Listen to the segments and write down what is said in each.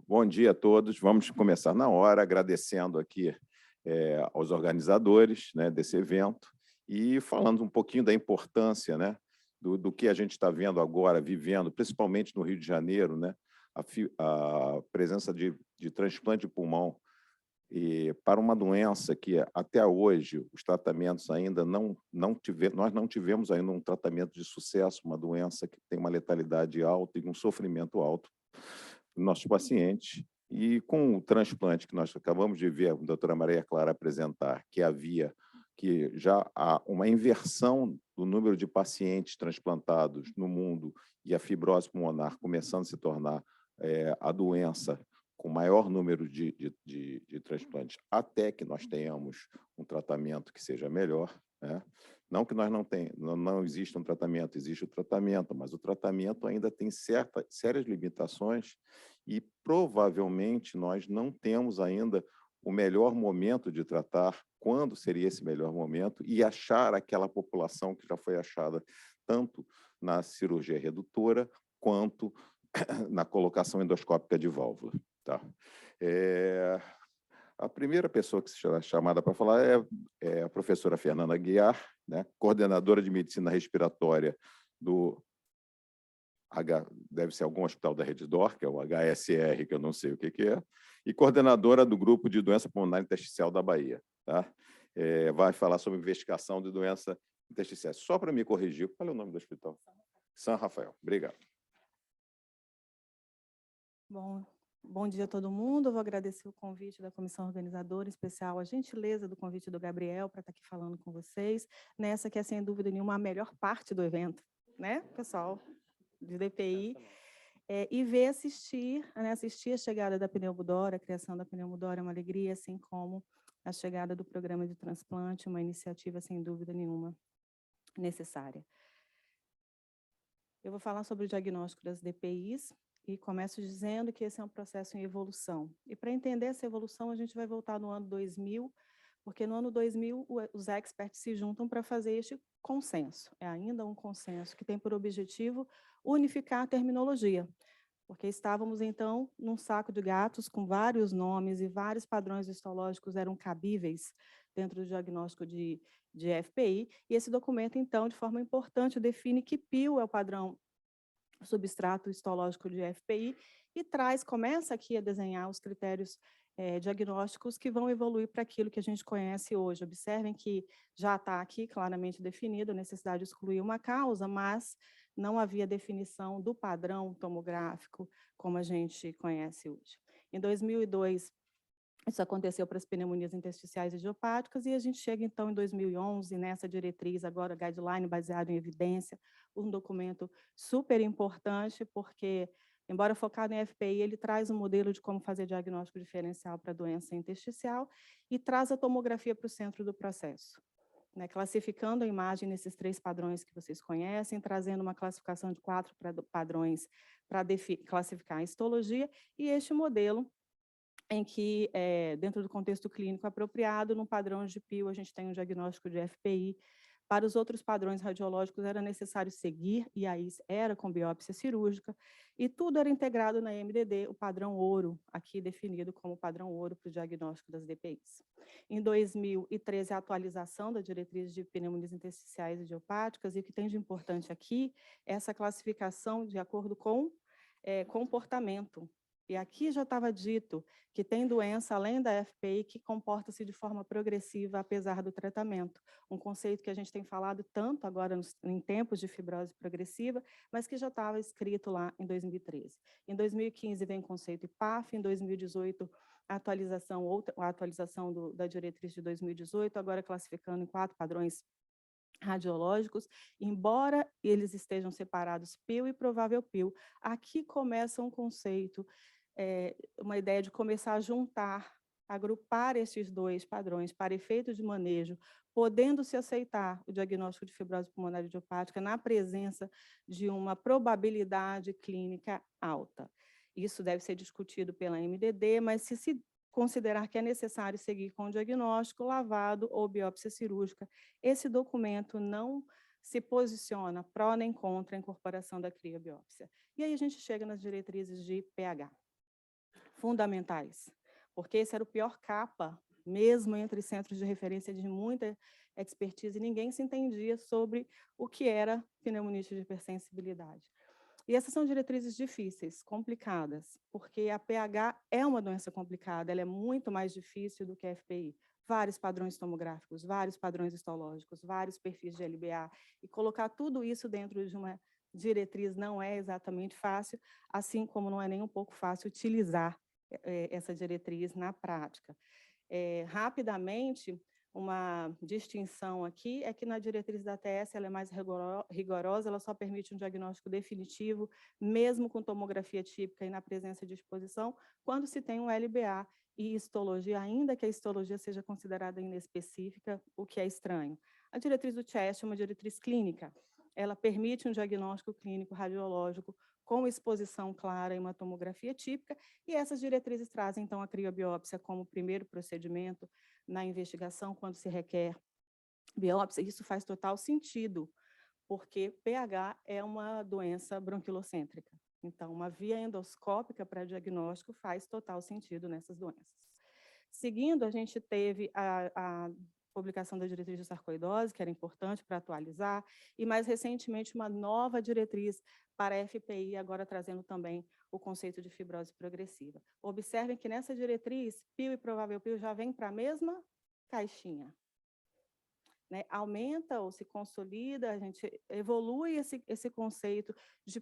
Bom dia a todos. Vamos começar na hora, agradecendo aqui aos organizadores, né, desse evento e falando um pouquinho da importância, né, do que a gente está vendo agora, vivendo, principalmente no Rio de Janeiro, né, a presença de transplante de pulmão e para uma doença que até hoje os tratamentos ainda nós não tivemos ainda um tratamento de sucesso, uma doença que tem uma letalidade alta e um sofrimento alto nos nossos pacientes. E com o transplante que nós acabamos de ver a doutora Maria Clara apresentar, que já há uma inversão do número de pacientes transplantados no mundo e a fibrose pulmonar começando a se tornar a doença com maior número de transplantes, até que nós tenhamos um tratamento que seja melhor, né? Não que nós não exista um tratamento, existe o tratamento, mas o tratamento ainda tem sérias limitações e provavelmente nós não temos ainda o melhor momento de tratar, quando seria esse melhor momento, e achar aquela população que já foi achada tanto na cirurgia redutora quanto na colocação endoscópica de válvula. Tá? A primeira pessoa que será chamada para falar é a professora Fernanda Aguiar, né, coordenadora de medicina respiratória deve ser algum hospital da Redditor, que é o HSR, que eu não sei o que é, e coordenadora do grupo de doença pulmonar intersticial da Bahia. Tá? Vai falar sobre investigação de doença intersticial. Só para me corrigir, qual é o nome do hospital? São Rafael. Obrigado. Bom dia a todo mundo. Eu vou agradecer o convite da comissão organizadora, em especial a gentileza do convite do Gabriel para estar aqui falando com vocês, nessa que é, sem dúvida nenhuma, a melhor parte do evento, né, pessoal de DPI, e ver assistir a chegada da pneumodora, a criação da pneumodora é uma alegria, assim como a chegada do programa de transplante, uma iniciativa, sem dúvida nenhuma, necessária. Eu vou falar sobre o diagnóstico das DPIs, e começo dizendo que esse é um processo em evolução. E para entender essa evolução, a gente vai voltar no ano 2000, porque no ano 2000 os experts se juntam para fazer este consenso. É ainda um consenso que tem por objetivo unificar a terminologia, porque estávamos, então, num saco de gatos com vários nomes e vários padrões histológicos eram cabíveis dentro do diagnóstico de FPI, e esse documento, então, de forma importante, define que PIO é o padrão substrato histológico de FPI e começa aqui a desenhar os critérios diagnósticos que vão evoluir para aquilo que a gente conhece hoje. Observem que já está aqui claramente definido a necessidade de excluir uma causa, mas não havia definição do padrão tomográfico como a gente conhece hoje. Em 2002, isso aconteceu para as pneumonias intersticiais idiopáticas, e a gente chega, então, em 2011, nessa diretriz, agora, guideline baseado em evidência, um documento super importante, porque, embora focado em FPI, ele traz um modelo de como fazer diagnóstico diferencial para a doença intersticial e traz a tomografia para o centro do processo, né, classificando a imagem nesses 3 padrões que vocês conhecem, trazendo uma classificação de 4 padrões para classificar a histologia, e este modelo em que, dentro do contexto clínico apropriado, no padrão de PIO, a gente tem um diagnóstico de FPI. Para os outros padrões radiológicos, era necessário seguir, e aí era com biópsia cirúrgica, e tudo era integrado na MDD, o padrão ouro, aqui definido como padrão ouro para o diagnóstico das DPIs. Em 2013, a atualização da diretriz de pneumonias intersticiais idiopáticas, e o que tem de importante aqui é essa classificação de acordo com comportamento. E aqui já estava dito que tem doença, além da FPI, que comporta-se de forma progressiva, apesar do tratamento. Um conceito que a gente tem falado tanto agora em tempos de fibrose progressiva, mas que já estava escrito lá em 2013. Em 2015 vem o conceito IPAF, em 2018 a atualização da diretriz de 2018, agora classificando em 4 padrões radiológicos, embora eles estejam separados PIO e provável PIO. Aqui começa um conceito, uma ideia de começar a juntar, agrupar esses 2 padrões para efeito de manejo, podendo-se aceitar o diagnóstico de fibrose pulmonar idiopática na presença de uma probabilidade clínica alta. Isso deve ser discutido pela MDD, mas se considerar que é necessário seguir com o diagnóstico, lavado ou biópsia cirúrgica, esse documento não se posiciona pró nem contra a incorporação da criobiópsia. E aí a gente chega nas diretrizes de pH. fundamentais, porque esse era o pior capa, mesmo entre centros de referência de muita expertise, ninguém se entendia sobre o que era pneumonite de hipersensibilidade. E essas são diretrizes difíceis, complicadas, porque a PH é uma doença complicada, ela é muito mais difícil do que a FPI. Vários padrões tomográficos, vários padrões histológicos, vários perfis de LBA, e colocar tudo isso dentro de uma diretriz não é exatamente fácil, assim como não é nem um pouco fácil utilizar essa diretriz na prática. Rapidamente, uma distinção aqui é que na diretriz da ATS ela é mais rigorosa, ela só permite um diagnóstico definitivo, mesmo com tomografia típica e na presença de exposição, quando se tem um LBA e histologia, ainda que a histologia seja considerada inespecífica, o que é estranho. A diretriz do CHEST é uma diretriz clínica, ela permite um diagnóstico clínico radiológico com exposição clara em uma tomografia típica, e essas diretrizes trazem, então, a criobiópsia como primeiro procedimento na investigação quando se requer biópsia. Isso faz total sentido, porque PH é uma doença bronquilocêntrica. Então, uma via endoscópica para diagnóstico faz total sentido nessas doenças. Seguindo, a gente teve a publicação da diretriz de sarcoidose, que era importante para atualizar, e mais recentemente uma nova diretriz para a FPI, agora trazendo também o conceito de fibrose progressiva. Observem que nessa diretriz, PIL e provável PIL já vem para a mesma caixinha. Né? Aumenta ou se consolida, a gente evolui esse conceito de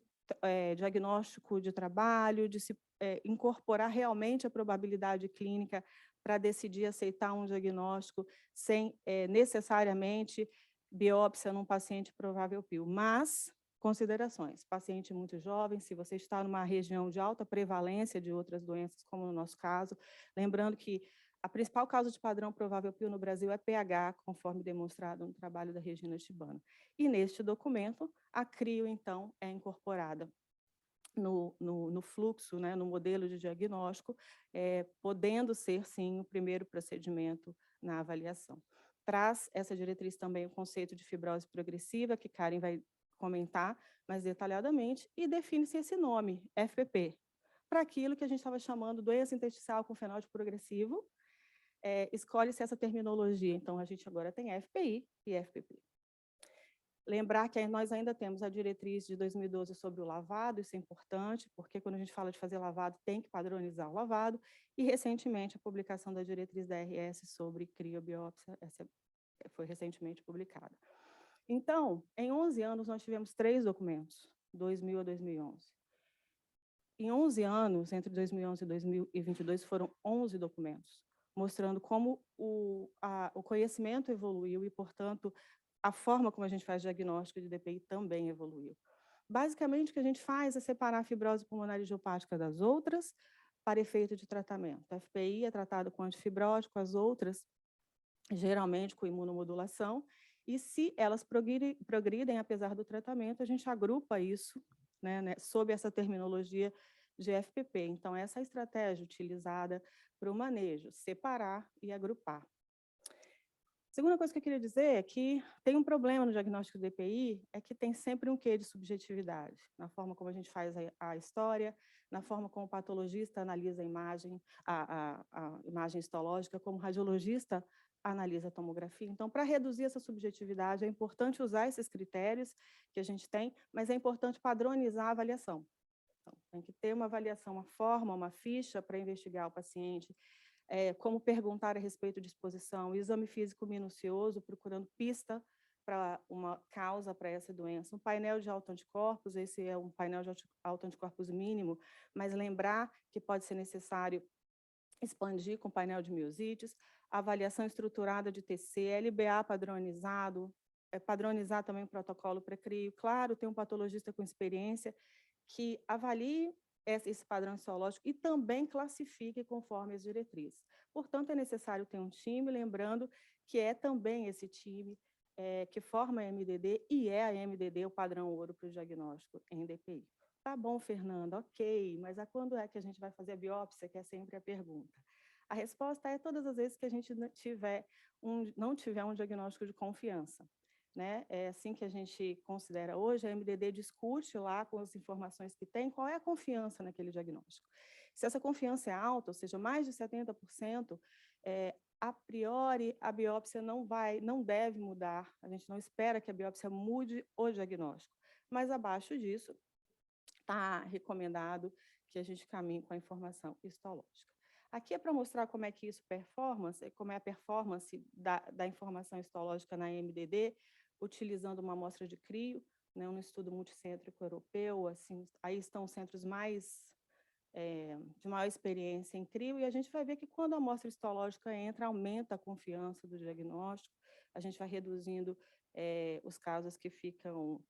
diagnóstico de trabalho, de se incorporar realmente a probabilidade clínica para decidir aceitar um diagnóstico sem necessariamente biópsia num paciente provável PIL. Mas, considerações, paciente muito jovem, se você está numa região de alta prevalência de outras doenças, como no nosso caso, lembrando que a principal causa de padrão provável PIL no Brasil é pH, conforme demonstrado no trabalho da Regina Shibano. E neste documento, a CRIO, então, é incorporada no fluxo, né, no modelo de diagnóstico, podendo ser, sim, o primeiro procedimento na avaliação. Traz essa diretriz também o conceito de fibrose progressiva, que Karen vai comentar mais detalhadamente, e define-se esse nome, FPP, para aquilo que a gente estava chamando doença intersticial com fenótipo progressivo. Escolhe-se essa terminologia, então a gente agora tem FPI e FPP. Lembrar que nós ainda temos a diretriz de 2012 sobre o lavado, isso é importante, porque quando a gente fala de fazer lavado, tem que padronizar o lavado, e recentemente a publicação da diretriz da RS sobre criobiópsia, essa foi recentemente publicada. Então, em 11 anos, nós tivemos 3 documentos, 2000 a 2011. Em 11 anos, entre 2011 e 2022, foram 11 documentos, mostrando como o conhecimento evoluiu e, portanto, a forma como a gente faz diagnóstico de DPI também evoluiu. Basicamente, o que a gente faz é separar a fibrose pulmonar idiopática das outras para efeito de tratamento. A FPI é tratado com antifibrótico, as outras, geralmente com imunomodulação, e se elas progridem apesar do tratamento, a gente agrupa isso, né, sob essa terminologia de FPP. Então, essa é a estratégia utilizada para o manejo, separar e agrupar. Segunda coisa que eu queria dizer é que tem um problema no diagnóstico do DPI, é que tem sempre um quê de subjetividade, na forma como a gente faz a história, na forma como o patologista analisa a imagem histológica, como o radiologista analisa a tomografia. Então, para reduzir essa subjetividade, é importante usar esses critérios que a gente tem, mas é importante padronizar a avaliação. Então, tem que ter uma avaliação, uma forma, uma ficha para investigar o paciente, como perguntar a respeito de exposição, exame físico minucioso, procurando pista para uma causa para essa doença. Um painel de autoanticorpos, esse é um painel de autoanticorpos mínimo, mas lembrar que pode ser necessário expandir com painel de miosites, avaliação estruturada de TC, LBA padronizado, padronizar também o protocolo pré-crio. Claro, tem um patologista com experiência que avalie esse padrão histológico e também classifique conforme as diretrizes. Portanto, é necessário ter um time, lembrando que é também esse time que forma a MDD, e é a MDD o padrão ouro para o diagnóstico em DPI. Tá bom, Fernanda, ok, mas a quando é que a gente vai fazer a biópsia, que é sempre a pergunta? A resposta é todas as vezes que a gente não tiver um diagnóstico de confiança. Né? É assim que a gente considera hoje, a MDD discute lá com as informações que tem, qual é a confiança naquele diagnóstico. Se essa confiança é alta, ou seja, mais de 70%, a priori, a biópsia não deve mudar, a gente não espera que a biópsia mude o diagnóstico, mas abaixo disso, está recomendado que a gente caminhe com a informação histológica. Aqui é para mostrar como é que isso como é a performance da informação histológica na MDD, utilizando uma amostra de crio, né, um estudo multicêntrico europeu, assim, aí estão os centros de maior experiência em crio, e a gente vai ver que quando a amostra histológica entra, aumenta a confiança do diagnóstico, a gente vai reduzindo os casos que ficam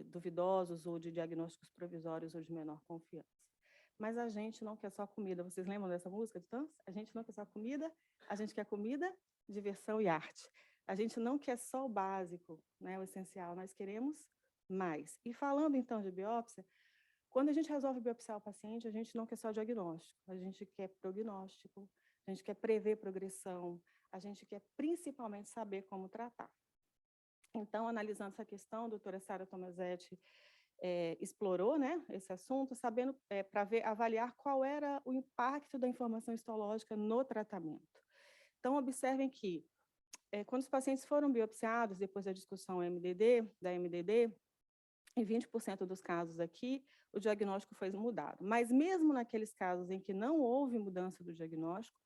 duvidosos ou de diagnósticos provisórios ou de menor confiança. Mas a gente não quer só comida. Vocês lembram dessa música de Tans? A gente não quer só comida, a gente quer comida, diversão e arte. A gente não quer só o básico, né, o essencial, nós queremos mais. E falando, então, de biópsia, quando a gente resolve biopsiar o paciente, a gente não quer só diagnóstico, a gente quer prognóstico, a gente quer prever progressão, a gente quer principalmente saber como tratar. Então, analisando essa questão, a doutora Sara Tomazetti explorou, né, esse assunto, sabendo para avaliar qual era o impacto da informação histológica no tratamento. Então, observem que, quando os pacientes foram biopsiados, depois da discussão da MDD, em 20% dos casos aqui, o diagnóstico foi mudado. Mas mesmo naqueles casos em que não houve mudança do diagnóstico,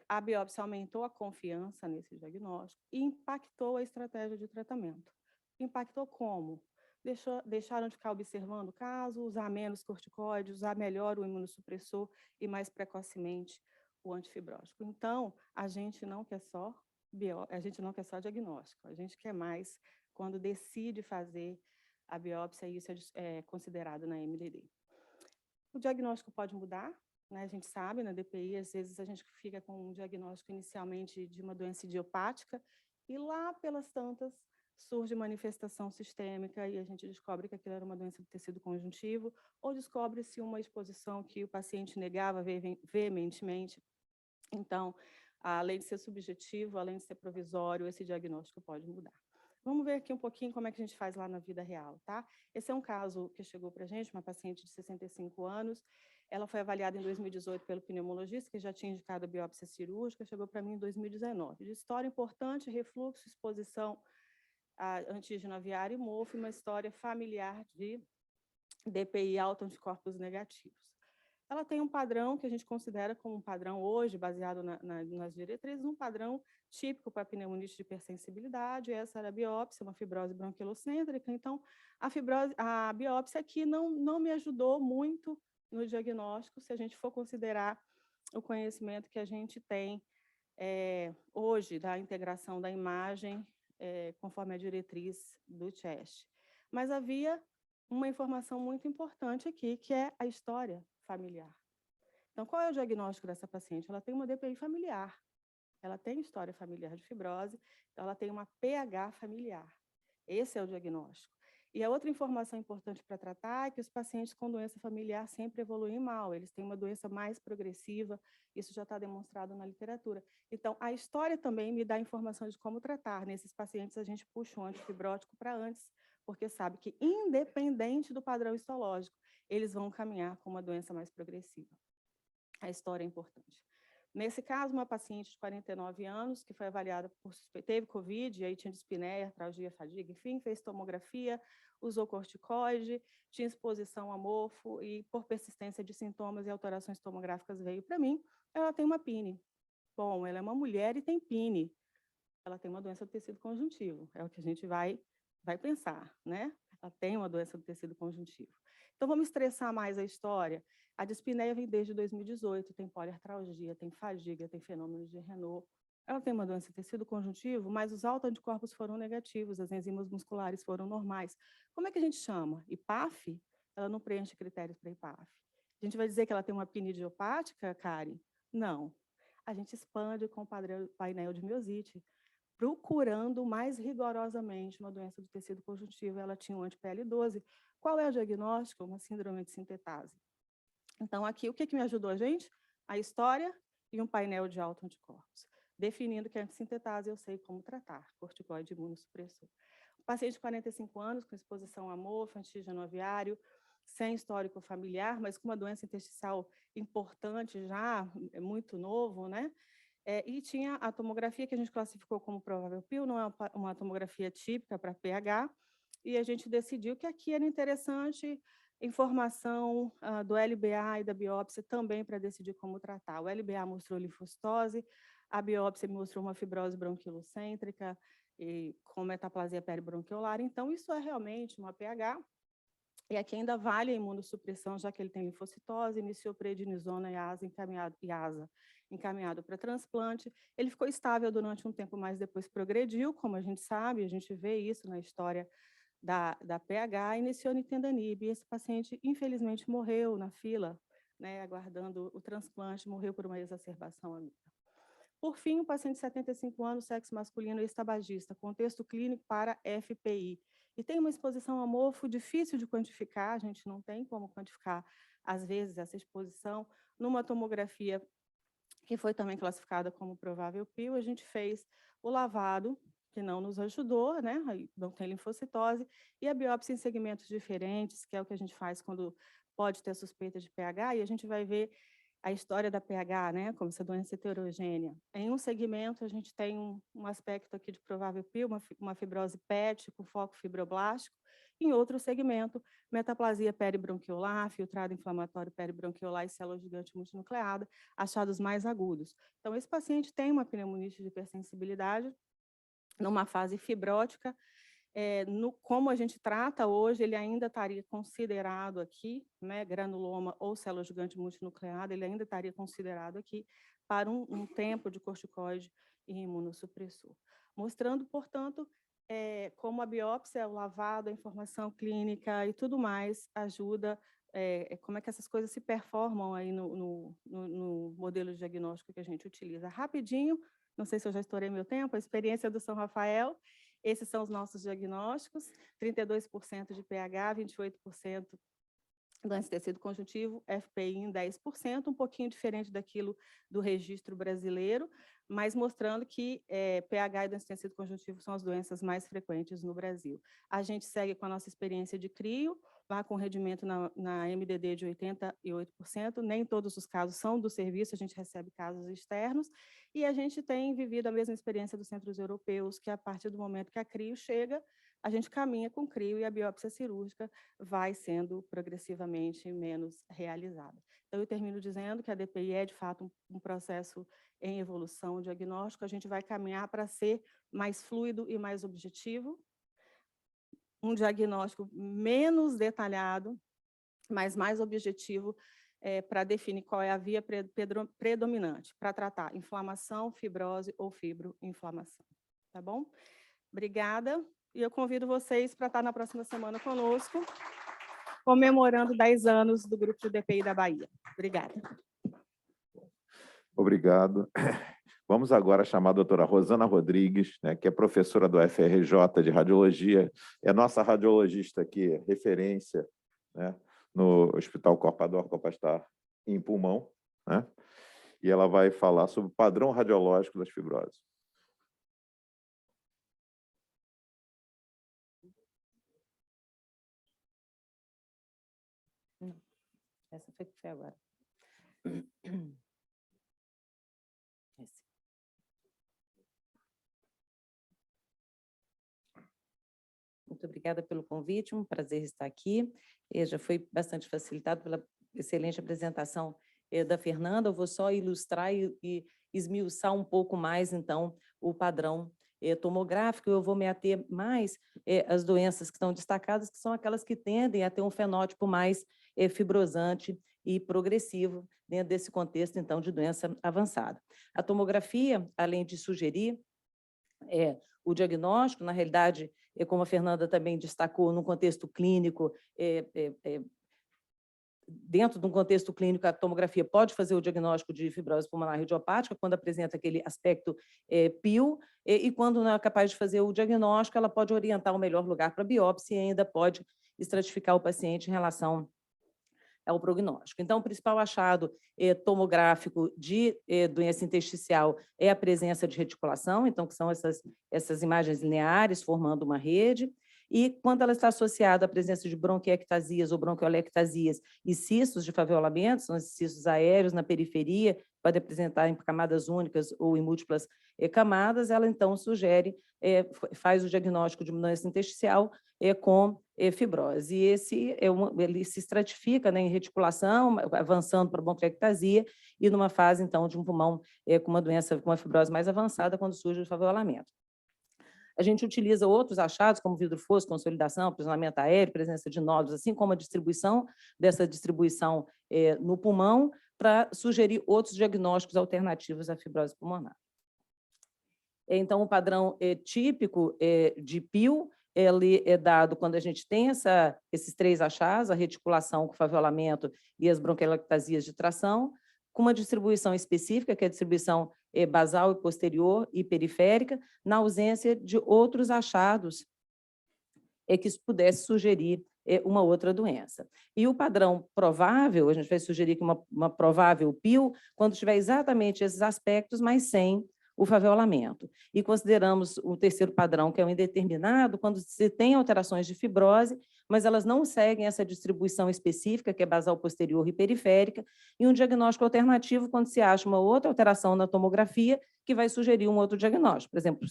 a biópsia aumentou a confiança nesse diagnóstico e impactou a estratégia de tratamento. Impactou como? Deixaram de ficar observando o caso, usar menos corticoide, usar melhor o imunossupressor e mais precocemente o antifibrótico. Então, a gente não quer só diagnóstico, a gente quer mais quando decide fazer a biópsia, e isso é considerado na MDD. O diagnóstico pode mudar, né? A gente sabe, na DPI, às vezes a gente fica com um diagnóstico inicialmente de uma doença idiopática, e lá pelas tantas surge manifestação sistêmica e a gente descobre que aquilo era uma doença do tecido conjuntivo, ou descobre-se uma exposição que o paciente negava veementemente. Então, além de ser subjetivo, além de ser provisório, esse diagnóstico pode mudar. Vamos ver aqui um pouquinho como é que a gente faz lá na vida real, tá? Esse é um caso que chegou para a gente, uma paciente de 65 anos, ela foi avaliada em 2018 pelo pneumologista, que já tinha indicado a biópsia cirúrgica, chegou para mim em 2019. De história importante, refluxo, exposição a antígeno aviário e mofo, uma história familiar de DPI autoanticorpos negativos. Ela tem um padrão que a gente considera como um padrão hoje, baseado nas diretrizes, um padrão típico para pneumonite de hipersensibilidade. Essa era a biópsia, uma fibrose bronquilocêntrica. Então, a biópsia aqui não me ajudou muito no diagnóstico, se a gente for considerar o conhecimento que a gente tem hoje da integração da imagem conforme a diretriz do CHEST. Mas havia uma informação muito importante aqui, que é a história familiar. Então, qual é o diagnóstico dessa paciente? Ela tem uma DPI familiar, ela tem história familiar de fibrose, então ela tem uma PH familiar. Esse é o diagnóstico. E a outra informação importante para tratar é que os pacientes com doença familiar sempre evoluem mal, eles têm uma doença mais progressiva, isso já está demonstrado na literatura. Então, a história também me dá informação de como tratar. Nesses pacientes, a gente puxa o antifibrótico para antes, porque sabe que, independente do padrão histológico, eles vão caminhar com uma doença mais progressiva. A história é importante. Nesse caso, uma paciente de 49 anos, que foi avaliada por teve Covid, e aí tinha dispneia, artralgia, fadiga, enfim, fez tomografia, usou corticoide, tinha exposição a mofo, e por persistência de sintomas e alterações tomográficas veio para mim, ela tem uma PINE. Bom, ela é uma mulher e tem PINE. Ela tem uma doença do tecido conjuntivo, é o que a gente vai pensar, né? Ela tem uma doença do tecido conjuntivo. Então, vamos estressar mais a história. A dispneia vem desde 2018, tem poliartralgia, tem fadiga, tem fenômenos de Renault. Ela tem uma doença do tecido conjuntivo, mas os autoanticorpos foram negativos, as enzimas musculares foram normais. Como é que a gente chama? IPAF? Ela não preenche critérios para IPAF. A gente vai dizer que ela tem uma PIN idiopática, Karen? Não. A gente expande com o painel de miosite, procurando mais rigorosamente uma doença do tecido conjuntivo. Ela tinha um anti-PL12. Qual é o diagnóstico? Uma síndrome de sintetase. Então, aqui, o que me ajudou a gente? A história e um painel de autoanticorpos. Definindo que a antissintetase eu sei como tratar, corticoide imunossupressor. O paciente de 45 anos, com exposição a mofo, antígeno aviário, sem histórico familiar, mas com uma doença intersticial importante já, é muito novo, né? E tinha a tomografia que a gente classificou como provável PIL, não é uma tomografia típica para pH, e a gente decidiu que aqui era interessante informação do LBA e da biópsia também para decidir como tratar. O LBA mostrou linfocitose, a biópsia mostrou uma fibrose bronquilocêntrica e com metaplasia peribronquiolar. Então, isso é realmente uma pH. E aqui ainda vale a imunossupressão, já que ele tem linfocitose, iniciou prednisona e asa encaminhado para transplante. Ele ficou estável durante um tempo, mas depois progrediu, como a gente sabe, a gente vê isso na história da PH, iniciou nintedanib. E esse paciente, infelizmente, morreu na fila, né, aguardando o transplante, morreu por uma exacerbação aguda. Por fim, um paciente de 75 anos, sexo masculino, ex-tabagista, contexto clínico para FPI. E tem uma exposição a mofo difícil de quantificar, a gente não tem como quantificar, às vezes, essa exposição. Numa tomografia que foi também classificada como provável PIL, a gente fez o lavado, que não nos ajudou, né? Não tem linfocitose, e a biópsia em segmentos diferentes, que é o que a gente faz quando pode ter suspeita de pH, e a gente vai ver a história da pH, né, como essa doença heterogênea. Em um segmento, a gente tem um aspecto aqui de provável PIL, uma fibrose PET com foco fibroblástico. Em outro segmento, metaplasia peribronquiolar, filtrado inflamatório peribronquiolar e célula gigante multinucleada, achados mais agudos. Então, esse paciente tem uma pneumonite de hipersensibilidade, numa fase fibrótica. Como a gente trata hoje, ele ainda estaria considerado aqui, né, granuloma ou célula gigante multinucleada, ele ainda estaria considerado aqui para um tempo de corticoide e imunossupressor. Mostrando, portanto, como a biópsia, o lavado, a informação clínica e tudo mais ajuda, como é que essas coisas se performam aí no modelo de diagnóstico que a gente utiliza. Rapidinho, não sei se eu já estourei meu tempo, a experiência do São Rafael. Esses são os nossos diagnósticos: 32% de pH, 28% doença de tecido conjuntivo, FPI em 10%, um pouquinho diferente daquilo do registro brasileiro, mas mostrando que pH e doença de tecido conjuntivo são as doenças mais frequentes no Brasil. A gente segue com a nossa experiência de CRIO, lá com rendimento na MDD de 88%, nem todos os casos são do serviço, a gente recebe casos externos, e a gente tem vivido a mesma experiência dos centros europeus, que a partir do momento que a CRIO chega, a gente caminha com CRIO e a biópsia cirúrgica vai sendo progressivamente menos realizada. Então, eu termino dizendo que a DPI é, de fato, um processo em evolução diagnóstico, a gente vai caminhar para ser mais fluido e mais objetivo, um diagnóstico menos detalhado, mas mais objetivo, para definir qual é a via predominante para tratar inflamação, fibrose ou fibroinflamação. Tá bom? Obrigada. E eu convido vocês para estar na próxima semana conosco, comemorando 10 anos do Grupo de DPI da Bahia. Obrigada. Obrigado. Vamos agora chamar a doutora Rosana Rodrigues, né, que é professora do FRJ de Radiologia, é nossa radiologista aqui, referência, né, no Hospital Corpador Copastar em pulmão, né, e ela vai falar sobre o padrão radiológico das fibroses. Essa foi que foi agora. Esse. Muito obrigada pelo convite, um prazer estar aqui. Já foi bastante facilitado pela excelente apresentação da Fernanda. Eu vou só ilustrar e esmiuçar um pouco mais, então, o padrão tomográfico. Eu vou me ater mais às doenças que estão destacadas, que são aquelas que tendem a ter um fenótipo mais fibrosante e progressivo dentro desse contexto, então, de doença avançada. A tomografia, além de sugerir o diagnóstico, na realidade, como a Fernanda também destacou, no contexto clínico, dentro de um contexto clínico, a tomografia pode fazer o diagnóstico de fibrose pulmonar idiopática, quando apresenta aquele aspecto PIL, e quando não é capaz de fazer o diagnóstico, ela pode orientar o melhor lugar para a biópsia e ainda pode estratificar o paciente em relação ao prognóstico. Então, o principal achado tomográfico de doença intersticial é a presença de reticulação, então, que são essas imagens lineares formando uma rede, E quando ela está associada à presença de bronquiectasias ou bronquiolectasias e cistos de faveolamento, são esses cistos aéreos na periferia, pode apresentar em camadas únicas ou em múltiplas camadas, ela então sugere, faz o diagnóstico de uma doença intersticial com fibrose. E ele se estratifica, né, em reticulação, avançando para a bronquiectasia, e numa fase, então, de um pulmão com uma doença, com uma fibrose mais avançada, quando surge o faveolamento. A gente utiliza outros achados, como vidro fosco, consolidação, aprisionamento aéreo, presença de nódulos, assim como a distribuição dessa distribuição no pulmão, para sugerir outros diagnósticos alternativos à fibrose pulmonar. Então, o padrão típico de PIL, ele é dado quando a gente tem esses três achados, a reticulação com faveolamento e as bronquiectasias de tração, com uma distribuição específica, que é a distribuição basal e posterior e periférica, na ausência de outros achados que isso pudesse sugerir uma outra doença. E o padrão provável, a gente vai sugerir que uma provável PIL, quando tiver exatamente esses aspectos, mas sem o faveolamento. E consideramos o terceiro padrão, que é o indeterminado, quando se tem alterações de fibrose, mas elas não seguem essa distribuição específica, que é basal posterior e periférica, e um diagnóstico alternativo quando se acha uma outra alteração na tomografia que vai sugerir um outro diagnóstico. Por exemplo,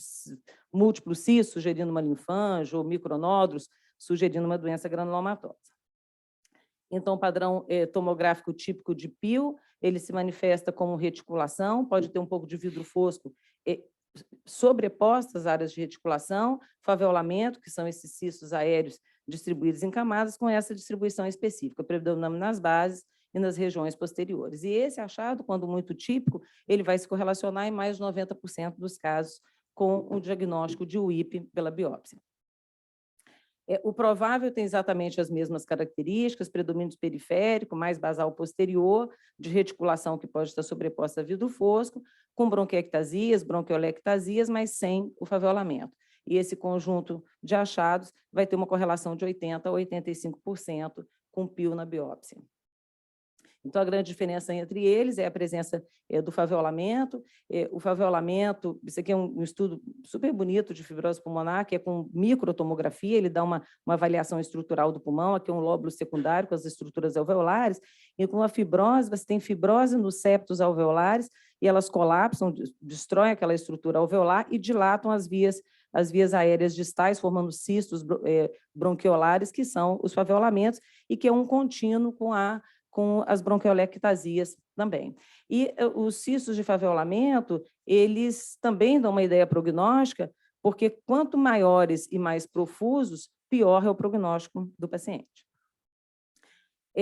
múltiplo cis, sugerindo uma linfangio, ou micronódulos, sugerindo uma doença granulomatosa. Então, o padrão tomográfico típico de PIL, ele se manifesta como reticulação, pode ter um pouco de vidro fosco sobrepostas às áreas de reticulação, faveolamento, que são esses cistos aéreos distribuídos em camadas, com essa distribuição específica, predominando nas bases e nas regiões posteriores. E esse achado, quando muito típico, ele vai se correlacionar em mais de 90% dos casos com o diagnóstico de UIP pela biópsia. O provável tem exatamente as mesmas características, predomínio periférico, mais basal posterior, de reticulação que pode estar sobreposta a vidro fosco, com bronquiectasias, bronquiolectasias, mas sem o faveolamento. E esse conjunto de achados vai ter uma correlação de 80% a 85% com PIL na biópsia. Então, a grande diferença entre eles é a presença do faveolamento. O faveolamento, isso aqui é um estudo super bonito de fibrose pulmonar, que é com microtomografia, ele dá uma avaliação estrutural do pulmão, aqui é um lóbulo secundário com as estruturas alveolares, e com a fibrose, você tem fibrose nos septos alveolares, e elas colapsam, destroem aquela estrutura alveolar e dilatam as vias aéreas distais, formando cistos bronquiolares, que são os faveolamentos, e que é um contínuo com as bronquiolectasias também. E os cistos de faveolamento, eles também dão uma ideia prognóstica, porque quanto maiores e mais profusos, pior é o prognóstico do paciente.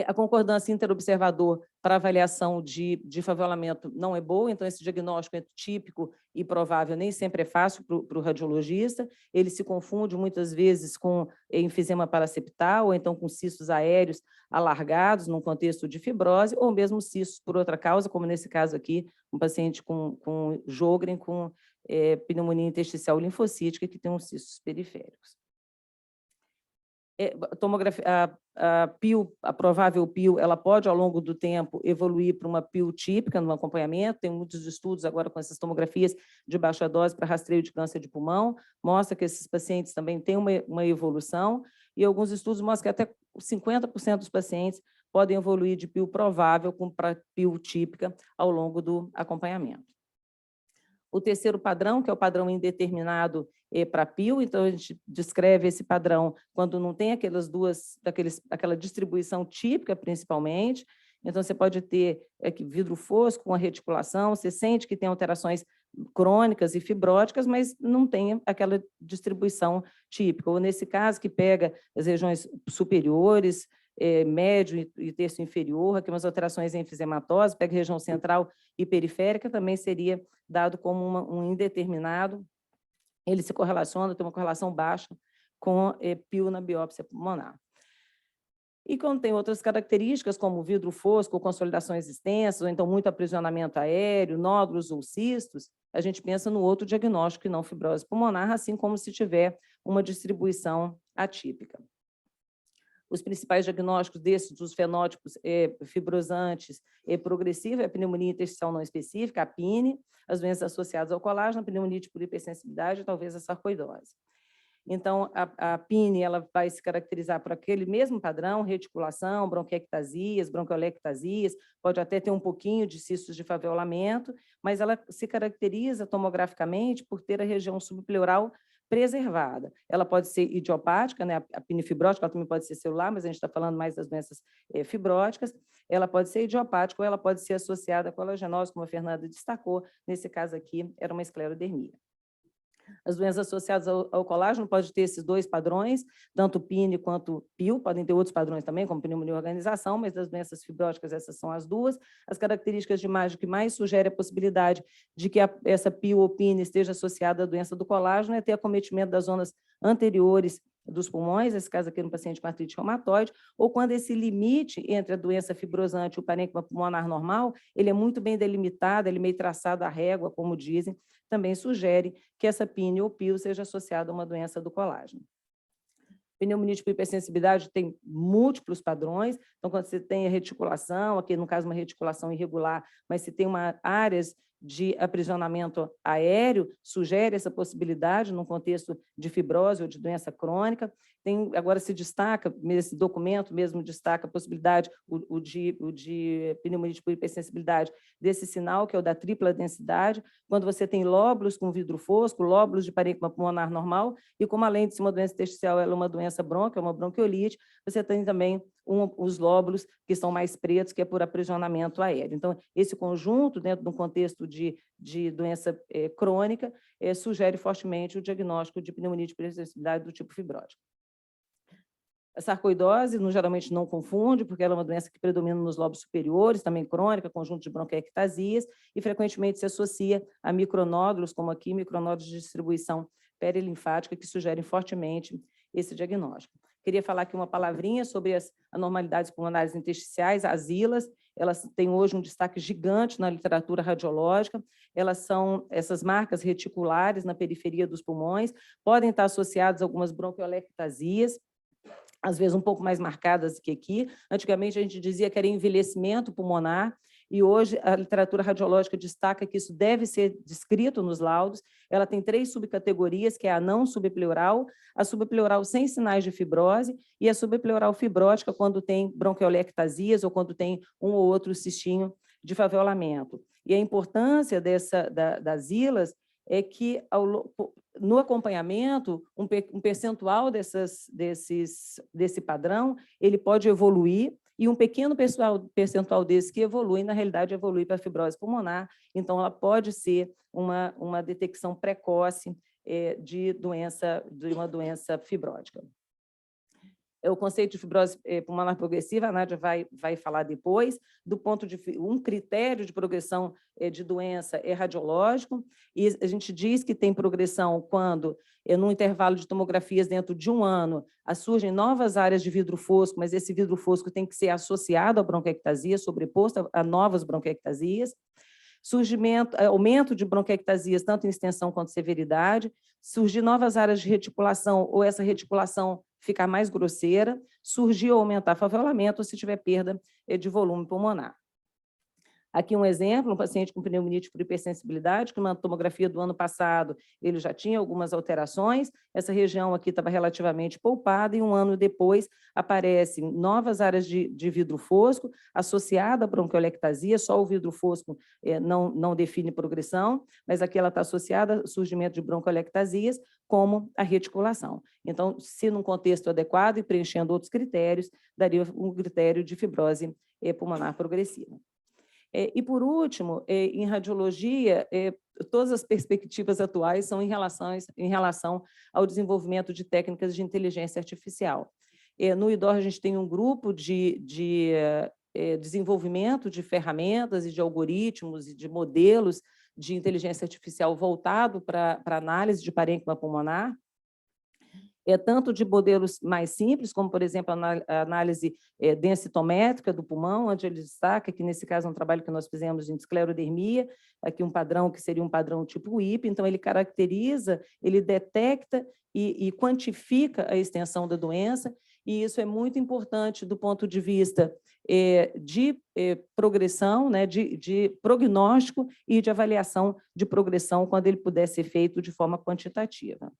A concordância interobservador para avaliação de faveolamento não é boa, então esse diagnóstico típico e provável nem sempre é fácil para o radiologista, ele se confunde muitas vezes com enfisema paraseptal, ou então com cistos aéreos alargados num contexto de fibrose, ou mesmo cistos por outra causa, como nesse caso aqui, um paciente com Sjögren, com pneumonia intersticial linfocítica, que tem uns cistos periféricos. A provável PIL, ela pode, ao longo do tempo, evoluir para uma PIL típica no acompanhamento. Tem muitos estudos agora com essas tomografias de baixa dose para rastreio de câncer de pulmão, mostra que esses pacientes também têm uma evolução, e alguns estudos mostram que até 50% dos pacientes podem evoluir de PIL provável para PIL típica ao longo do acompanhamento. O terceiro padrão, que é o padrão indeterminado para PIL, então a gente descreve esse padrão quando não tem aquela distribuição típica, principalmente. Então, você pode ter vidro fosco com a reticulação, você sente que tem alterações crônicas e fibróticas, mas não tem aquela distribuição típica. Ou, nesse caso, que pega as regiões superiores, médio e terço inferior, aqui umas alterações em enfisematose, pega a região central e periférica, também seria dado como um indeterminado. Ele se correlaciona, tem uma correlação baixa com PIL na biópsia pulmonar. E quando tem outras características, como vidro fosco, consolidações extensas, ou então muito aprisionamento aéreo, nódulos ou cistos, a gente pensa no outro diagnóstico e não fibrose pulmonar, assim como se tiver uma distribuição atípica. Os principais diagnósticos dos fenótipos fibrosantes progressivos é a pneumonia intersticial não específica, a PINE, as doenças associadas ao colágeno, a pneumonite por hipersensibilidade e talvez a sarcoidose. Então, a PINE ela vai se caracterizar por aquele mesmo padrão, reticulação, bronquiectasias, bronquiolectasias, pode até ter um pouquinho de cistos de faveolamento, mas ela se caracteriza tomograficamente por ter a região subpleural preservada. Ela pode ser idiopática, né? A PINE fibrótica, ela também pode ser celular, mas a gente está falando mais das doenças fibróticas. Ela pode ser idiopática ou ela pode ser associada à colagenose, como a Fernanda destacou. Nesse caso aqui, era uma esclerodermia. As doenças associadas ao colágeno podem ter esses dois padrões, tanto PINE quanto PIL, podem ter outros padrões também, como pneumonia e organização, mas das doenças fibróticas essas são as duas. As características de imagem que mais sugere a possibilidade de que essa PIL ou PINE esteja associada à doença do colágeno é ter acometimento das zonas anteriores dos pulmões, nesse caso aqui no paciente com artrite reumatoide, ou quando esse limite entre a doença fibrosante e o parênquima pulmonar normal, ele é muito bem delimitado, ele é meio traçado à régua, como dizem, também sugere que essa PINE ou PIL seja associada a uma doença do colágeno. Pneumonia por hipersensibilidade tem múltiplos padrões, então, quando você tem a reticulação, aqui no caso uma reticulação irregular, mas se tem áreas de aprisionamento aéreo, sugere essa possibilidade num contexto de fibrose ou de doença crônica. Agora se destaca, nesse documento mesmo destaca a possibilidade, o de pneumonia por hipersensibilidade, desse sinal, que é o da tripla densidade, quando você tem lóbulos com vidro fosco, lóbulos de parênquima pulmonar normal, e como além de ser uma doença intersticial, ela é uma doença brônquica, uma bronquiolite, você tem também os lóbulos que são mais pretos, que é por aprisionamento aéreo. Então, esse conjunto, dentro de um contexto de doença crônica, sugere fortemente o diagnóstico de pneumonia de hipersensibilidade do tipo fibrótico. A sarcoidose, geralmente não confunde, porque ela é uma doença que predomina nos lobos superiores, também crônica, conjunto de bronquiectasias, e frequentemente se associa a micronódulos, como aqui, micronódulos de distribuição perilinfática, que sugerem fortemente esse diagnóstico. Queria falar aqui uma palavrinha sobre as anormalidades pulmonares intersticiais, as ILAs. Elas têm hoje um destaque gigante na literatura radiológica. Elas são essas marcas reticulares na periferia dos pulmões, podem estar associadas a algumas bronquiolectasias, às vezes um pouco mais marcadas que aqui. Antigamente, a gente dizia que era envelhecimento pulmonar, e hoje a literatura radiológica destaca que isso deve ser descrito nos laudos. Ela tem 3 subcategorias, que é a não subpleural, a subpleural sem sinais de fibrose e a subpleural fibrótica, quando tem bronquiolectasias ou quando tem um ou outro cistinho de faveolamento. E a importância das ILAs é que, no acompanhamento, um percentual desse padrão ele pode evoluir, e um pequeno percentual desse que evolui, na realidade, evolui para a fibrose pulmonar. Então, ela pode ser uma detecção precoce de uma doença fibrótica. O conceito de fibrose pulmonar progressiva, a Nádia vai falar depois, do ponto de um critério de progressão de doença é radiológico, e a gente diz que tem progressão quando, num intervalo de tomografias dentro de 1 ano, surgem novas áreas de vidro fosco, mas esse vidro fosco tem que ser associado à bronquiectasia, sobreposto a novas bronquiectasias, aumento de bronquiectasias, tanto em extensão quanto severidade, surgir novas áreas de reticulação, ou essa reticulação ficar mais grosseira, surgir ou aumentar faveolamento, ou se tiver perda de volume pulmonar. Aqui um exemplo, um paciente com pneumonite por hipersensibilidade, que numa tomografia do ano passado ele já tinha algumas alterações, essa região aqui estava relativamente poupada, e 1 ano depois aparecem novas áreas de vidro fosco, associada à bronquiolectasia, só o vidro fosco não define progressão, mas aqui ela está associada ao surgimento de bronquiolectasias, como a reticulação. Então, se num contexto adequado e preenchendo outros critérios, daria um critério de fibrose pulmonar progressiva. E, por último, em radiologia, todas as perspectivas atuais são em relação ao desenvolvimento de técnicas de inteligência artificial. No IDOR, a gente tem um grupo de desenvolvimento de ferramentas e de algoritmos e de modelos de inteligência artificial voltado para análise de parênquima pulmonar, tanto de modelos mais simples, como, por exemplo, a análise densitométrica do pulmão, onde ele destaca que, nesse caso, é um trabalho que nós fizemos de esclerodermia, aqui um padrão que seria um padrão tipo IP, então ele caracteriza, ele detecta e quantifica a extensão da doença, e isso é muito importante do ponto de vista de progressão, né, de prognóstico e de avaliação de progressão, quando ele puder ser feito de forma quantitativa.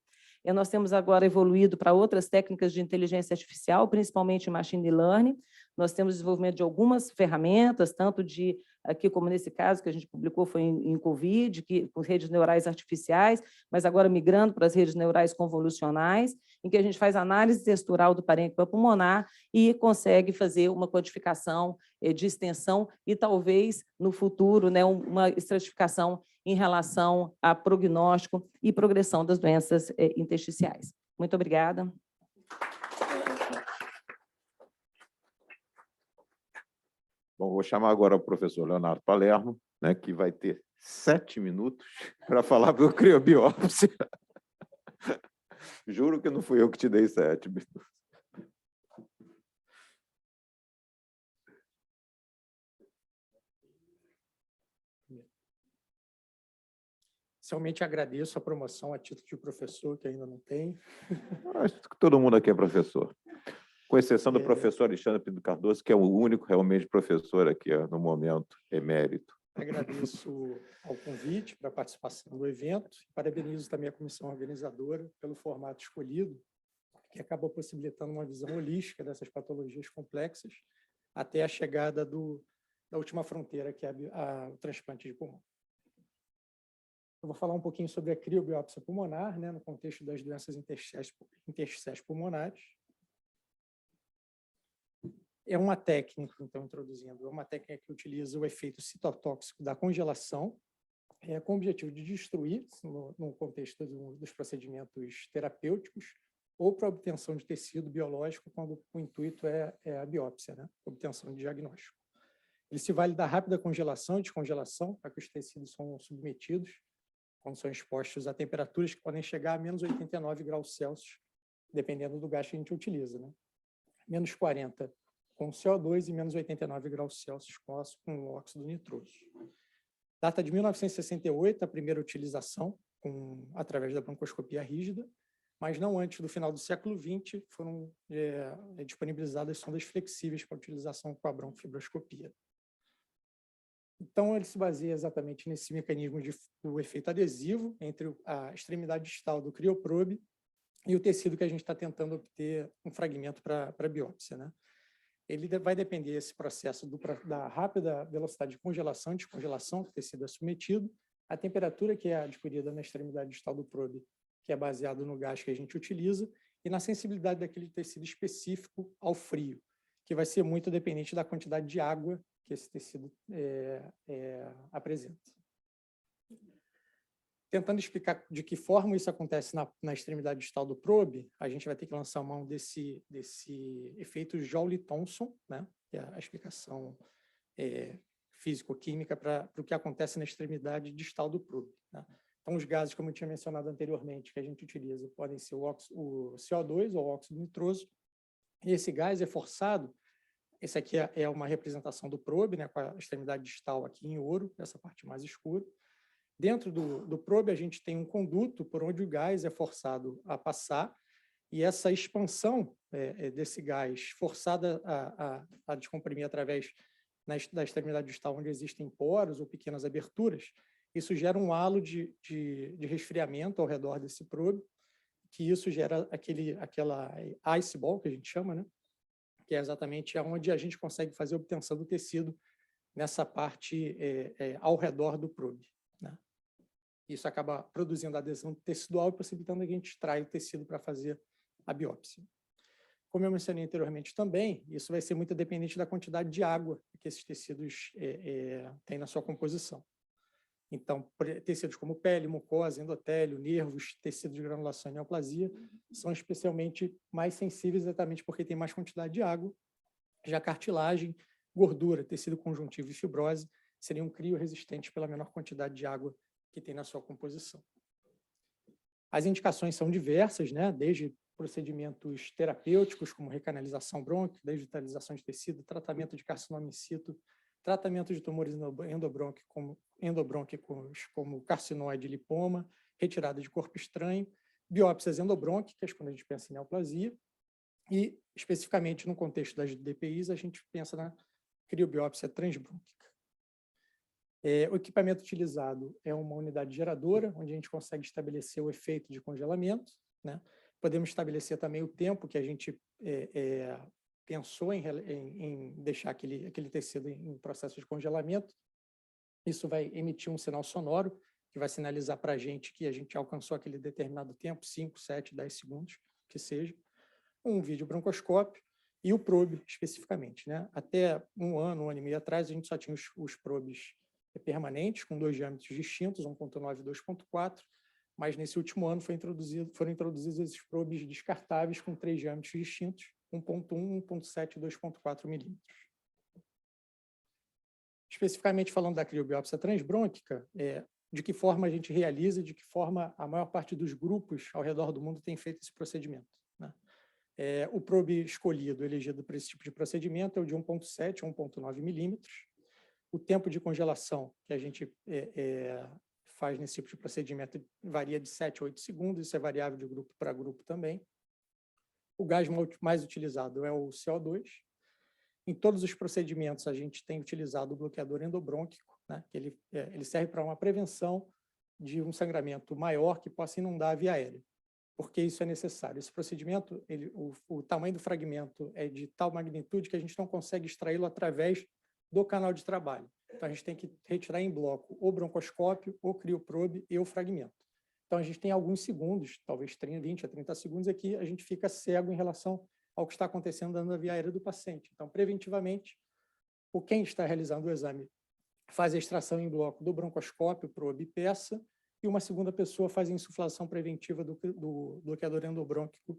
Nós temos agora evoluído para outras técnicas de inteligência artificial, principalmente machine learning. Nós temos desenvolvimento de algumas ferramentas, tanto de, aqui como nesse caso que a gente publicou foi em COVID, com redes neurais artificiais, mas agora migrando para as redes neurais convolucionais, em que a gente faz análise textural do parênquima pulmonar e consegue fazer uma codificação de extensão e, talvez, no futuro, né, uma estratificação em relação a prognóstico e progressão das doenças intersticiais. Muito obrigada. Bom, vou chamar agora o professor Leonardo Palermo, né, que vai ter 7 minutos para falar do criobiópsia. Juro que não fui eu que te dei 7 minutos. Inicialmente, agradeço a promoção a título de professor, que ainda não tenho. Acho que todo mundo aqui é professor, com exceção do professor Alexandre Pinto Cardoso, que é o único realmente professor aqui no momento, emérito. Agradeço ao convite para a participação do evento. Parabenizo também a comissão organizadora pelo formato escolhido, que acaba possibilitando uma visão holística dessas patologias complexas até a chegada da última fronteira, que é o transplante de pulmão. Eu vou falar um pouquinho sobre a criobiópsia pulmonar, né, no contexto das doenças intersticiais pulmonares. É uma técnica, então, introduzindo, é uma técnica que utiliza o efeito citotóxico da congelação, com o objetivo de destruir, no contexto dos procedimentos terapêuticos, ou para obtenção de tecido biológico, quando o intuito é a biópsia, né, obtenção de diagnóstico. Ele se vale da rápida congelação e descongelação, para que os tecidos são submetidos, quando são expostos a temperaturas que podem chegar a menos 89 graus Celsius, dependendo do gás que a gente utiliza, né? Menos 40 com CO2 e menos 89 graus Celsius com o óxido nitroso. Data de 1968, a primeira utilização através da broncoscopia rígida, mas não antes do final do século XX foram disponibilizadas sondas flexíveis para utilização com a broncofibroscopia. Então, ele se baseia exatamente nesse mecanismo do efeito adesivo entre a extremidade distal do crioprobe e o tecido que a gente está tentando obter um fragmento para a biópsia, né? Ele vai depender desse processo da rápida velocidade de congelação e descongelação que o tecido é submetido, a temperatura que é adquirida na extremidade distal do probe, que é baseado no gás que a gente utiliza, e na sensibilidade daquele tecido específico ao frio, que vai ser muito dependente da quantidade de água que esse tecido apresenta. Tentando explicar de que forma isso acontece na extremidade distal do probe, a gente vai ter que lançar mão desse efeito Joule-Thomson, né, que é a explicação físico-química para o que acontece na extremidade distal do probe, né? Então, os gases, como eu tinha mencionado anteriormente, que a gente utiliza, podem ser o CO2 ou o óxido nitroso, e esse gás é forçado. Esse aqui é uma representação do probe, né, com a extremidade distal aqui em ouro, essa parte mais escura. Dentro do probe, a gente tem um conduto por onde o gás é forçado a passar, e essa expansão desse gás forçada a descomprimir através da extremidade distal, onde existem poros ou pequenas aberturas, isso gera um halo de resfriamento ao redor desse probe, que isso gera aquela ice ball, que a gente chama, né? Que é exatamente onde a gente consegue fazer a obtenção do tecido nessa parte ao redor do probe, né? Isso acaba produzindo adesão tecidual e possibilitando que a gente extraia o tecido para fazer a biópsia. Como eu mencionei anteriormente também, isso vai ser muito dependente da quantidade de água que esses tecidos têm na sua composição. Então, tecidos como pele, mucosa, endotélio, nervos, tecidos de granulação e neoplasia são especialmente mais sensíveis exatamente porque tem mais quantidade de água. Já cartilagem, gordura, tecido conjuntivo e fibrose seriam crioresistentes pela menor quantidade de água que tem na sua composição. As indicações são diversas, né? Desde procedimentos terapêuticos, como recanalização brônquica, desvitalização de tecido, tratamento de carcinoma in situ, tratamento de tumores endobrônquicos, como carcinoide e lipoma, retirada de corpo estranho, biópsias endobrônquicas, quando a gente pensa em neoplasia, e, especificamente, no contexto das DPIs, a gente pensa na criobiópsia transbrônquica. O equipamento utilizado é uma unidade geradora, onde a gente consegue estabelecer o efeito de congelamento, né? Podemos estabelecer também o tempo que a gente pensou em deixar aquele tecido em processo de congelamento. Isso vai emitir um sinal sonoro, que vai sinalizar para a gente que a gente alcançou aquele determinado tempo, 5, 7, 10 segundos, que seja. Um videobroncoscópio e o probe, especificamente, né? Até um ano e meio atrás, a gente só tinha os probes permanentes, com 2 diâmetros distintos, 1.9 e 2.4, mas nesse último ano foram introduzidos esses probes descartáveis com 3 diâmetros distintos, 1.1, 1.7 e 2.4 milímetros. Especificamente falando da criobiópsia transbrônquica, de que forma a gente realiza, de que forma a maior parte dos grupos ao redor do mundo tem feito esse procedimento, né? O probe escolhido, elegido para esse tipo de procedimento, é o de 1.7 a 1.9 milímetros. O tempo de congelação que a gente faz nesse tipo de procedimento varia de 7 a 8 segundos, isso é variável de grupo para grupo também. O gás mais utilizado é o CO2. Em todos os procedimentos, a gente tem utilizado o bloqueador endobrônquico, né, que ele serve para uma prevenção de um sangramento maior que possa inundar a via aérea. Por que isso é necessário? Esse procedimento, o tamanho do fragmento é de tal magnitude que a gente não consegue extraí-lo através do canal de trabalho. Então, a gente tem que retirar em bloco o broncoscópio, o crioprobe e o fragmento. Então, a gente tem alguns segundos, talvez 20 a 30 segundos aqui, a gente fica cego em relação ao que está acontecendo dentro da via aérea do paciente. Então, preventivamente, quem está realizando o exame faz a extração em bloco do broncoscópio, probe e peça, e uma segunda pessoa faz a insuflação preventiva do bloqueador endobrônquico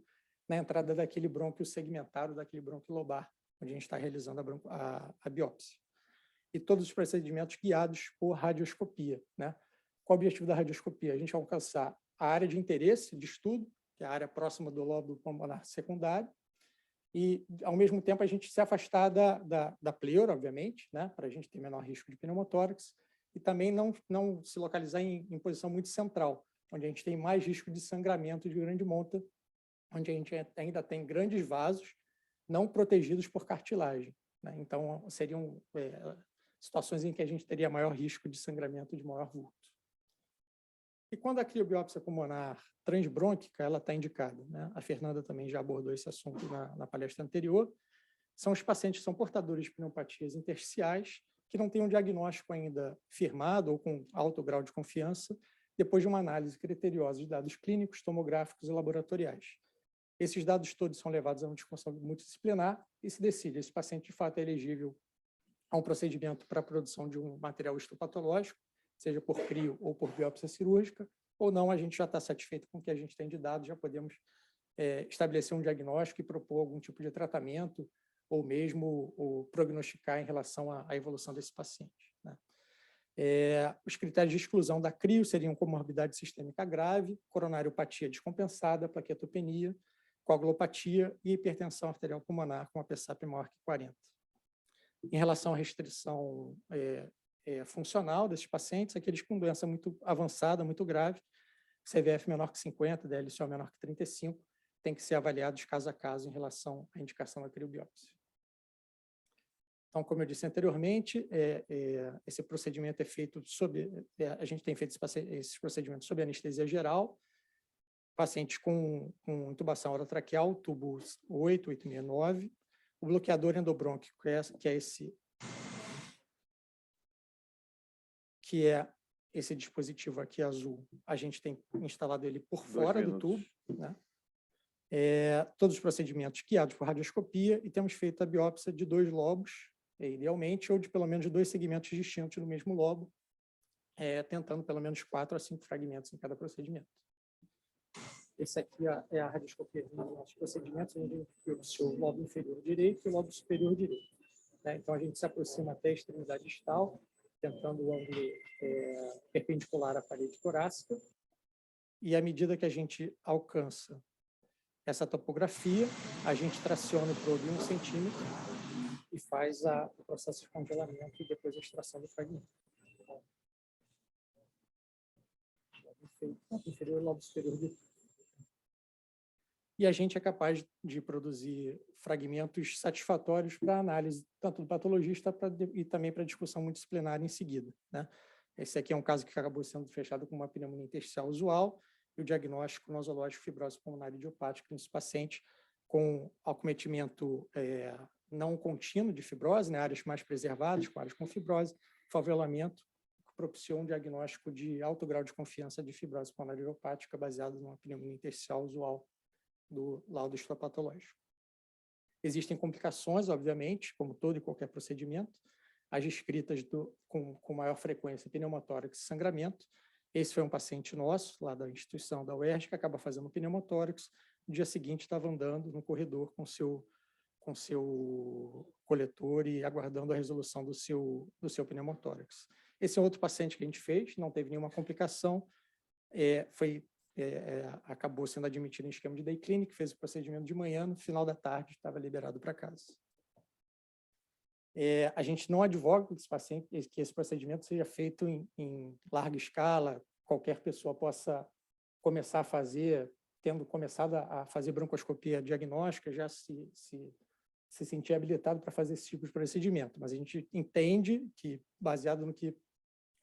na entrada daquele brônquio segmentado, daquele brônquio lobar, onde a gente está realizando a biópsia. E todos os procedimentos guiados por radioscopia, né? Qual o objetivo da radioscopia? A gente alcançar a área de interesse de estudo, que é a área próxima do lóbulo pulmonar secundário, e, ao mesmo tempo, a gente se afastar da pleura, obviamente, né? Para a gente ter menor risco de pneumotórax, e também não se localizar em posição muito central, onde a gente tem mais risco de sangramento de grande monta, onde a gente ainda tem grandes vasos não protegidos por cartilagem, né? Então, seriam situações em que a gente teria maior risco de sangramento de maior vulto. E quando a criobiópsia pulmonar transbrônquica, ela está indicada, né? A Fernanda também já abordou esse assunto na palestra anterior. São os pacientes que são portadores de pneumopatias intersticiais, que não têm um diagnóstico ainda firmado ou com alto grau de confiança, depois de uma análise criteriosa de dados clínicos, tomográficos e laboratoriais. Esses dados todos são levados a uma discussão multidisciplinar e se decide se esse paciente, de fato, é elegível a um procedimento para a produção de um material histopatológico, seja por crio ou por biópsia cirúrgica, ou não, a gente já está satisfeito com o que a gente tem de dados, já podemos estabelecer um diagnóstico e propor algum tipo de tratamento, ou mesmo prognosticar em relação à evolução desse paciente, né? Os critérios de exclusão da crio seriam comorbidade sistêmica grave, coronariopatia descompensada, plaquetopenia, coagulopatia e hipertensão arterial pulmonar com a PSAP maior que 40. Em relação à restrição funcional desses pacientes, aqueles com doença muito avançada, muito grave, CVF menor que 50, DLCO menor que 35, tem que ser avaliados caso a caso em relação à indicação da criobiópsia. Então, como eu disse anteriormente, esse procedimento é feito a gente tem feito esses procedimentos sob anestesia geral, pacientes com intubação orotraqueal, tubo 8, 869, o bloqueador endobrônquico, que é esse dispositivo aqui azul, a gente tem instalado ele por fora do tubo, né? Todos os procedimentos guiados por radioscopia, e temos feito a biópsia de 2 lobos, idealmente, ou de pelo menos 2 segmentos distintos no mesmo lobo, tentando pelo menos 4 a 5 fragmentos em cada procedimento. Esse aqui é a radioscopia dos nossos procedimentos, a gente biopsiou o lobo inferior direito e o lobo superior direito, né? Então, a gente se aproxima até a extremidade distal, tentando o ângulo perpendicular à parede torácica, e à medida que a gente alcança essa topografia, a gente traciona o probe 1 centímetro e faz o processo de congelamento e depois a extração do fragmento. Lobo inferior e lobo superior direito. E a gente é capaz de produzir fragmentos satisfatórios para análise, tanto do patologista e também para discussão multidisciplinar em seguida, né? Esse aqui é um caso que acabou sendo fechado com uma pneumonia intersticial usual, e o diagnóstico nosológico fibrose pulmonar idiopática nesse paciente com acometimento não contínuo de fibrose, né, áreas mais preservadas, com áreas com fibrose, favela-lamento, que propiciou um diagnóstico de alto grau de confiança de fibrose pulmonar idiopática baseado numa pneumonia intersticial usual do laudo histopatológico. Existem complicações, obviamente, como todo e qualquer procedimento, as descritas com maior frequência, pneumotórax e sangramento. Esse foi um paciente nosso, lá da instituição da UERJ, que acaba fazendo pneumotórax. No dia seguinte, estava andando no corredor com seu coletor e aguardando a resolução do seu pneumotórax. Esse é outro paciente que a gente fez, não teve nenhuma complicação, acabou sendo admitido em esquema de day clinic, fez o procedimento de manhã, no final da tarde estava liberado para casa. A gente não advoga que esse procedimento seja feito em larga escala, qualquer pessoa possa começar a fazer, tendo começado a fazer broncoscopia diagnóstica, já se sentir habilitado para fazer esse tipo de procedimento. Mas a gente entende que, baseado no que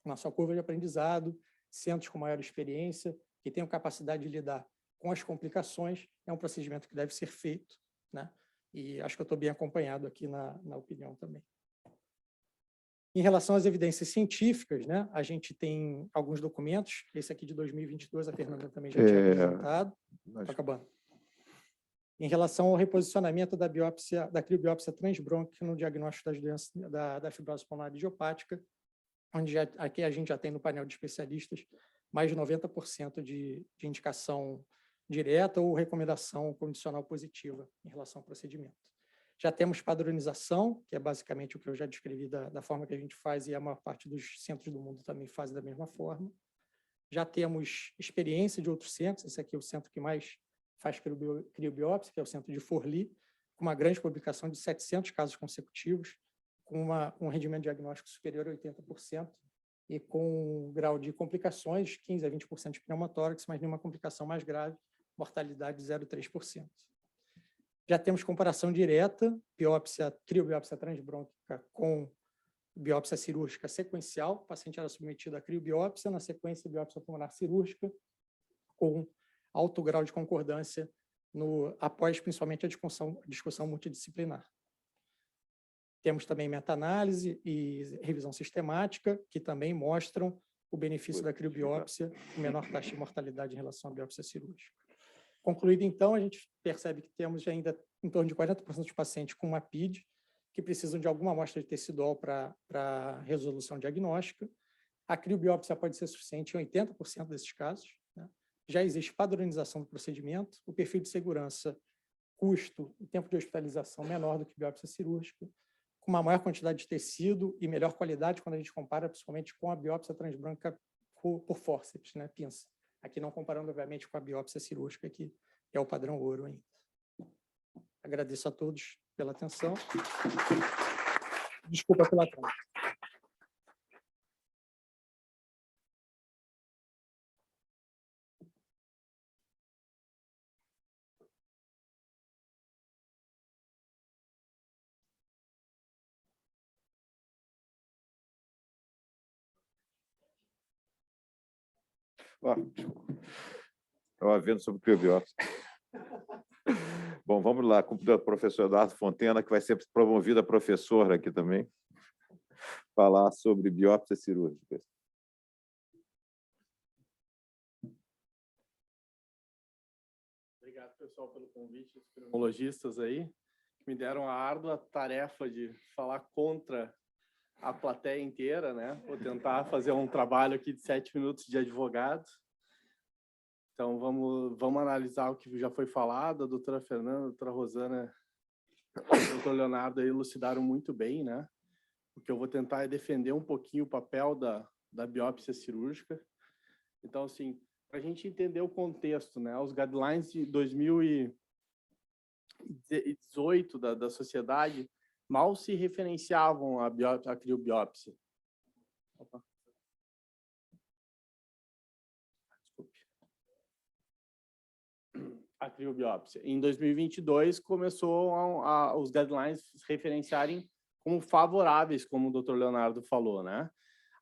na sua curva de aprendizado, centros com maior experiência, que tenham capacidade de lidar com as complicações, é um procedimento que deve ser feito, né? E acho que eu estou bem acompanhado aqui na opinião também. Em relação às evidências científicas, né, a gente tem alguns documentos, esse aqui de 2022, a Fernanda também já tinha apresentado. Estou acabando. Em relação ao reposicionamento da criobiópsia transbrônquica no diagnóstico das doenças da fibrose pulmonar idiopática, onde aqui a gente já tem no painel de especialistas mais de 90% de indicação direta ou recomendação condicional positiva em relação ao procedimento. Já temos padronização, que é basicamente o que eu já descrevi da forma que a gente faz, e a maior parte dos centros do mundo também faz da mesma forma. Já temos experiência de outros centros, esse aqui é o centro que mais faz criobiópsia, que é o centro de Forli, com uma grande publicação de 700 casos consecutivos, com um rendimento diagnóstico superior a 80%, e com um grau de complicações, 15% a 20% de pneumotórax, mas nenhuma complicação mais grave, mortalidade de 0,3%. Já temos comparação direta, criobiópsia transbrônquica com biópsia cirúrgica sequencial. O paciente era submetido à criobiópsia, na sequência, biópsia pulmonar cirúrgica, com alto grau de concordância após, principalmente, a discussão multidisciplinar. Temos também meta-análise e revisão sistemática, que também mostram o benefício da criobiópsia, com menor taxa de mortalidade em relação à biópsia cirúrgica. Concluído, então, a gente percebe que temos ainda em torno de 40% dos pacientes com uma PID, que precisam de alguma amostra de tecidual para resolução diagnóstica. A criobiópsia pode ser suficiente em 80% desses casos, né? Já existe padronização do procedimento, o perfil de segurança, custo e tempo de hospitalização menor do que biópsia cirúrgica, com uma maior quantidade de tecido e melhor qualidade quando a gente compara, principalmente, com a biópsia transbrônquica por fórceps, né, pinça. Aqui não comparando, obviamente, com a biópsia cirúrgica, que é o padrão ouro ainda. Agradeço a todos pela atenção. Desculpa pela atraso. Estava vendo sobre criobiópsia. Bom, vamos lá com o professor Eduardo Fontena, que vai ser promovido a professor aqui também, falar sobre biópsia cirúrgica. Obrigado, pessoal, pelo convite, os pneumologistas aí, que me deram a árdua tarefa de falar contra a plateia inteira, né? Vou tentar fazer um trabalho aqui de 7 minutos de advogado. Então, vamos analisar o que já foi falado. A doutora Fernanda, a doutora Rosana, o doutor Leonardo aí elucidaram muito bem, né? O que eu vou tentar é defender um pouquinho o papel da biópsia cirúrgica. Então, assim, para a gente entender o contexto, né? Os guidelines de 2018 da sociedade mal se referenciavam a criobiópsia. Opa. Desculpe. A criobiópsia. Em 2022, começou os guidelines se referenciarem como favoráveis, como o doutor Leonardo falou, né?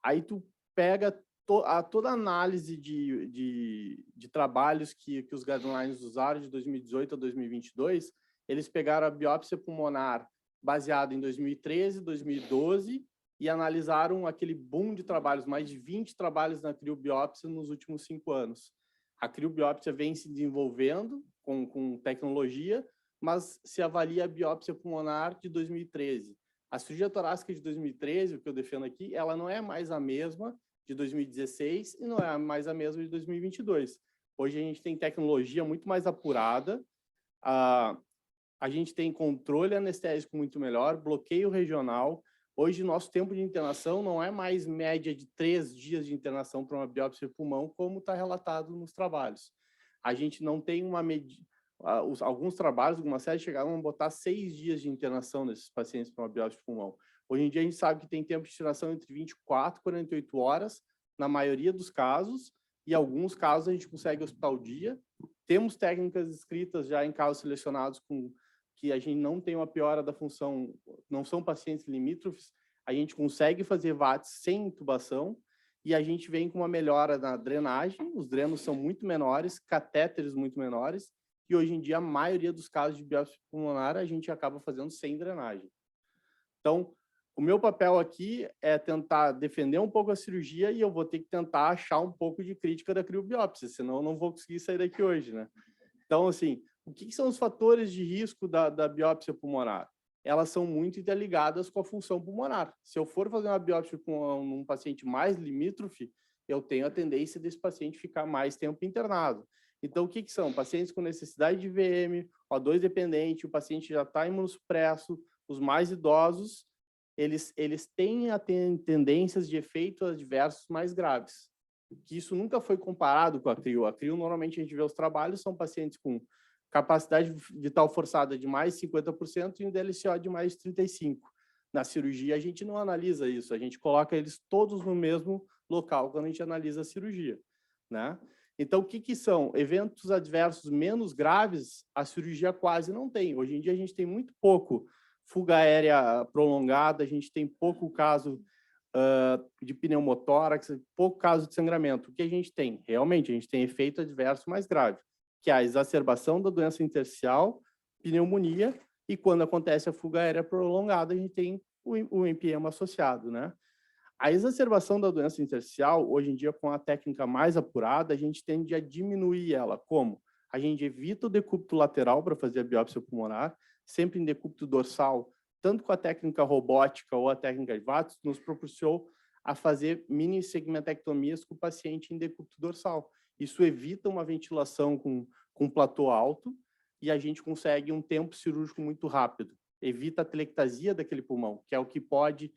Aí tu pega toda a análise de trabalhos que os guidelines usaram de 2018 a 2022, eles pegaram a biópsia pulmonar baseada em 2013, 2012 e analisaram aquele boom de trabalhos, mais de 20 trabalhos na criobiópsia nos últimos 5 anos. A criobiópsia vem se desenvolvendo com tecnologia, mas se avalia a biópsia pulmonar de 2013. A cirurgia torácica de 2013, o que eu defendo aqui, ela não é mais a mesma de 2016 e não é mais a mesma de 2022. Hoje a gente tem tecnologia muito mais apurada, a gente tem controle anestésico muito melhor, bloqueio regional. Hoje, nosso tempo de internação não é mais média de 3 dias de internação para uma biópsia de pulmão, como está relatado nos trabalhos. A gente não tem uma medida... Alguns trabalhos, algumas séries chegaram a botar 6 dias de internação nesses pacientes para uma biópsia de pulmão. Hoje em dia, a gente sabe que tem tempo de internação entre 24 e 48 horas, na maioria dos casos, e alguns casos a gente consegue hospital dia. Temos técnicas escritas já em casos selecionados que a gente não tem uma piora da função, não são pacientes limítrofes, a gente consegue fazer VATS sem intubação, e a gente vem com uma melhora na drenagem, os drenos são muito menores, catéteres muito menores, e hoje em dia a maioria dos casos de biópsia pulmonar a gente acaba fazendo sem drenagem. Então, o meu papel aqui é tentar defender um pouco a cirurgia e eu vou ter que tentar achar um pouco de crítica da criobiópsia, senão eu não vou conseguir sair daqui hoje, né? Então, assim, o que são os fatores de risco da biópsia pulmonar? Elas são muito interligadas com a função pulmonar. Se eu for fazer uma biópsia num paciente mais limítrofe, eu tenho a tendência desse paciente ficar mais tempo internado. Então, o que são? Pacientes com necessidade de VM, O2 dependente, o paciente já está imunossupresso, os mais idosos, eles têm tendências de efeitos adversos mais graves. Que isso nunca foi comparado com a CRIO. A CRIO, normalmente, a gente vê os trabalhos, são pacientes com capacidade vital forçada de mais 50% e um DLCO de mais 35%. Na cirurgia, a gente não analisa isso, a gente coloca eles todos no mesmo local quando a gente analisa a cirurgia, né? Então, o que são? Eventos adversos menos graves, a cirurgia quase não tem. Hoje em dia, a gente tem muito pouco fuga aérea prolongada, a gente tem pouco caso de pneumotórax, pouco caso de sangramento. O que a gente tem? Realmente, a gente tem efeito adverso mais grave, que é a exacerbação da doença intersticial, pneumonia, e quando acontece a fuga aérea prolongada, a gente tem o empiema associado, né? A exacerbação da doença intersticial, hoje em dia, com a técnica mais apurada, a gente tende a diminuir ela. Como? A gente evita o decúbito lateral para fazer a biópsia pulmonar, sempre em decúbito dorsal, tanto com a técnica robótica ou a técnica de VATS, nos proporcionou a fazer mini segmentectomias com o paciente em decúbito dorsal. Isso evita uma ventilação com platô alto e a gente consegue um tempo cirúrgico muito rápido. Evita a telectasia daquele pulmão, que é o que pode,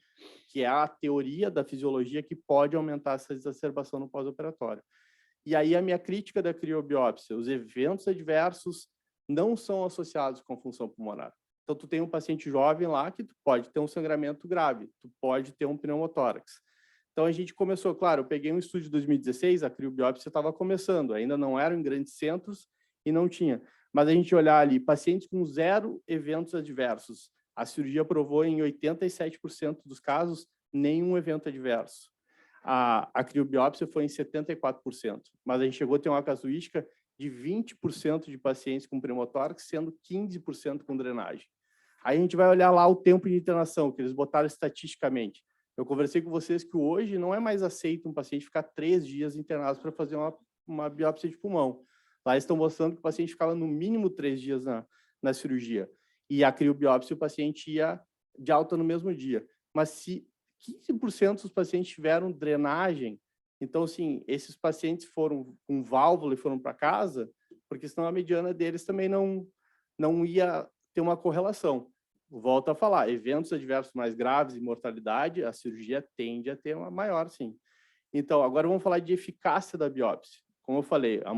que é a teoria da fisiologia que pode aumentar essa exacerbação no pós-operatório. E aí a minha crítica da criobiópsia, os eventos adversos não são associados com a função pulmonar. Então, tu tem um paciente jovem lá que tu pode ter um sangramento grave, tu pode ter um pneumotórax. Então, a gente começou, claro, eu peguei um estudo de 2016, a criobiópsia estava começando, ainda não eram em grandes centros e não tinha. Mas a gente olhar ali, pacientes com 0 eventos adversos, a cirurgia provou em 87% dos casos nenhum evento adverso. A criobiópsia foi em 74%, mas a gente chegou a ter uma casuística de 20% de pacientes com pneumotórax, sendo 15% com drenagem. Aí a gente vai olhar lá o tempo de internação, que eles botaram estatisticamente. Eu conversei com vocês que hoje não é mais aceito um paciente ficar 3 dias internado para fazer uma biópsia de pulmão. Lá eles estão mostrando que o paciente ficava no mínimo 3 dias na cirurgia. E a criobiópsia, o paciente ia de alta no mesmo dia. Mas se 15% dos pacientes tiveram drenagem, então, assim, esses pacientes foram com válvula e foram para casa, porque senão a mediana deles também não ia ter uma correlação. Volto a falar, eventos adversos mais graves e mortalidade, a cirurgia tende a ter uma maior, sim. Então, agora vamos falar de eficácia da biópsia. Como eu falei, a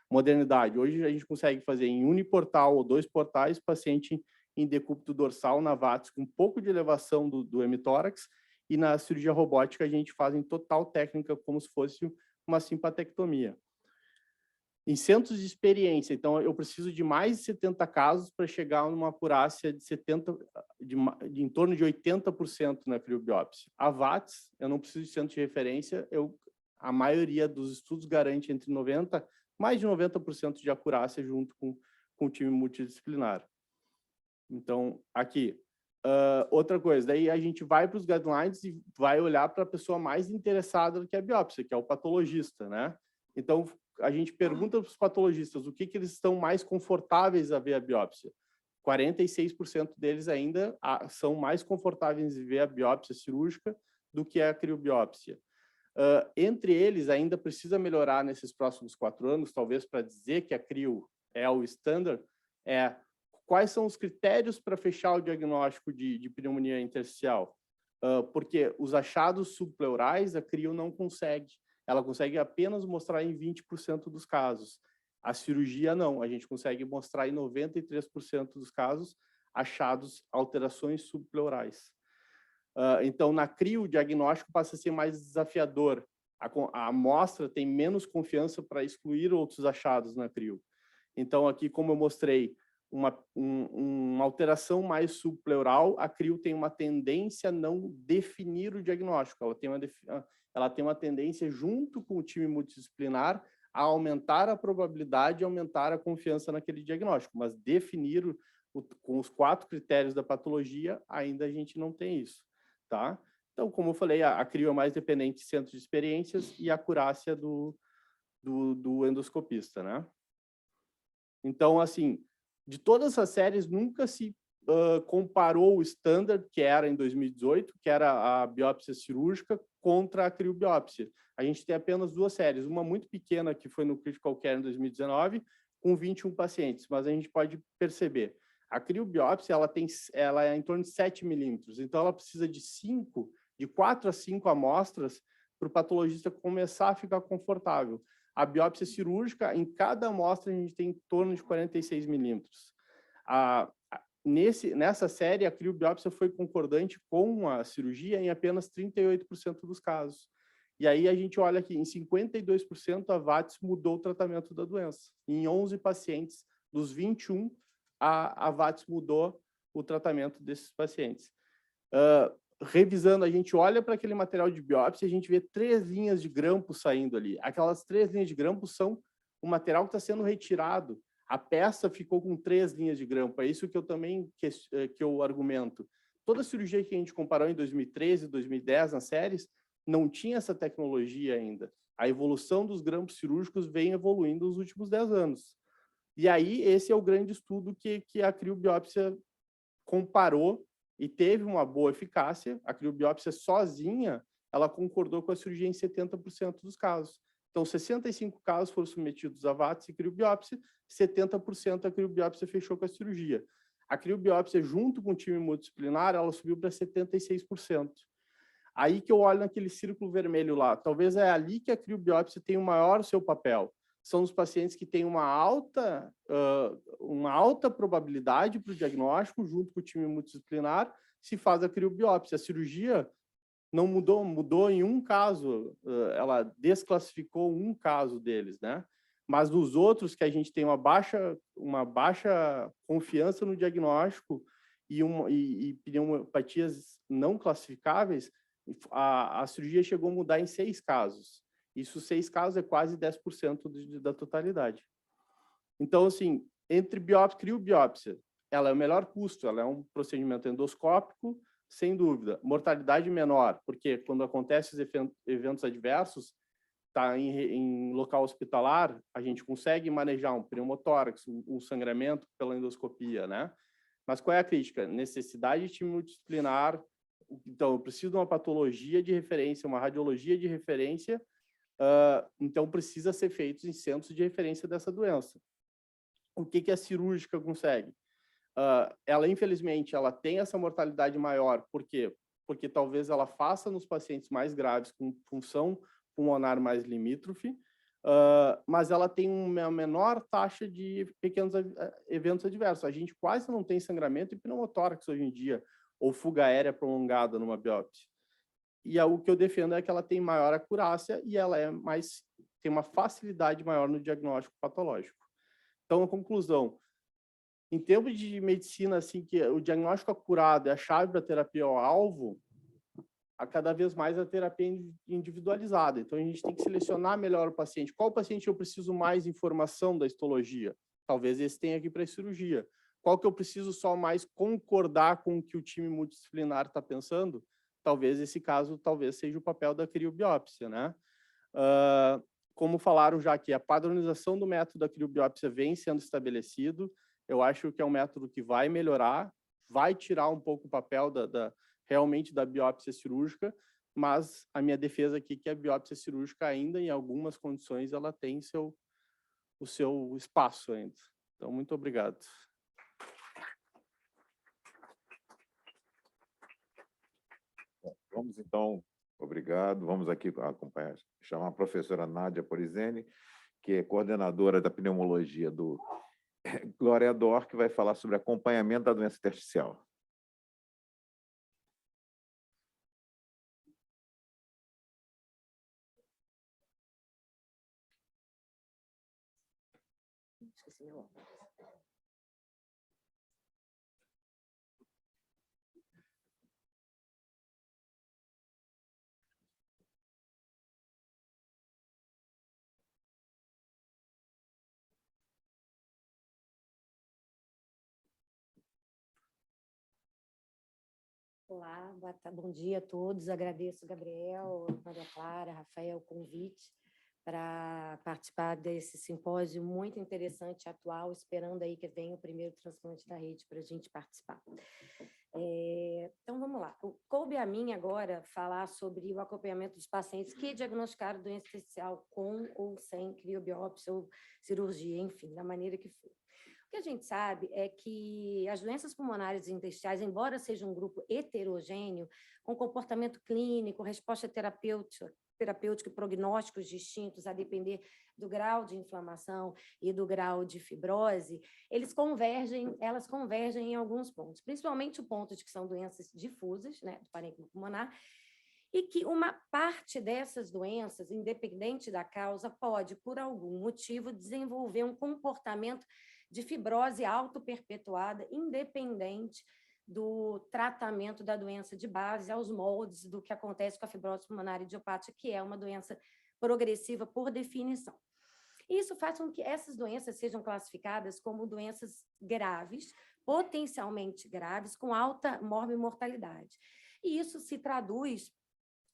modernidade. Hoje a gente consegue fazer em uniportal ou 2 portais, paciente em decúbito dorsal, na VATS, com um pouco de elevação do hemitórax, e na cirurgia robótica a gente faz em total técnica, como se fosse uma simpatectomia. Em centros de experiência, então eu preciso de mais de 70 casos para chegar numa acurácia de em torno de 80% na criobiópsia. A VATS, eu não preciso de centro de referência, eu A maioria dos estudos garante entre 90%, mais de 90% de acurácia junto com o time multidisciplinar. Então, aqui. Outra coisa, daí a gente vai para os guidelines e vai olhar para a pessoa mais interessada do que a biópsia, que é o patologista, né? Então, a gente pergunta para os patologistas o que eles estão mais confortáveis a ver a biópsia. 46% deles ainda são mais confortáveis em ver a biópsia cirúrgica do que a criobiópsia. Entre eles, ainda precisa melhorar nesses próximos 4 anos, talvez para dizer que a crio é o standard, quais são os critérios para fechar o diagnóstico de pneumonia intersticial? Porque os achados subpleurais, a crio não consegue. Ela consegue apenas mostrar em 20% dos casos. A cirurgia, não. A gente consegue mostrar em 93% dos casos achados alterações subpleurais. Então, na crio, o diagnóstico passa a ser mais desafiador. A amostra tem menos confiança para excluir outros achados na crio. Então, aqui, como eu mostrei, uma alteração mais subpleural, a crio tem uma tendência a não definir o diagnóstico. Ela tem uma tendência, junto com o time multidisciplinar, a aumentar a probabilidade e aumentar a confiança naquele diagnóstico. Mas definir com os 4 critérios da patologia, ainda a gente não tem isso. Tá? Então, como eu falei, a crio é mais dependente de centro de experiências e a acurácia do endoscopista, né? Então, assim, de todas as séries, nunca se comparou o standard, que era em 2018, que era a biópsia cirúrgica, contra a criobiópsia. A gente tem apenas 2 séries, uma muito pequena, que foi no Critical Care em 2019, com 21 pacientes, mas a gente pode perceber, a criobiópsia ela é em torno de 7 milímetros, então ela precisa de 4 a 5 amostras para o patologista começar a ficar confortável. A biópsia cirúrgica, em cada amostra, a gente tem em torno de 46 milímetros. Nessa série, a criobiópsia foi concordante com a cirurgia em apenas 38% dos casos. E aí a gente olha aqui, em 52% a VATS mudou o tratamento da doença. Em 11 pacientes dos 21, a VATS mudou o tratamento desses pacientes. Revisando, a gente olha para aquele material de biópsia, a gente vê 3 linhas de grampo saindo ali. Aquelas 3 linhas de grampo são o material que está sendo retirado. A peça ficou com 3 linhas de grampo. É isso que eu também que eu argumento. Toda a cirurgia que a gente comparou em 2013, 2010 nas séries, não tinha essa tecnologia ainda. A evolução dos grampos cirúrgicos vem evoluindo nos últimos 10 anos. E aí, esse é o grande estudo que a criobiópsia comparou e teve uma boa eficácia. A criobiópsia sozinha, ela concordou com a cirurgia em 70% dos casos. Então, 65 casos foram submetidos a VATS e criobiópsia, 70% a criobiópsia fechou com a cirurgia. A criobiópsia, junto com o time multidisciplinar, ela subiu para 76%. Aí que eu olho naquele círculo vermelho lá. Talvez é ali que a criobiópsia tem o maior seu papel. São os pacientes que têm uma alta probabilidade para o diagnóstico, junto com o time multidisciplinar, se faz a criobiópsia. A cirurgia não mudou em um caso, ela desclassificou um caso deles, né? Mas dos outros que a gente tem uma baixa confiança no diagnóstico e pneumopatias não classificáveis, a cirurgia chegou a mudar em 6 casos. Isso, 6 casos, é quase 10% da totalidade. Então, assim, entre biópsia e criobiópsia, ela é o melhor custo, ela é um procedimento endoscópico, sem dúvida. Mortalidade menor, porque quando acontecem os eventos adversos, está em local hospitalar, a gente consegue manejar um pneumotórax, um sangramento pela endoscopia, né? Mas qual é a crítica? Necessidade de time multidisciplinar. Então, eu preciso de uma patologia de referência, uma radiologia de referência, então precisa ser feito em centros de referência dessa doença. O que a cirúrgica consegue? Ela, infelizmente, ela tem essa mortalidade maior. Por quê? Porque talvez ela faça nos pacientes mais graves com função pulmonar mais limítrofe, mas ela tem uma menor taxa de pequenos eventos adversos. A gente quase não tem sangramento e pneumotórax hoje em dia, ou fuga aérea prolongada numa biópsia. E o que eu defendo é que ela tem maior acurácia e ela tem uma facilidade maior no diagnóstico patológico. Então, a conclusão, em termos de medicina, assim, que o diagnóstico acurado é a chave para a terapia ao alvo, a cada vez mais a terapia individualizada. Então, a gente tem que selecionar melhor o paciente. Qual paciente eu preciso mais informação da histologia? Talvez esse tenha aqui para a cirurgia. Qual que eu preciso só mais concordar com o que o time multidisciplinar está pensando? Talvez esse caso seja o papel da criobiópsia, né? Como falaram já aqui, a padronização do método da criobiópsia vem sendo estabelecido. Eu acho que é um método que vai melhorar, vai tirar um pouco o papel realmente da biópsia cirúrgica, mas a minha defesa aqui é que a biópsia cirúrgica ainda, em algumas condições, ela tem o seu espaço ainda. Então, muito obrigado. Vamos, então, obrigado. Vamos aqui acompanhar, chamar a professora Nádia Porizeni, que é coordenadora da pneumologia do Glória D'Or, que vai falar sobre acompanhamento da doença intersticial. Esqueci meu óculos. Olá, bom dia a todos. Agradeço, Gabriel, Maria Clara, Rafael, o convite para participar desse simpósio muito interessante e atual, esperando aí que venha o primeiro transplante da rede para a gente participar. Então, vamos lá. Coube a mim agora falar sobre o acompanhamento dos pacientes que diagnosticaram doença intersticial com ou sem criobiópsia ou cirurgia, enfim, da maneira que for. O que a gente sabe é que as doenças pulmonares e intersticiais, embora seja um grupo heterogêneo, com comportamento clínico, resposta terapêutica e prognósticos distintos a depender do grau de inflamação e do grau de fibrose, elas convergem em alguns pontos, principalmente o ponto de que são doenças difusas, né, do parênquima pulmonar, e que uma parte dessas doenças, independente da causa, pode, por algum motivo, desenvolver um comportamento de fibrose autoperpetuada, independente do tratamento da doença de base, aos moldes do que acontece com a fibrose pulmonar idiopática, que é uma doença progressiva por definição. Isso faz com que essas doenças sejam classificadas como doenças graves, potencialmente graves, com alta morbimortalidade. E isso se traduz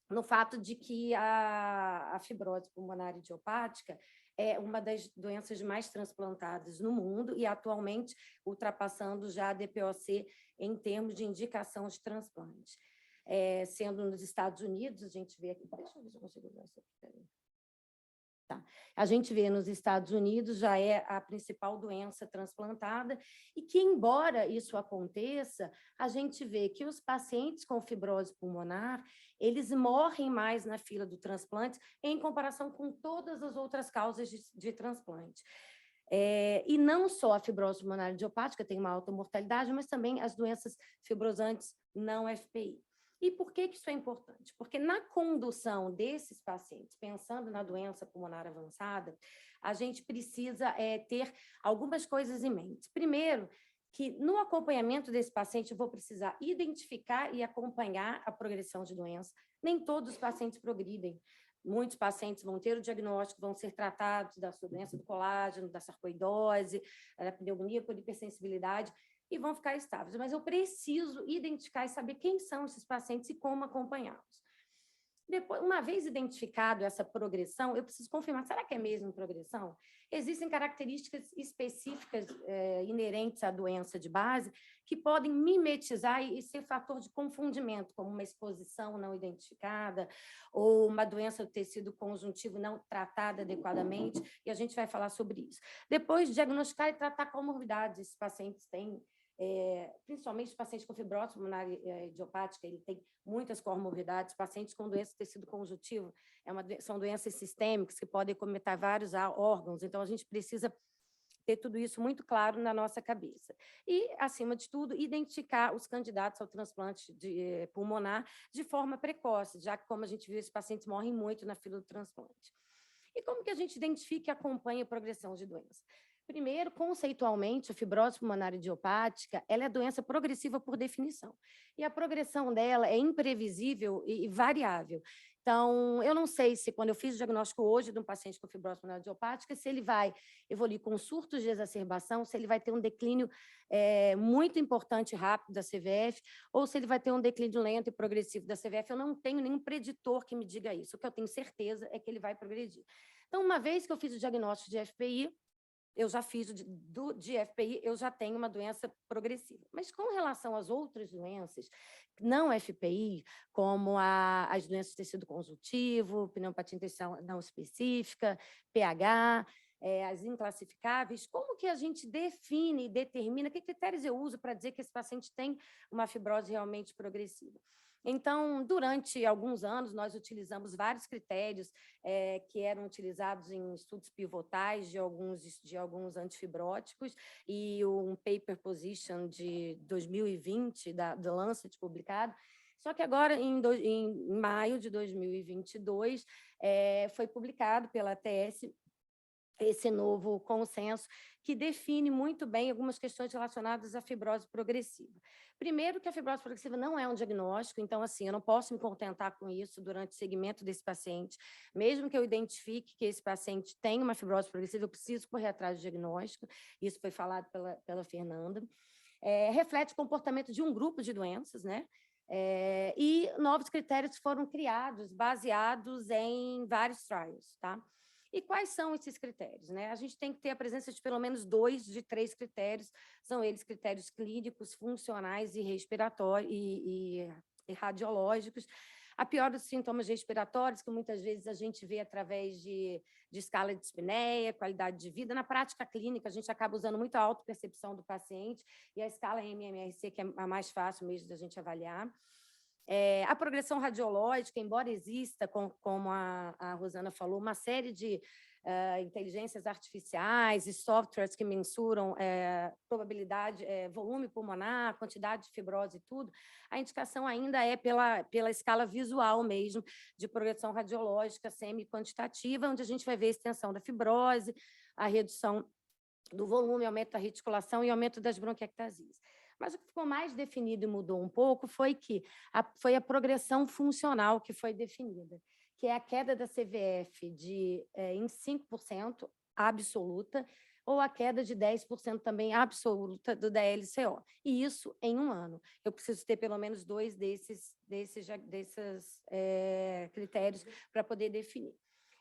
no fato de que a fibrose pulmonar idiopática é uma das doenças mais transplantadas no mundo e atualmente ultrapassando já a DPOC em termos de indicação de transplante. Sendo nos Estados Unidos, a gente vê aqui, deixa eu ver se eu consigo usar isso aqui. Tá. A gente vê nos Estados Unidos, já é a principal doença transplantada, e que, embora isso aconteça, a gente vê que os pacientes com fibrose pulmonar, eles morrem mais na fila do transplante em comparação com todas as outras causas de transplante. E não só a fibrose pulmonar idiopática tem uma alta mortalidade, mas também as doenças fibrosantes não FPI. E por que isso é importante? Porque na condução desses pacientes, pensando na doença pulmonar avançada, a gente precisa ter algumas coisas em mente. Primeiro, que no acompanhamento desse paciente eu vou precisar identificar e acompanhar a progressão de doença. Nem todos os pacientes progridem. Muitos pacientes vão ter o diagnóstico, vão ser tratados da sua doença do colágeno, da sarcoidose, da pneumonia por hipersensibilidade, e vão ficar estáveis. Mas eu preciso identificar e saber quem são esses pacientes e como acompanhá-los. Depois, uma vez identificado essa progressão, eu preciso confirmar, será que é mesmo progressão? Existem características específicas inerentes à doença de base que podem mimetizar e ser fator de confundimento, como uma exposição não identificada ou uma doença do tecido conjuntivo não tratada adequadamente, e a gente vai falar sobre isso. Depois, diagnosticar e tratar comorbidades esses pacientes têm, principalmente os pacientes com fibrose pulmonar idiopática, ele tem muitas comorbidades, pacientes com doença do tecido conjuntivo, são doenças sistêmicas que podem cometer vários órgãos, então a gente precisa ter tudo isso muito claro na nossa cabeça. E, acima de tudo, identificar os candidatos ao transplante pulmonar de forma precoce, já que, como a gente viu, esses pacientes morrem muito na fila do transplante. E como que a gente identifica e acompanha a progressão de doença? Primeiro, conceitualmente, a fibrose pulmonar idiopática, ela é doença progressiva por definição. E a progressão dela é imprevisível e variável. Então, eu não sei se, quando eu fiz o diagnóstico hoje de um paciente com fibrose pulmonar idiopática, se ele vai evoluir com surtos de exacerbação, se ele vai ter um declínio muito importante e rápido da CVF, ou se ele vai ter um declínio lento e progressivo da CVF. Eu não tenho nenhum preditor que me diga isso. O que eu tenho certeza é que ele vai progredir. Então, uma vez que eu fiz o diagnóstico de FPI, eu já fiz de FPI, eu já tenho uma doença progressiva. Mas com relação às outras doenças, não FPI, como as doenças de tecido conjuntivo, pneumopatia intersticial não específica, pH, as inclassificáveis, como que a gente define e determina, que critérios eu uso para dizer que esse paciente tem uma fibrose realmente progressiva? Então, durante alguns anos, nós utilizamos vários critérios que eram utilizados em estudos pivotais de alguns antifibróticos, e um paper position de 2020, do Lancet, publicado. Só que agora, em maio de 2022, foi publicado pela ATS esse novo consenso, que define muito bem algumas questões relacionadas à fibrose progressiva. Primeiro, que a fibrose progressiva não é um diagnóstico, então, assim, eu não posso me contentar com isso durante o segmento desse paciente. Mesmo que eu identifique que esse paciente tem uma fibrose progressiva, eu preciso correr atrás do diagnóstico. Isso foi falado pela Fernanda. Reflete o comportamento de um grupo de doenças, né? E novos critérios foram criados, baseados em vários trials, tá? E quais são esses critérios, né? A gente tem que ter a presença de pelo menos 2 de 3 critérios, são eles critérios clínicos, funcionais e respiratórios e radiológicos. A pior dos sintomas respiratórios, que muitas vezes a gente vê através de escala de dispneia, qualidade de vida. Na prática clínica, a gente acaba usando muito a autopercepção do paciente e a escala MMRC, que é a mais fácil mesmo da gente avaliar. A progressão radiológica, embora exista, como a Rosana falou, uma série de inteligências artificiais e softwares que mensuram probabilidade, volume pulmonar, quantidade de fibrose e tudo, a indicação ainda é pela escala visual mesmo, de progressão radiológica semi-quantitativa, onde a gente vai ver a extensão da fibrose, a redução do volume, aumento da reticulação e aumento das bronquiectasias. Mas o que ficou mais definido e mudou um pouco foi a progressão funcional que foi definida, que é a queda da CVF em 5% absoluta, ou a queda de 10% também absoluta do DLCO. E isso em um ano. Eu preciso ter pelo menos 2 desses critérios para poder definir.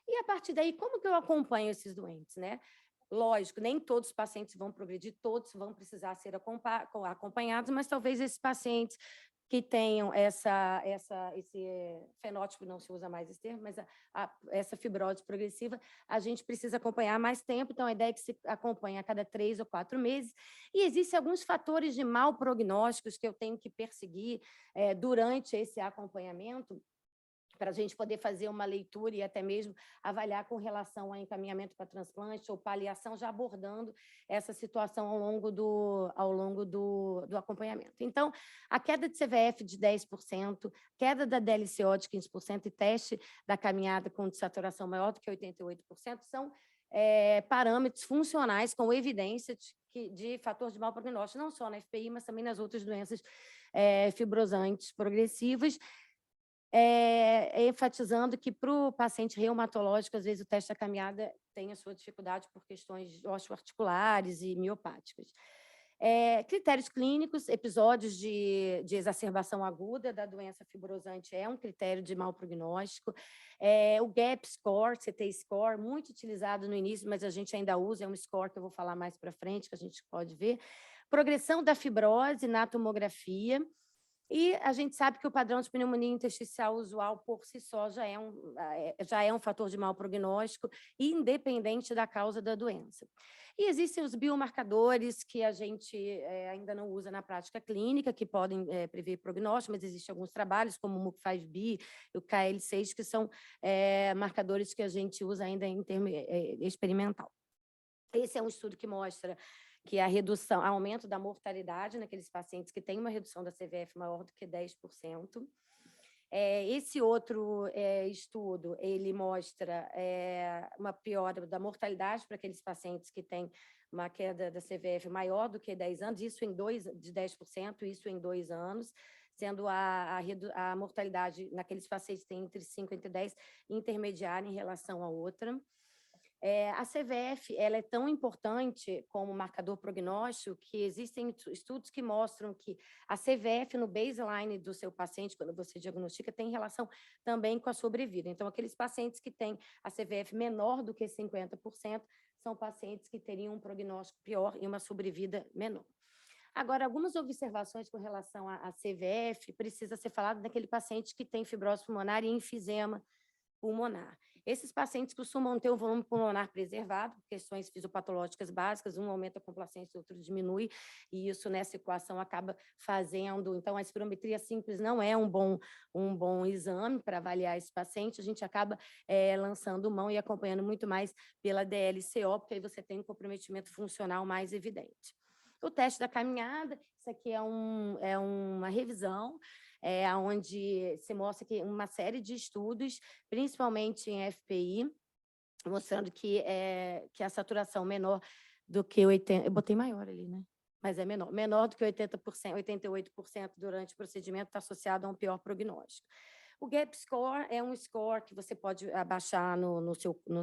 E, a partir daí, como que eu acompanho esses doentes, né? Lógico, nem todos os pacientes vão progredir, todos vão precisar ser acompanhados, mas talvez esses pacientes que tenham esse fenótipo, não se usa mais esse termo, mas essa fibrose progressiva, a gente precisa acompanhar mais tempo, então a ideia é que se acompanhe a cada 3 ou 4 meses, e existem alguns fatores de mau prognósticos que eu tenho que perseguir durante esse acompanhamento, para a gente poder fazer uma leitura e até mesmo avaliar com relação a encaminhamento para transplante ou paliação, já abordando essa situação ao longo do acompanhamento. Então, a queda de CVF de 10%, queda da DLCO de 15% e teste da caminhada com desaturação maior do que 88% são parâmetros funcionais com evidência de fator de mau prognóstico, não só na FPI, mas também nas outras doenças fibrosantes progressivas, enfatizando que para o paciente reumatológico, às vezes o teste da caminhada tem a sua dificuldade por questões osteoarticulares e miopáticas. Critérios clínicos, episódios de exacerbação aguda da doença fibrosante é um critério de mau prognóstico. O GAP score, CT score, muito utilizado no início, mas a gente ainda usa, é um score que eu vou falar mais para frente, que a gente pode ver. Progressão da fibrose na tomografia. E a gente sabe que o padrão de pneumonia intersticial usual, por si só, já é um fator de mau prognóstico, independente da causa da doença. E existem os biomarcadores que a gente ainda não usa na prática clínica, que podem prever prognóstico, mas existem alguns trabalhos, como o MUC5B e o KL6, que são marcadores que a gente usa ainda em termo experimental. Esse é um estudo que mostra que a redução, aumento da mortalidade naqueles pacientes que têm uma redução da CVF maior do que 10%. Esse outro estudo, ele mostra uma piora da mortalidade para aqueles pacientes que têm uma queda da CVF maior do que 10 anos, isso de 10%, isso em 2 anos, sendo a mortalidade naqueles pacientes que têm entre 5 e 10 intermediária em relação à outra. A CVF ela é tão importante como marcador prognóstico que existem estudos que mostram que a CVF no baseline do seu paciente, quando você diagnostica, tem relação também com a sobrevida. Então, aqueles pacientes que têm a CVF menor do que 50% são pacientes que teriam um prognóstico pior e uma sobrevida menor. Agora, algumas observações com relação à CVF precisa ser falado daquele paciente que tem fibrose pulmonar e enfisema pulmonar. Esses pacientes costumam ter um volume pulmonar preservado, por questões fisiopatológicas básicas, um aumenta a complacência, outro diminui, e isso nessa equação acaba fazendo... Então, a espirometria simples não é um bom exame para avaliar esse paciente, a gente acaba lançando mão e acompanhando muito mais pela DLCO, porque aí você tem um comprometimento funcional mais evidente. O teste da caminhada, isso aqui é uma revisão, onde se mostra que uma série de estudos, principalmente em FPI, mostrando que a saturação menor do que 80%, eu botei maior ali, né? Mas é menor do que 80%, 88% durante o procedimento está associado a um pior prognóstico. O GAP Score é um score que você pode baixar no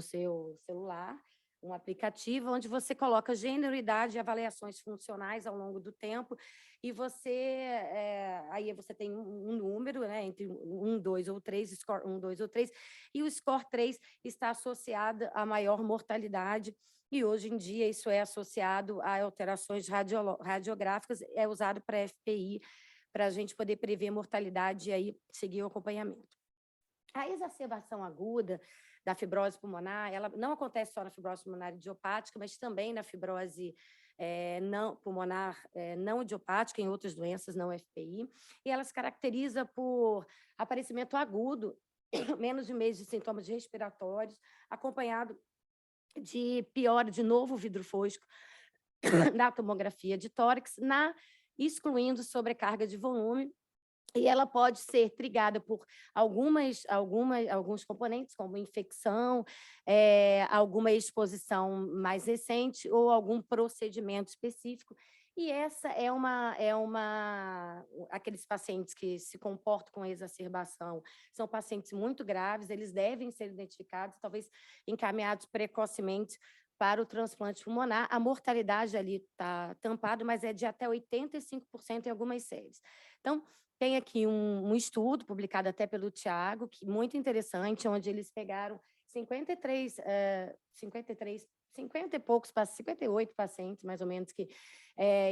seu celular, um aplicativo onde você coloca gênero, idade e avaliações funcionais ao longo do tempo, e aí você tem um número, né, entre 1, 2 ou 3, score 1, 2 ou 3, e o score 3 está associado a maior mortalidade, e hoje em dia isso é associado a alterações radiográficas, é usado para FPI, para a gente poder prever mortalidade e aí seguir o acompanhamento. A exacerbação aguda da fibrose pulmonar, ela não acontece só na fibrose pulmonar idiopática, mas também na fibrose não pulmonar não idiopática, em outras doenças não FPI, e ela se caracteriza por aparecimento agudo, menos de um mês de sintomas respiratórios, acompanhado de piora de novo vidro fosco da tomografia de tórax, excluindo sobrecarga de volume, e ela pode ser trigada por alguns componentes, como infecção, alguma exposição mais recente ou algum procedimento específico. E essa aqueles pacientes que se comportam com exacerbação são pacientes muito graves, eles devem ser identificados, talvez encaminhados precocemente para o transplante pulmonar. A mortalidade ali está tampada, mas é de até 85% em algumas séries. Então, tem aqui um estudo publicado até pelo Tiago, muito interessante, onde eles pegaram 50 e poucos, 58 pacientes, mais ou menos, que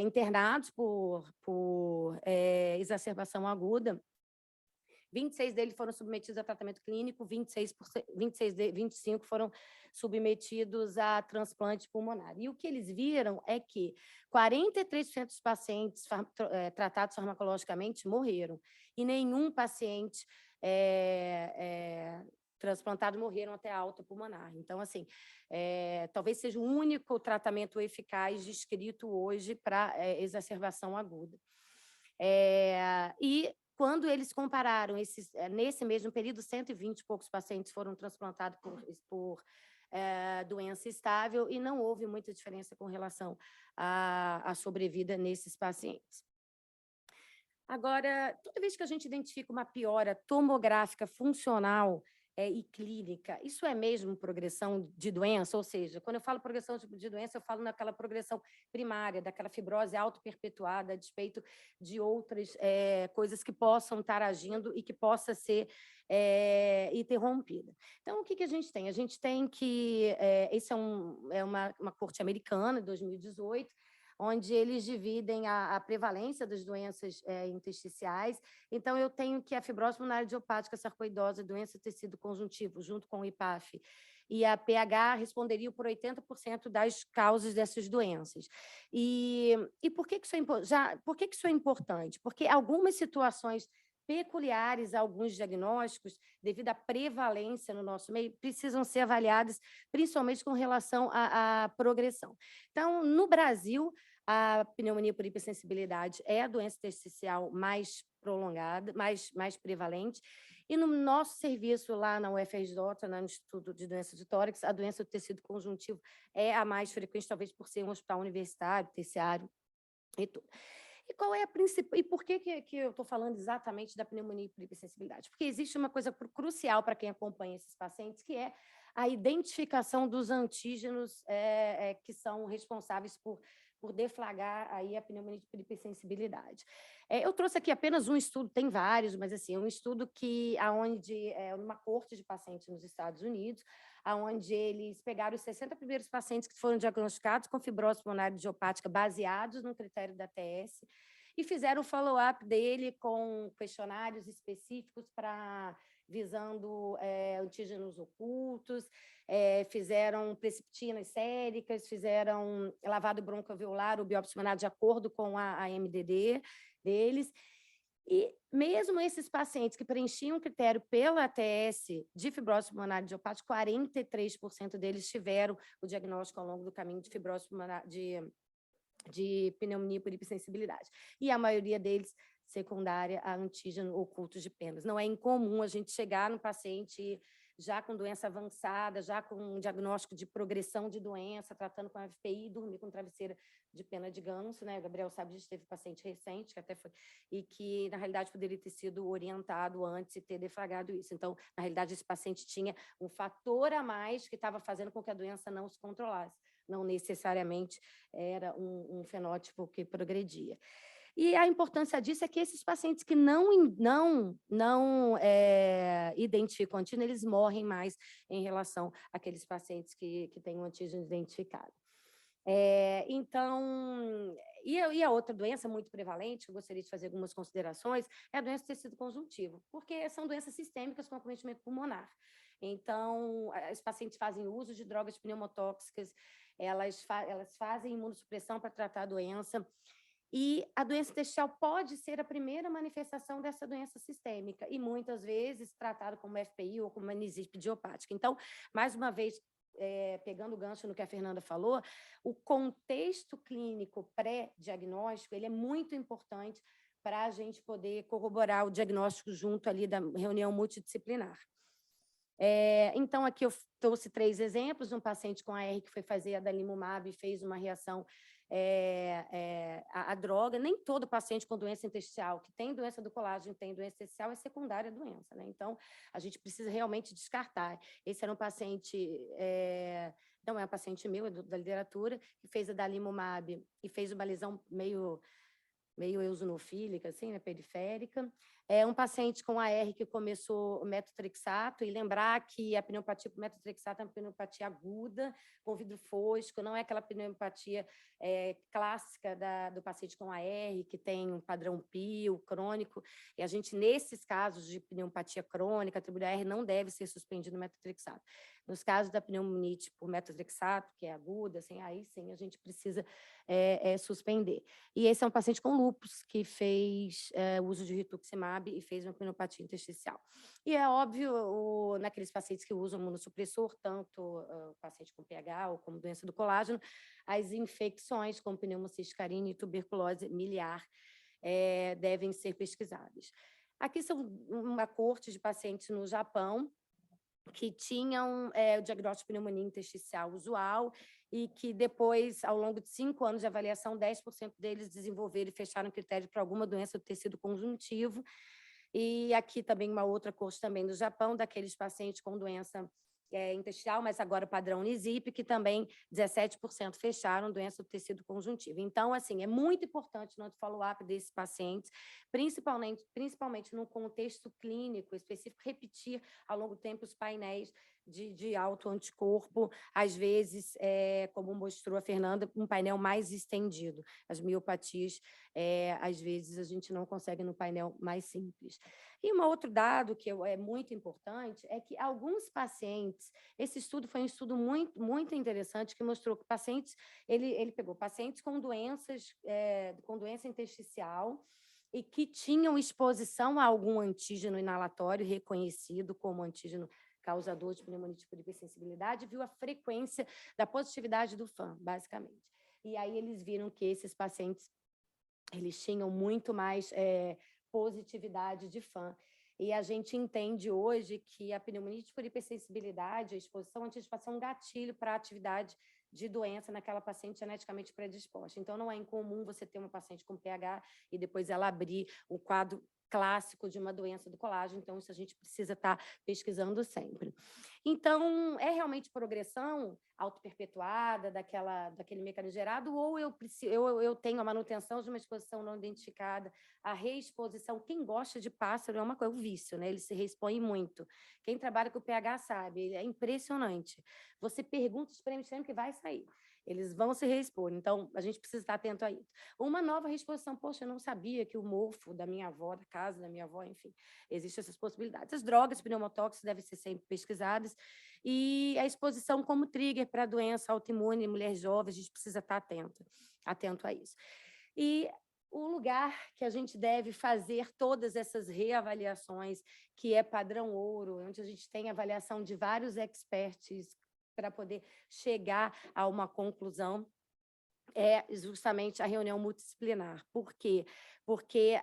internados por exacerbação aguda. 26 deles foram submetidos a tratamento clínico, 25 foram submetidos a transplante pulmonar. E o que eles viram é que 43% dos pacientes tratados farmacologicamente morreram, e nenhum paciente transplantado morreram até a alta pulmonar. Então, assim, talvez seja o único tratamento eficaz descrito hoje para exacerbação aguda. E quando eles compararam nesse mesmo período, 120 e poucos pacientes foram transplantados por doença estável, e não houve muita diferença com relação à sobrevida nesses pacientes. Agora, toda vez que a gente identifica uma piora tomográfica funcional e clínica, isso é mesmo progressão de doença? Ou seja, quando eu falo progressão de doença, eu falo naquela progressão primária, daquela fibrose auto-perpetuada, a despeito de outras coisas que possam estar agindo e que possa ser interrompida. Então, o que a gente tem? A gente tem que... Esse é uma corte americana, de 2018, onde eles dividem a prevalência das doenças intersticiais. Então, eu tenho que a fibrose pulmonar idiopática sarcoidose, doença tecido conjuntivo, junto com o IPAF, e a PH responderiam por 80% das causas dessas doenças. E por que isso é importante? Porque algumas situações peculiares a alguns diagnósticos, devido à prevalência no nosso meio, precisam ser avaliadas, principalmente com relação à progressão. Então, no Brasil, a pneumonia por hipersensibilidade é a doença intersticial mais prolongada, mais prevalente. E no nosso serviço lá na UFRJ, no Instituto de Doenças de Tórax, a doença do tecido conjuntivo é a mais frequente, talvez por ser um hospital universitário, terciário e tudo. E qual é a principal? E por que eu estou falando exatamente da pneumonia e hipersensibilidade? Porque existe uma coisa crucial para quem acompanha esses pacientes, que é a identificação dos antígenos que são responsáveis por deflagrar aí a pneumonia de hipersensibilidade. Eu trouxe aqui apenas um estudo, tem vários, mas assim, um estudo onde uma corte de pacientes nos Estados Unidos, onde eles pegaram os 60 primeiros pacientes que foram diagnosticados com fibrose pulmonar idiopática baseados no critério da ATS e fizeram o follow-up dele com questionários específicos visando antígenos ocultos, fizeram prescriptinas séricas, fizeram lavado broncoalveolar ou biópsia pulmonar de acordo com a MDD deles. E mesmo esses pacientes que preenchiam o critério pela ATS de fibrose pulmonar idiopática, 43% deles tiveram o diagnóstico ao longo do caminho de fibrose pulmonar, de pneumonia por hipersensibilidade. E a maioria deles secundária a antígeno oculto de penas. Não é incomum a gente chegar no paciente já com doença avançada, já com um diagnóstico de progressão de doença, tratando com FPI e dormir com travesseira de pena de ganso, né? O Gabriel sabe, a gente teve paciente recente, que até foi, e que, na realidade, poderia ter sido orientado antes e ter deflagrado isso. Então, na realidade, esse paciente tinha um fator a mais que estava fazendo com que a doença não se controlasse. Não necessariamente era um fenótipo que progredia. E a importância disso é que esses pacientes que não identificam antígeno, eles morrem mais em relação àqueles pacientes que têm um antígeno identificado. Então, e a outra doença muito prevalente, que eu gostaria de fazer algumas considerações, é a doença do tecido conjuntivo, porque são doenças sistêmicas com acometimento pulmonar. Então, os pacientes fazem uso de drogas pneumotóxicas, elas fazem imunossupressão para tratar a doença, e a doença intersticial pode ser a primeira manifestação dessa doença sistêmica, e muitas vezes tratada como FPI ou como meninite idiopática. Então, mais uma vez, pegando o gancho no que a Fernanda falou, o contexto clínico pré-diagnóstico ele é muito importante para a gente poder corroborar o diagnóstico junto ali da reunião multidisciplinar. Então, aqui eu trouxe 3 exemplos, um paciente com AR que foi fazer adalimumab e fez uma reação à droga. Nem todo paciente com doença intersticial, que tem doença do colágeno, tem doença intersticial, é secundária à doença, né? Então, a gente precisa realmente descartar. Esse era um paciente, não é um paciente meu, é da literatura, que fez adalimumab e fez uma lesão meio eosinofílica, assim, né, periférica. Um paciente com AR que começou o metotrexato, e lembrar que a pneumopatia por metotrexato é uma pneumopatia aguda, com vidro fosco, não é aquela pneumopatia clássica do paciente com AR, que tem um padrão PIO, crônico, e a gente, nesses casos de pneumopatia crônica, atribuído a AR, não deve ser suspendido o metotrexato. Nos casos da pneumonite por metotrexato, que é aguda, assim, aí sim a gente precisa suspender. E esse é um paciente com lúpus, que fez uso de rituximab e fez uma pneumopatia intersticial. E é óbvio, naqueles pacientes que usam imunossupressor, tanto o paciente com PH ou como doença do colágeno, as infecções como pneumocystis e tuberculose miliar devem ser pesquisadas. Aqui são uma corte de pacientes no Japão, que tinham o diagnóstico de pneumonia intersticial usual e que depois, ao longo de 5 anos de avaliação, 10% deles desenvolveram e fecharam critério para alguma doença do tecido conjuntivo. E aqui também uma outra corte também do Japão, daqueles pacientes com doença intersticial, mas agora padrão NISIP, que também 17% fecharam doença do tecido conjuntivo. Então, assim, é muito importante no follow-up desses pacientes, principalmente no contexto clínico específico, repetir ao longo do tempo os painéis de autoanticorpo, às vezes, como mostrou a Fernanda, um painel mais estendido. As miopatias, às vezes, a gente não consegue no painel mais simples. E um outro dado que é muito importante é que alguns pacientes, esse estudo foi um estudo muito, muito interessante, que mostrou que pacientes, ele pegou pacientes com doenças, com doença intersticial, e que tinham exposição a algum antígeno inalatório reconhecido como antígeno causador de pneumonite por hipersensibilidade, viu a frequência da positividade do FAM, basicamente. E aí eles viram que esses pacientes, eles tinham muito mais positividade de fã. E a gente entende hoje que a pneumonite por hipersensibilidade, a exposição à antecipação é um gatilho para a atividade de doença naquela paciente geneticamente predisposta. Então, não é incomum você ter uma paciente com PH e depois ela abrir o quadro clássico de uma doença do colágeno, então isso a gente precisa estar pesquisando sempre. Então, é realmente progressão autoperpetuada daquele mecanismo gerado, ou eu tenho a manutenção de uma exposição não identificada, a reexposição. Quem gosta de pássaro é uma coisa, é um vício, né? Ele se reexpõe muito. Quem trabalha com o pH sabe, é impressionante. Você pergunta, espreme que vai sair. Eles vão se reexpor, então a gente precisa estar atento a isso. Uma nova reexposição, poxa, eu não sabia que o mofo da minha avó, da casa da minha avó, enfim, existem essas possibilidades. As drogas pneumotóxicas devem ser sempre pesquisadas, e a exposição como trigger para a doença autoimune em mulheres jovens, a gente precisa estar atento a isso. E o lugar que a gente deve fazer todas essas reavaliações, que é padrão ouro, onde a gente tem avaliação de vários experts para poder chegar a uma conclusão, é justamente a reunião multidisciplinar. Por quê? Porque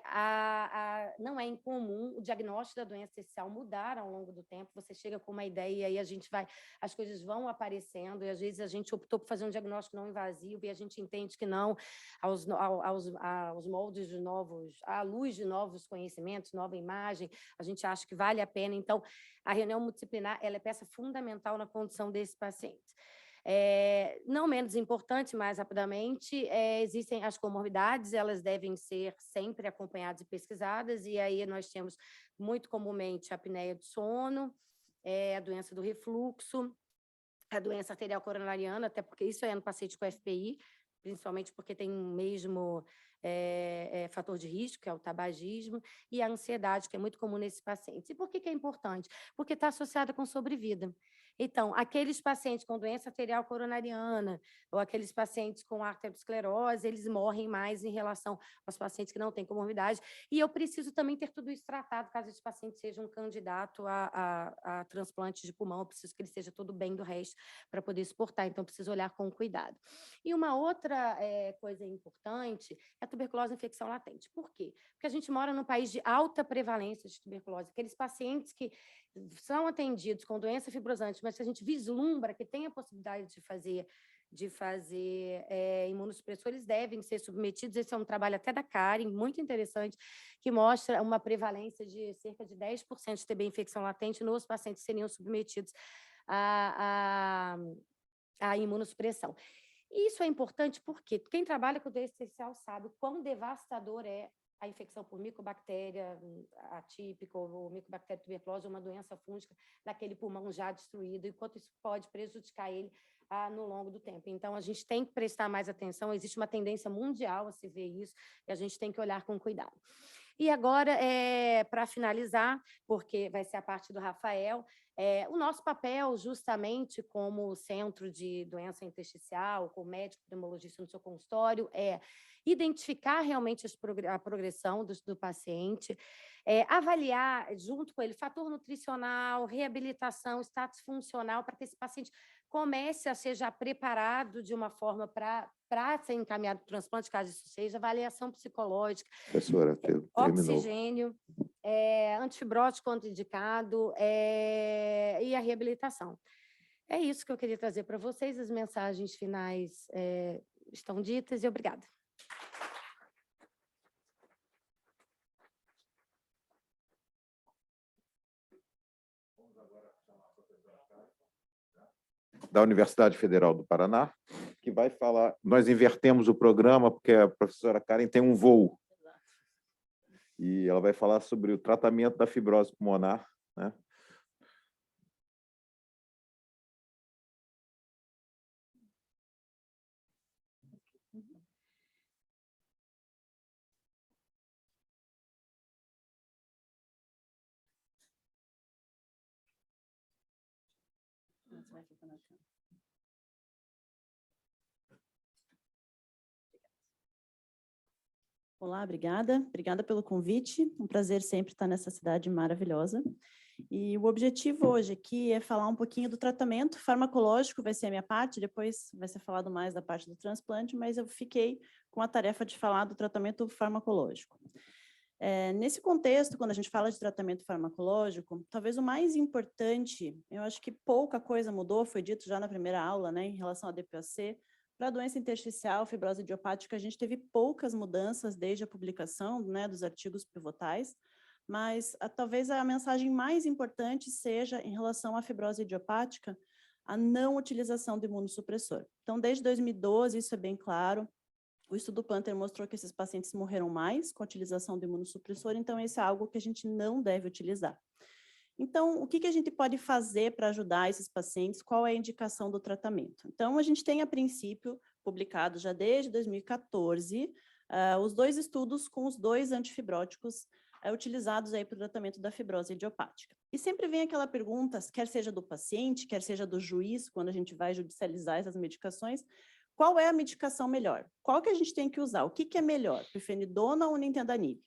não é incomum o diagnóstico da doença intersticial mudar ao longo do tempo. Você chega com uma ideia e aí as coisas vão aparecendo, e às vezes a gente optou por fazer um diagnóstico não invasivo e a gente entende que não, aos moldes de novos, à luz de novos conhecimentos, nova imagem, a gente acha que vale a pena. Então, a reunião multidisciplinar ela é peça fundamental na condução desses pacientes. Não menos importante, mais rapidamente, existem as comorbidades, elas devem ser sempre acompanhadas e pesquisadas, e aí nós temos muito comumente a apneia do sono, a doença do refluxo, a doença arterial coronariana, até porque isso é no paciente com FPI, principalmente porque tem um mesmo fator de risco, que é o tabagismo, e a ansiedade, que é muito comum nesses pacientes. E por que é importante? Porque está associada com sobrevida. Então, aqueles pacientes com doença arterial coronariana ou aqueles pacientes com arteriosclerose, eles morrem mais em relação aos pacientes que não têm comorbidade. E eu preciso também ter tudo isso tratado, caso esse paciente seja um candidato a transplante de pulmão, eu preciso que ele esteja tudo bem do resto para poder suportar, então preciso olhar com cuidado. E uma outra coisa importante é a tuberculose e infecção latente. Por quê? Porque a gente mora num país de alta prevalência de tuberculose, aqueles pacientes que são atendidos com doença fibrosante, mas se a gente vislumbra que tem a possibilidade de fazer imunossupressor, eles devem ser submetidos. Esse é um trabalho até da Karen, muito interessante, que mostra uma prevalência de cerca de 10% de TB infecção latente nos pacientes que seriam submetidos à imunossupressão. Isso é importante porque quem trabalha com doença intersticial sabe o quão devastador é a infecção por micobactéria atípica ou micobactéria tuberculose, uma doença fúngica daquele pulmão já destruído, e quanto isso pode prejudicar ele no longo do tempo. Então, a gente tem que prestar mais atenção, existe uma tendência mundial a se ver isso, e a gente tem que olhar com cuidado. E agora, para finalizar, porque vai ser a parte do Rafael, o nosso papel, justamente como centro de doença intersticial, como médico pneumologista no seu consultório, é identificar realmente a progressão do paciente, avaliar junto com ele fator nutricional, reabilitação, status funcional, para que esse paciente comece a ser já preparado de uma forma para ser encaminhado para o transplante, caso isso seja, avaliação psicológica, Professora, terminou. Oxigênio, antifibrótico contraindicado e a reabilitação. É isso que eu queria trazer para vocês, as mensagens finais estão ditas, e obrigada. Da Universidade Federal do Paraná, que vai falar. Nós invertemos o programa porque a professora Karen tem um voo. E ela vai falar sobre o tratamento da fibrose pulmonar, né? Olá, obrigada. Obrigada pelo convite. Um prazer sempre estar nessa cidade maravilhosa. E o objetivo hoje aqui é falar um pouquinho do tratamento farmacológico, vai ser a minha parte, depois vai ser falado mais da parte do transplante, mas eu fiquei com a tarefa de falar do tratamento farmacológico. Nesse contexto, quando a gente fala de tratamento farmacológico, talvez o mais importante, eu acho que pouca coisa mudou, foi dito já na primeira aula, né, em relação à DPOC. Para a doença intersticial, fibrose idiopática, a gente teve poucas mudanças desde a publicação, né, dos artigos pivotais, mas talvez a mensagem mais importante seja em relação à fibrose idiopática, a não utilização do imunossupressor. Então, desde 2012, isso é bem claro. O estudo Panther mostrou que esses pacientes morreram mais com a utilização do imunossupressor, então esse é algo que a gente não deve utilizar. Então, o que a gente pode fazer para ajudar esses pacientes? Qual é a indicação do tratamento? Então, a gente tem, a princípio, publicado já desde 2014, os 2 estudos com os 2 antifibróticos utilizados aí para o tratamento da fibrose idiopática. E sempre vem aquela pergunta, quer seja do paciente, quer seja do juiz, quando a gente vai judicializar essas medicações, qual é a medicação melhor? Qual que a gente tem que usar? O que é melhor? Pirfenidona ou nintedanib?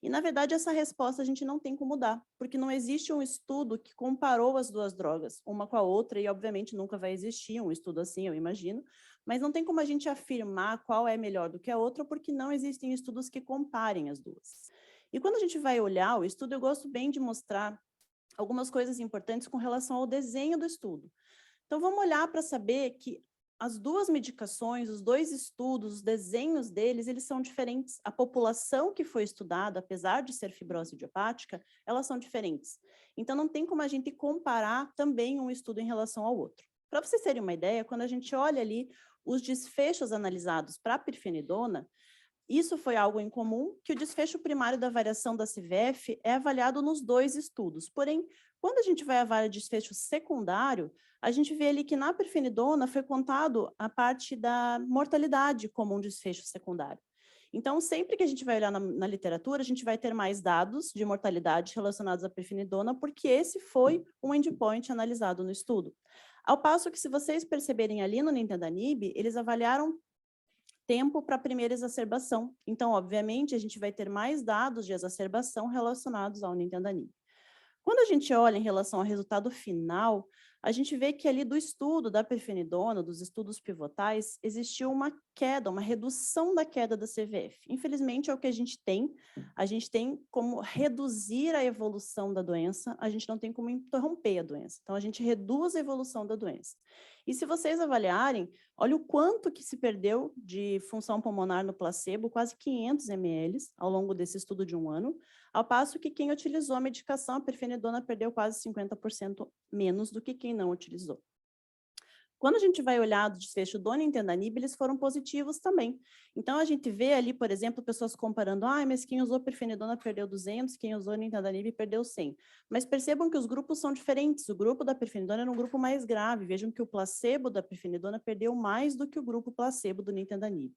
E, na verdade, essa resposta a gente não tem como dar, porque não existe um estudo que comparou as 2 drogas, uma com a outra, e, obviamente, nunca vai existir um estudo assim, eu imagino, mas não tem como a gente afirmar qual é melhor do que a outra, porque não existem estudos que comparem as 2. E quando a gente vai olhar o estudo, eu gosto bem de mostrar algumas coisas importantes com relação ao desenho do estudo. Então, vamos olhar para saber que as 2 medicações, os 2 estudos, os desenhos deles, eles são diferentes. A população que foi estudada, apesar de ser fibrose idiopática, elas são diferentes. Então, não tem como a gente comparar também um estudo em relação ao outro. Para vocês terem uma ideia, quando a gente olha ali os desfechos analisados para a pirfenidona, isso foi algo em comum, que o desfecho primário da variação da CVF é avaliado nos 2 estudos. Porém, quando a gente vai avaliar desfecho secundário, a gente vê ali que na pirfenidona foi contado a parte da mortalidade como um desfecho secundário. Então, sempre que a gente vai olhar na literatura, a gente vai ter mais dados de mortalidade relacionados à pirfenidona, porque esse foi um endpoint analisado no estudo. Ao passo que, se vocês perceberem ali no nintedanib, eles avaliaram tempo para a primeira exacerbação. Então, obviamente, a gente vai ter mais dados de exacerbação relacionados ao nintedanib. Quando a gente olha em relação ao resultado final, a gente vê que ali do estudo da pirfenidona, dos estudos pivotais, existiu uma queda, uma redução da queda da CVF. Infelizmente, é o que a gente tem como reduzir a evolução da doença, a gente não tem como interromper a doença. Então, a gente reduz a evolução da doença. E se vocês avaliarem, olha o quanto que se perdeu de função pulmonar no placebo, quase 500 ml ao longo desse estudo de 1 ano, ao passo que quem utilizou a medicação, a pirfenidona, perdeu quase 50% menos do que quem não utilizou. Quando a gente vai olhar do desfecho do nintedanib, eles foram positivos também. Então, a gente vê ali, por exemplo, pessoas comparando, mas quem usou pirfenidona perdeu 200, quem usou nintedanib perdeu 100. Mas percebam que os grupos são diferentes. O grupo da pirfenidona era um grupo mais grave. Vejam que o placebo da pirfenidona perdeu mais do que o grupo placebo do nintedanib.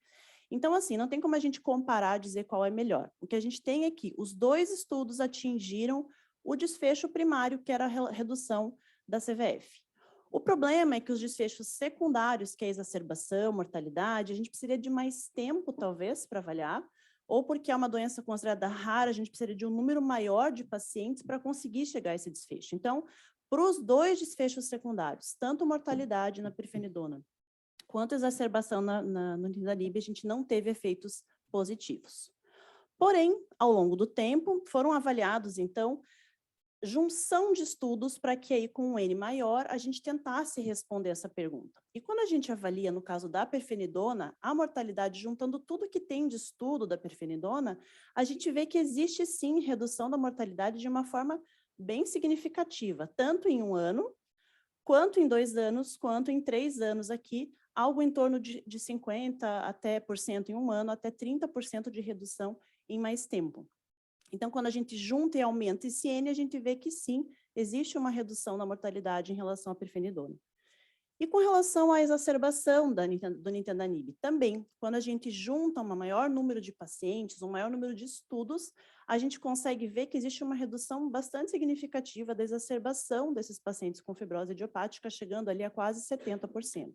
Então, assim, não tem como a gente comparar, dizer qual é melhor. O que a gente tem é que os 2 estudos atingiram o desfecho primário, que era a redução da CVF. O problema é que os desfechos secundários, que é a exacerbação, mortalidade, a gente precisaria de mais tempo, talvez, para avaliar, ou porque é uma doença considerada rara, a gente precisaria de um número maior de pacientes para conseguir chegar a esse desfecho. Então, para os 2 desfechos secundários, tanto mortalidade na pirfenidona, quanto exacerbação no nintedanib, a gente não teve efeitos positivos. Porém, ao longo do tempo, foram avaliados, então, junção de estudos para que aí com um N maior a gente tentasse responder essa pergunta. E quando a gente avalia, no caso da pirfenidona, a mortalidade juntando tudo que tem de estudo da pirfenidona, a gente vê que existe sim redução da mortalidade de uma forma bem significativa, tanto em 1 ano, quanto em 2 anos, quanto em 3 anos aqui, algo em torno de 50% até em 1 ano, até 30% de redução em mais tempo. Então, quando a gente junta e aumenta esse N, a gente vê que sim, existe uma redução na mortalidade em relação à pirfenidona. E com relação à exacerbação do nintedanib, também, quando a gente junta um maior número de pacientes, um maior número de estudos, a gente consegue ver que existe uma redução bastante significativa da exacerbação desses pacientes com fibrose idiopática, chegando ali a quase 70%.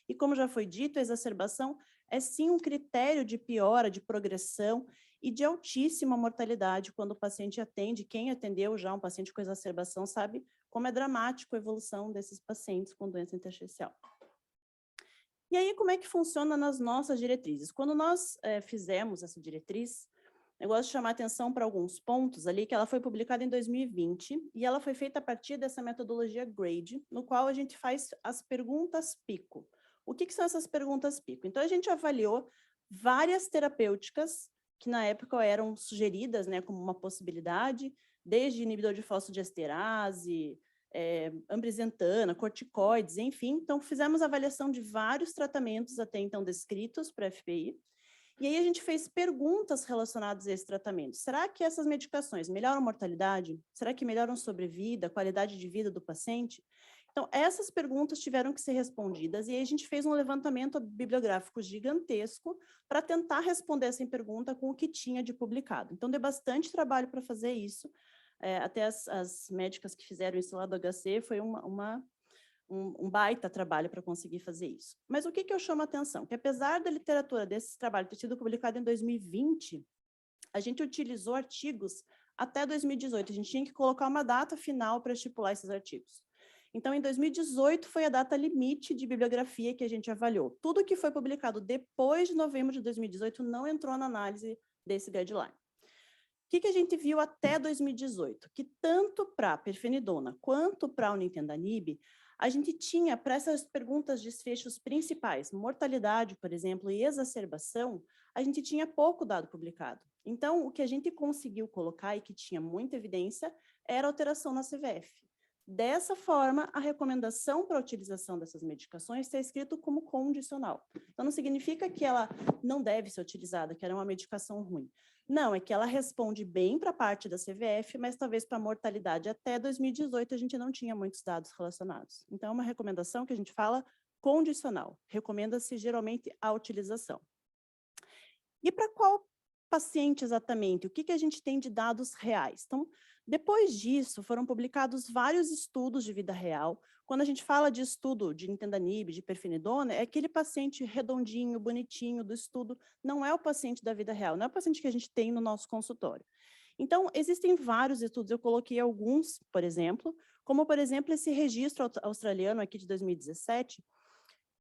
E como já foi dito, a exacerbação é sim um critério de piora, de progressão e de altíssima mortalidade quando o paciente atende. Quem atendeu já um paciente com exacerbação sabe como é dramático a evolução desses pacientes com doença intersticial. E aí, como é que funciona nas nossas diretrizes? Quando nós fizemos essa diretriz, Eu gosto de chamar atenção para alguns pontos ali, que ela foi publicada em 2020, e ela foi feita a partir dessa metodologia GRADE, no qual a gente faz as perguntas PICO. O que são essas perguntas PICO? Então, a gente avaliou várias terapêuticas que, na época, eram sugeridas, né, como uma possibilidade, desde inibidor de fosfodiesterase, ambrisentina, corticoides, enfim. Então, fizemos avaliação de vários tratamentos até então descritos para FPI, e aí a gente fez perguntas relacionadas a esse tratamento. Será que essas medicações melhoram a mortalidade? Será que melhoram a sobrevida, a qualidade de vida do paciente? Então, essas perguntas tiveram que ser respondidas, e aí a gente fez um levantamento bibliográfico gigantesco para tentar responder essa pergunta com o que tinha de publicado. Então, deu bastante trabalho para fazer isso. Até as médicas que fizeram isso lá do HC, foi um baita trabalho para conseguir fazer isso. Mas o que eu chamo a atenção? Que apesar da literatura desse trabalho ter sido publicado em 2020, a gente utilizou artigos até 2018. A gente tinha que colocar uma data final para estipular esses artigos. Então, em 2018, foi a data limite de bibliografia que a gente avaliou. Tudo que foi publicado depois de novembro de 2018 não entrou na análise desse guideline. O que a gente viu até 2018? Que tanto para a perfenidona quanto para o nintedanib, a gente tinha, para essas perguntas, desfechos principais, mortalidade, por exemplo, e exacerbação, a gente tinha pouco dado publicado. Então, o que a gente conseguiu colocar e que tinha muita evidência era alteração na CVF. Dessa forma, a recomendação para a utilização dessas medicações está escrito como condicional. Então, não significa que ela não deve ser utilizada, que ela é uma medicação ruim. Não, é que ela responde bem para a parte da CVF, mas talvez para a mortalidade até 2018 a gente não tinha muitos dados relacionados. Então, é uma recomendação que a gente fala condicional. Recomenda-se geralmente a utilização. E para qual paciente exatamente? O que a gente tem de dados reais? Então, depois disso, foram publicados vários estudos de vida real. Quando a gente fala de estudo de nintedanib, de perfenidona, é aquele paciente redondinho, bonitinho do estudo, não é o paciente da vida real, não é o paciente que a gente tem no nosso consultório. Então, existem vários estudos, eu coloquei alguns, por exemplo, como, por exemplo, esse registro australiano aqui de 2017,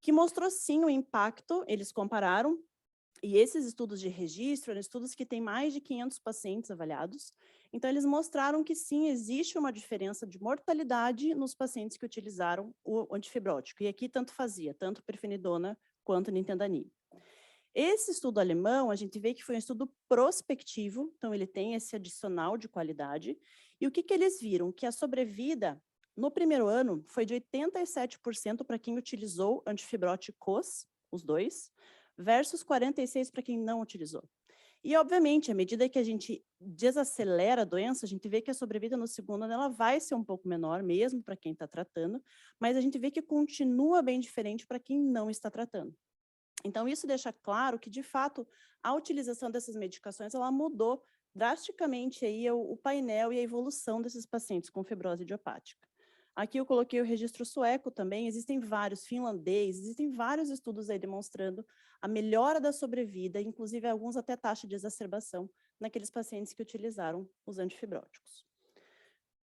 que mostrou, sim, o impacto, eles compararam, e esses estudos de registro eram estudos que têm mais de 500 pacientes avaliados. Então, eles mostraram que, sim, existe uma diferença de mortalidade nos pacientes que utilizaram o antifibrótico. E aqui tanto fazia, tanto perfenidona quanto nintedanib. Esse estudo alemão, a gente vê que foi um estudo prospectivo, então ele tem esse adicional de qualidade. E o que eles viram? Que a sobrevida, no primeiro ano, foi de 87% para quem utilizou antifibróticos, os dois, versus 46% para quem não utilizou. E, obviamente, à medida que a gente desacelera a doença, a gente vê que a sobrevida no segundo ano ela vai ser um pouco menor, mesmo para quem está tratando, mas a gente vê que continua bem diferente para quem não está tratando. Então, isso deixa claro que, de fato, a utilização dessas medicações ela mudou drasticamente aí o painel e a evolução desses pacientes com fibrose idiopática. Aqui eu coloquei o registro sueco também, existem vários, finlandês, existem vários estudos aí demonstrando a melhora da sobrevida, inclusive alguns até taxa de exacerbação, naqueles pacientes que utilizaram os antifibróticos.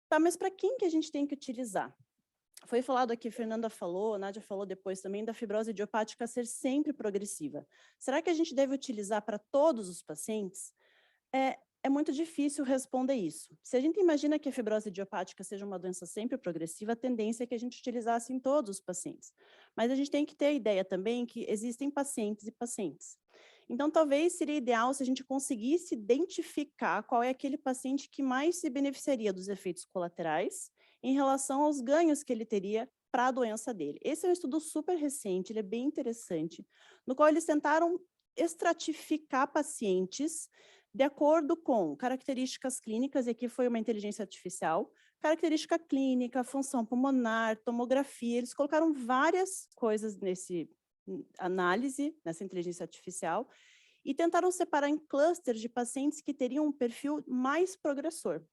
Tá, mas para quem que a gente tem que utilizar? Foi falado aqui, a Fernanda falou, a Nádia falou depois também, da fibrose idiopática ser sempre progressiva. Será que a gente deve utilizar para todos os pacientes? É muito difícil responder isso. Se a gente imagina que a fibrose idiopática seja uma doença sempre progressiva, a tendência é que a gente utilizasse em todos os pacientes. Mas a gente tem que ter a ideia também que existem pacientes e pacientes. Então, talvez seria ideal se a gente conseguisse identificar qual é aquele paciente que mais se beneficiaria dos efeitos colaterais em relação aos ganhos que ele teria para a doença dele. Esse é um estudo super recente, ele é bem interessante, no qual eles tentaram estratificar pacientes de acordo com características clínicas, e aqui foi uma inteligência artificial, característica clínica, função pulmonar, tomografia, eles colocaram várias coisas nesse análise, nessa inteligência artificial, e tentaram separar em clusters de pacientes que teriam um perfil mais progressor.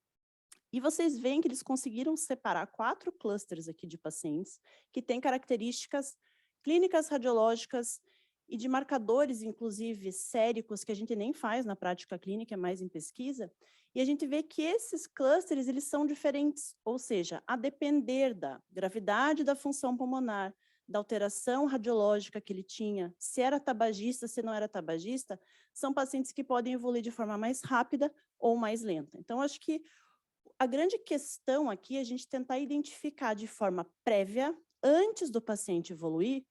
E vocês veem que eles conseguiram separar 4 clusters aqui de pacientes que têm características clínicas radiológicas e de marcadores, inclusive, séricos, que a gente nem faz na prática clínica, é mais em pesquisa, e a gente vê que esses clusters, eles são diferentes, ou seja, a depender da gravidade da função pulmonar, da alteração radiológica que ele tinha, se era tabagista, se não era tabagista, são pacientes que podem evoluir de forma mais rápida ou mais lenta. Então, acho que a grande questão aqui é a gente tentar identificar de forma prévia, antes do paciente evoluir,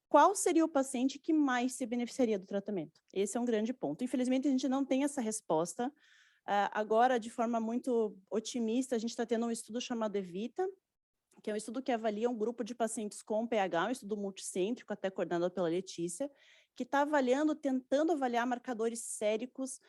qual seria o paciente que mais se beneficiaria do tratamento. Esse é um grande ponto. Infelizmente, a gente não tem essa resposta. Agora, de forma muito otimista, a gente está tendo um estudo chamado EVITA, que é um estudo que avalia um grupo de pacientes com PH, um estudo multicêntrico, até coordenado pela Letícia, que está avaliando, tentando avaliar marcadores séricos,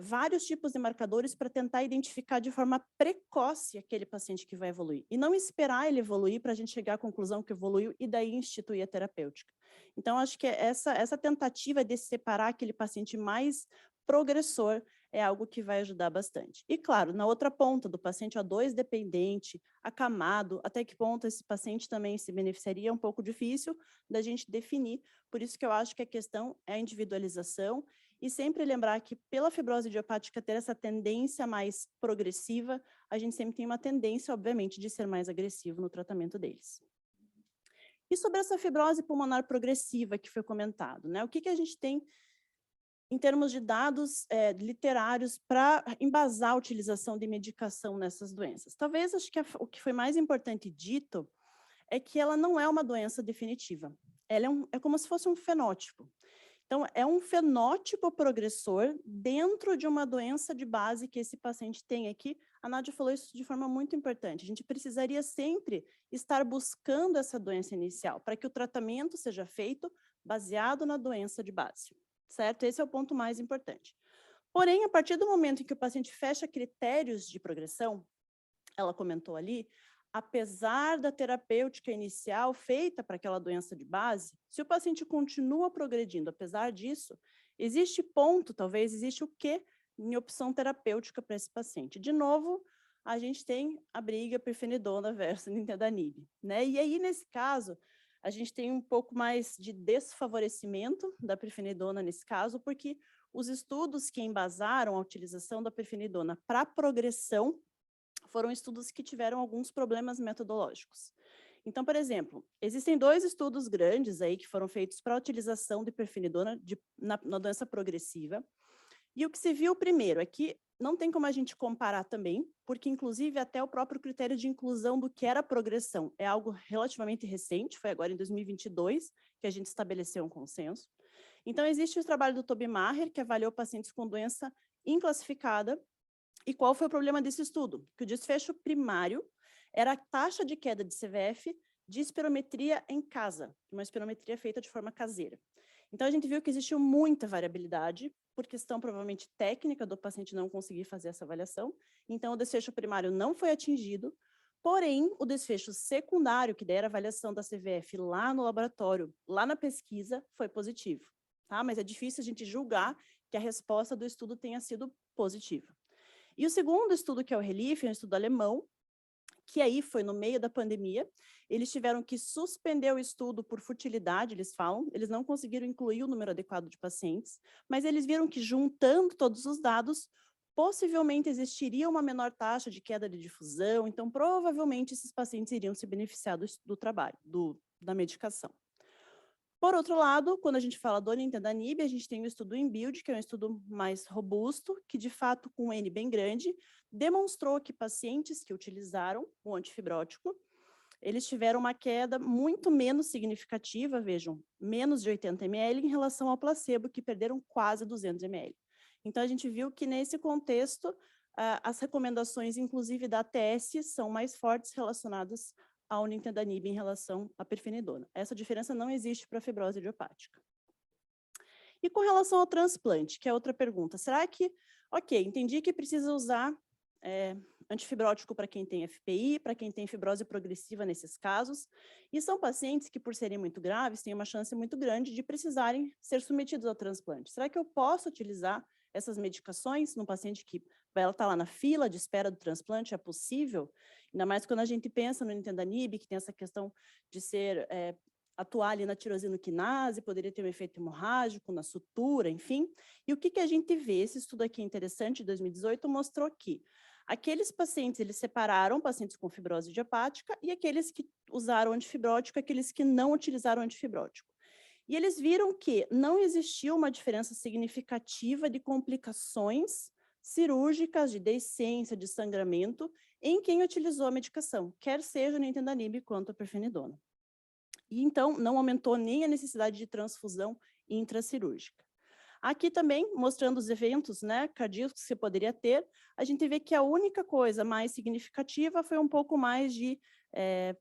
vários tipos de marcadores para tentar identificar de forma precoce aquele paciente que vai evoluir. E não esperar ele evoluir para a gente chegar à conclusão que evoluiu e daí instituir a terapêutica. Então, acho que essa tentativa de separar aquele paciente mais progressor é algo que vai ajudar bastante. E, claro, na outra ponta, do paciente O2 dependente, acamado, até que ponto esse paciente também se beneficiaria, é um pouco difícil da gente definir, por isso que eu acho que a questão é a individualização e sempre lembrar que, pela fibrose idiopática ter essa tendência mais progressiva, a gente sempre tem uma tendência, obviamente, de ser mais agressivo no tratamento deles. E sobre essa fibrose pulmonar progressiva que foi comentado, né? O que a gente tem em termos de dados literários para embasar a utilização de medicação nessas doenças? Talvez, acho que o que foi mais importante dito é que ela não é uma doença definitiva. Ela é como se fosse um fenótipo. Então, é um fenótipo progressor dentro de uma doença de base que esse paciente tem aqui. A Nádia falou isso de forma muito importante. A gente precisaria sempre estar buscando essa doença inicial, para que o tratamento seja feito baseado na doença de base. Certo? Esse é o ponto mais importante. Porém, a partir do momento em que o paciente fecha critérios de progressão, ela comentou ali, apesar da terapêutica inicial feita para aquela doença de base, se o paciente continua progredindo, apesar disso, existe ponto, talvez existe o quê em opção terapêutica para esse paciente. De novo, a gente tem a briga pirfenidona versus nintedanib, né? E aí, nesse caso, a gente tem um pouco mais de desfavorecimento da pirfenidona nesse caso, porque os estudos que embasaram a utilização da pirfenidona para progressão foram estudos que tiveram alguns problemas metodológicos. Então, por exemplo, existem 2 estudos grandes aí que foram feitos para a utilização de pirfenidona na doença progressiva, e o que se viu primeiro é que não tem como a gente comparar também, porque, inclusive, até o próprio critério de inclusão do que era progressão é algo relativamente recente, foi agora em 2022 que a gente estabeleceu um consenso. Então, existe o trabalho do Toby Maher, que avaliou pacientes com doença inclassificada. E qual foi o problema desse estudo? Que o desfecho primário era a taxa de queda de CVF de espirometria em casa, uma espirometria feita de forma caseira. Então, a gente viu que existiu muita variabilidade, por questão provavelmente técnica do paciente não conseguir fazer essa avaliação. Então, o desfecho primário não foi atingido, porém, o desfecho secundário, que daí era a avaliação da CVF lá no laboratório, lá na pesquisa, foi positivo. Tá? Mas é difícil a gente julgar que a resposta do estudo tenha sido positiva. E o segundo estudo, que é o RELIEF, é um estudo alemão, que aí foi no meio da pandemia, eles tiveram que suspender o estudo por futilidade, eles falam, eles não conseguiram incluir o número adequado de pacientes, mas eles viram que, juntando todos os dados, possivelmente existiria uma menor taxa de queda de difusão, então provavelmente esses pacientes iriam se beneficiar do trabalho, da medicação. Por outro lado, quando a gente fala do nintedanib, a gente tem o estudo INBUILD, que é um estudo mais robusto, que de fato, com um N bem grande, demonstrou que pacientes que utilizaram o antifibrótico, eles tiveram uma queda muito menos significativa, vejam, menos de 80 ml em relação ao placebo, que perderam quase 200 ml. Então, a gente viu que nesse contexto, as recomendações, inclusive da ATS, são mais fortes relacionadas ao nintedanib em relação à pirfenidona. Essa diferença não existe para a fibrose idiopática. E com relação ao transplante, que é outra pergunta, será que, ok, entendi que precisa usar antifibrótico para quem tem FPI, para quem tem fibrose progressiva nesses casos, e são pacientes que, por serem muito graves, têm uma chance muito grande de precisarem ser submetidos ao transplante. Será que eu posso utilizar essas medicações num paciente que ela está lá na fila de espera do transplante? É possível? Ainda mais quando a gente pensa no nintedanib, que tem essa questão de atuar ali na tirosinoquinase, poderia ter um efeito hemorrágico, na sutura, enfim. E o que a gente vê? Esse estudo aqui interessante, de 2018, mostrou que Aqueles pacientes, eles separaram pacientes com fibrose idiopática e aqueles que usaram antifibrótico, aqueles que não utilizaram antifibrótico. E eles viram que não existiu uma diferença significativa de complicações cirúrgicas, de deiscência, de sangramento, em quem utilizou a medicação, quer seja o nintedanib quanto a pirfenidona. E então, não aumentou nem a necessidade de transfusão intracirúrgica. Aqui também, mostrando os eventos, né, cardíacos que você poderia ter, a gente vê que a única coisa mais significativa foi um pouco mais de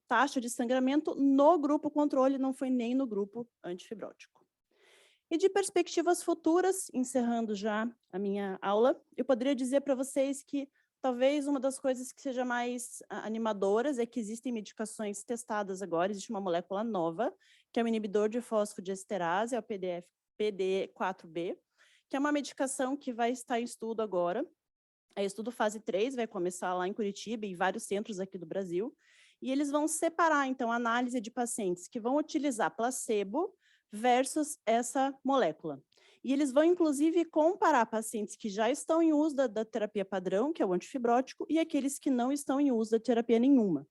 taxa de sangramento no grupo controle, não foi nem no grupo antifibrótico. E de perspectivas futuras, encerrando já a minha aula, eu poderia dizer para vocês que talvez uma das coisas que seja mais animadoras é que existem medicações testadas agora, existe uma molécula nova, que é o inibidor de fosfodiesterase, é o PDE4B, que é uma medicação que vai estar em estudo agora. É estudo fase 3, vai começar lá em Curitiba e em vários centros aqui do Brasil, e eles vão separar, então, a análise de pacientes que vão utilizar placebo versus essa molécula. E eles vão, inclusive, comparar pacientes que já estão em uso da terapia padrão, que é o antifibrótico, e aqueles que não estão em uso da terapia nenhuma.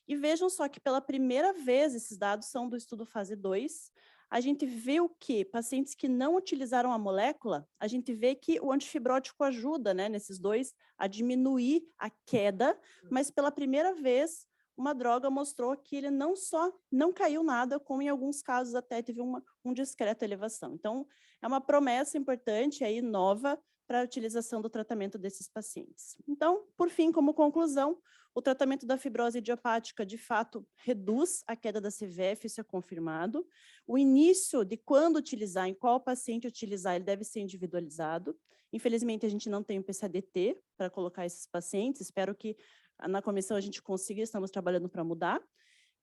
E vejam só que, pela primeira vez, esses dados são do estudo fase 2, a gente viu que pacientes que não utilizaram a molécula, a gente vê que o antifibrótico ajuda, né, nesses dois, a diminuir a queda, mas pela primeira vez, uma droga mostrou que ele não só não caiu nada, como em alguns casos até teve uma discreta elevação. Então, é uma promessa importante aí, nova, para a utilização do tratamento desses pacientes. Então, por fim, como conclusão, o tratamento da fibrose idiopática, de fato, reduz a queda da CVF, isso é confirmado. O início de quando utilizar, em qual paciente utilizar, ele deve ser individualizado. Infelizmente, a gente não tem um PCADT para colocar esses pacientes, espero que na comissão a gente consiga, estamos trabalhando para mudar.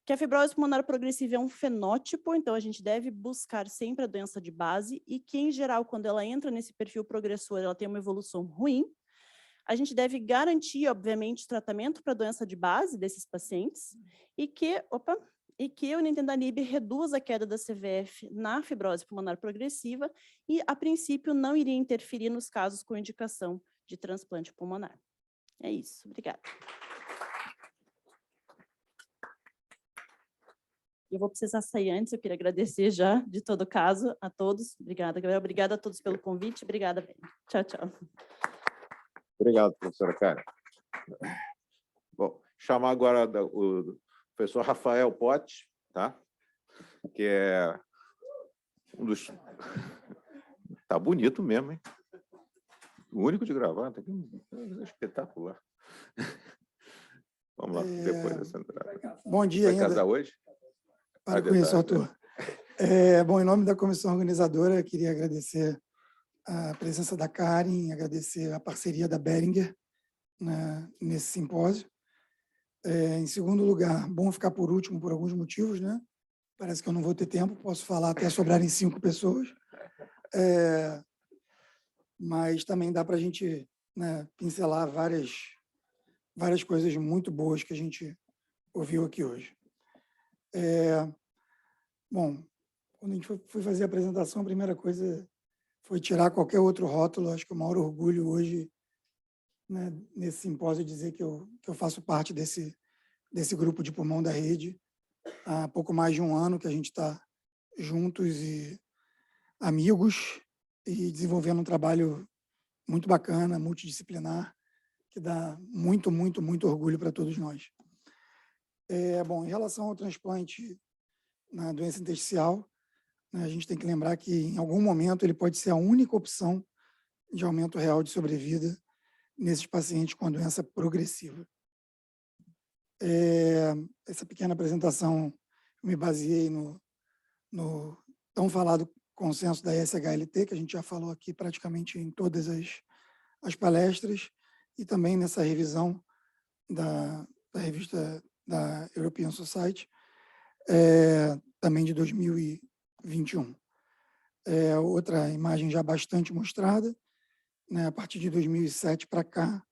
Que a fibrose pulmonar progressiva é um fenótipo, então a gente deve buscar sempre a doença de base e que, em geral, quando ela entra nesse perfil progressor, ela tem uma evolução ruim. A gente deve garantir, obviamente, tratamento para a doença de base desses pacientes e que o nintedanib reduz a queda da CVF na fibrose pulmonar progressiva e, a princípio, não iria interferir nos casos com indicação de transplante pulmonar. É isso. Obrigada. Eu vou precisar sair antes, eu queria agradecer já, de todo caso, a todos. Obrigada, Gabriel. Obrigada a todos pelo convite. Obrigada, Ben. Tchau, tchau. Obrigado, professora Karen. Bom, chamar agora o professor Rafael Pote, tá? Que é um dos... Tá bonito mesmo, hein? O único de gravata, é espetacular. Vamos lá, depois dessa entrada. Bom dia ainda. Vai casar hoje? Para com isso, Arthur. Bom, em nome da comissão organizadora, queria agradecer a presença da Karen, agradecer a parceria da Beringer, né, nesse simpósio. Em segundo lugar, bom ficar por último por alguns motivos, né? Parece que eu não vou ter tempo, posso falar até sobrarem 5 pessoas. Mas também dá para a gente, né, pincelar várias coisas muito boas que a gente ouviu aqui hoje. Bom, quando a gente foi fazer a apresentação, a primeira coisa foi tirar qualquer outro rótulo. Acho que o maior orgulho hoje, né, nesse simpósio, dizer que eu faço parte desse grupo de pulmão da rede. Há pouco mais de um ano que a gente está juntos e amigos e desenvolvendo um trabalho muito bacana, multidisciplinar, que dá muito, muito, muito orgulho para todos nós. Bom, em relação ao transplante na doença intersticial, né, a gente tem que lembrar que, em algum momento, ele pode ser a única opção de aumento real de sobrevida nesses pacientes com a doença progressiva. Essa pequena apresentação, eu me baseei no tão falado consenso da ESHLT, que a gente já falou aqui praticamente em todas as palestras, e também nessa revisão da revista da European Society, também de 2021. Outra imagem já bastante mostrada, né, a partir de 2007 para cá,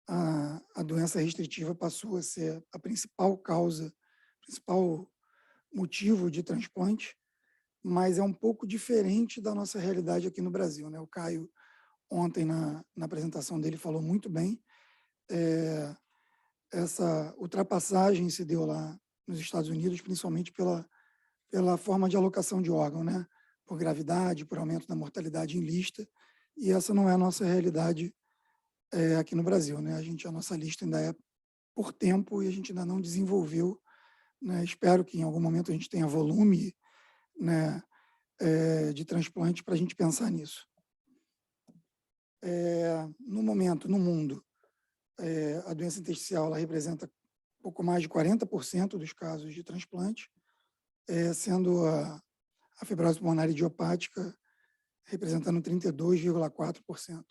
a doença restritiva passou a ser a principal causa, principal motivo de transplante, mas é um pouco diferente da nossa realidade aqui no Brasil, né? O Caio, ontem, na apresentação dele, falou muito bem. essa ultrapassagem se deu lá nos Estados Unidos, principalmente pela forma de alocação de órgão, né? Por gravidade, por aumento da mortalidade em lista, e essa não é a nossa realidade aqui no Brasil, né? A nossa lista ainda é por tempo e a gente ainda não desenvolveu, né? Espero que em algum momento a gente tenha volume, né, de transplante para a gente pensar nisso. No momento, no mundo, a doença intersticial ela representa pouco mais de 40% dos casos de transplante, sendo a fibrose pulmonar idiopática representando 32,4%.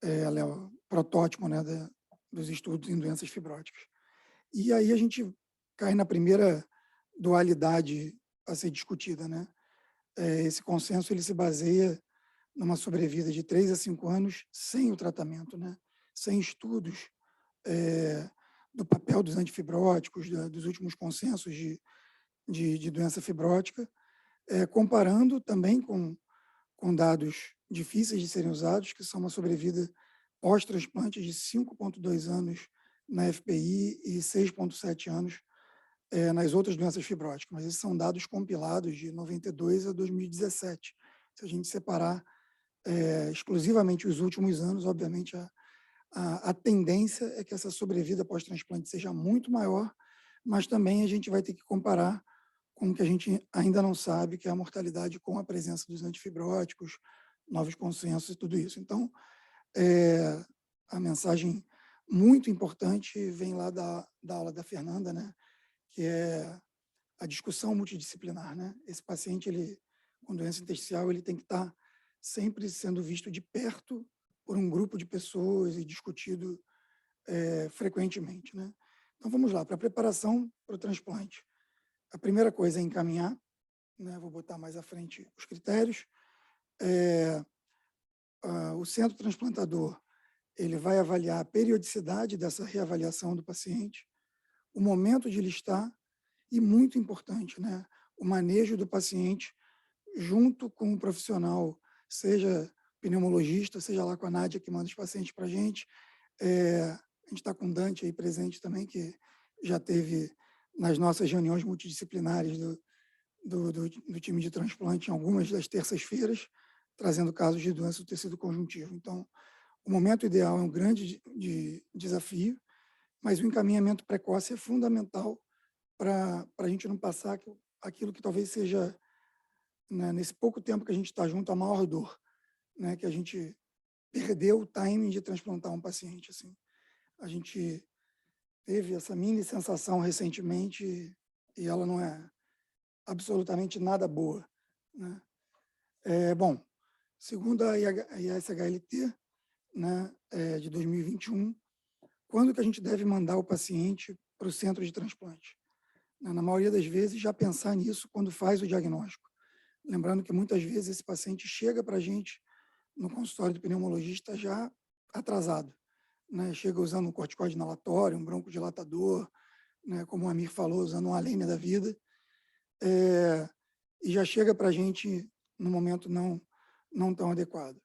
Ela é o protótipo, né, dos estudos em doenças fibróticas. E aí a gente cai na primeira dualidade a ser discutida, né? Esse consenso ele se baseia numa sobrevida de 3 a 5 anos sem o tratamento, né? Sem estudos do papel dos antifibróticos, dos últimos consensos de doença fibrótica, comparando também com dados difíceis de serem usados, que são uma sobrevida pós-transplante de 5,2 anos na FPI e 6,7 anos nas outras doenças fibróticas. Mas esses são dados compilados de 92 a 2017. Se a gente separar exclusivamente os últimos anos, obviamente a tendência é que essa sobrevida pós-transplante seja muito maior, mas também a gente vai ter que comparar com o que a gente ainda não sabe, que é a mortalidade com a presença dos antifibróticos, novos consensos e tudo isso. Então, a mensagem muito importante vem lá da aula da Fernanda, né? Que é a discussão multidisciplinar, né? Esse paciente, com doença intersticial, ele tem que estar sempre sendo visto de perto por um grupo de pessoas e discutido frequentemente, né? Então, vamos lá, para a preparação para o transplante. A primeira coisa é encaminhar, né? Vou botar mais à frente os critérios. O centro transplantador ele vai avaliar a periodicidade dessa reavaliação do paciente, o momento de listar e, muito importante, né, o manejo do paciente junto com o profissional, seja pneumologista, seja lá com a Nádia que manda os pacientes para a gente. A gente está com o Dante aí presente também, que já teve nas nossas reuniões multidisciplinares do time de transplante em algumas das terças-feiras, trazendo casos de doença do tecido conjuntivo. Então, o momento ideal é um grande desafio, mas o encaminhamento precoce é fundamental para a gente não passar aquilo que talvez seja, né, nesse pouco tempo que a gente está junto, a maior dor, né, que a gente perdeu o timing de transplantar um paciente. Assim. A gente teve essa mini sensação recentemente e ela não é absolutamente nada boa, né? Bom, segundo a ISHLT, né, de 2021, quando que a gente deve mandar o paciente para o centro de transplante? Na maioria das vezes, já pensar nisso quando faz o diagnóstico. Lembrando que muitas vezes esse paciente chega para a gente no consultório do pneumologista já atrasado, né? Chega usando um corticoide inalatório, um broncodilatador, né? Como o Amir falou, usando um Alenia da vida, e já chega para a gente no momento não tão adequado.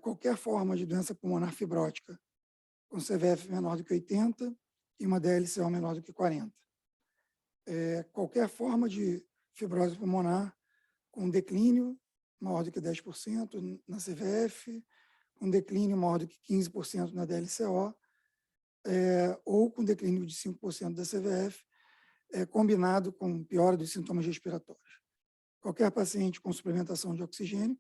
Qualquer forma de doença pulmonar fibrótica com CVF menor do que 80 e uma DLCO menor do que 40. Qualquer forma de fibrose pulmonar com declínio maior do que 10% na CVF, com declínio maior do que 15% na DLCO, ou com declínio de 5% da CVF, combinado com piora dos sintomas respiratórios. Qualquer paciente com suplementação de oxigênio,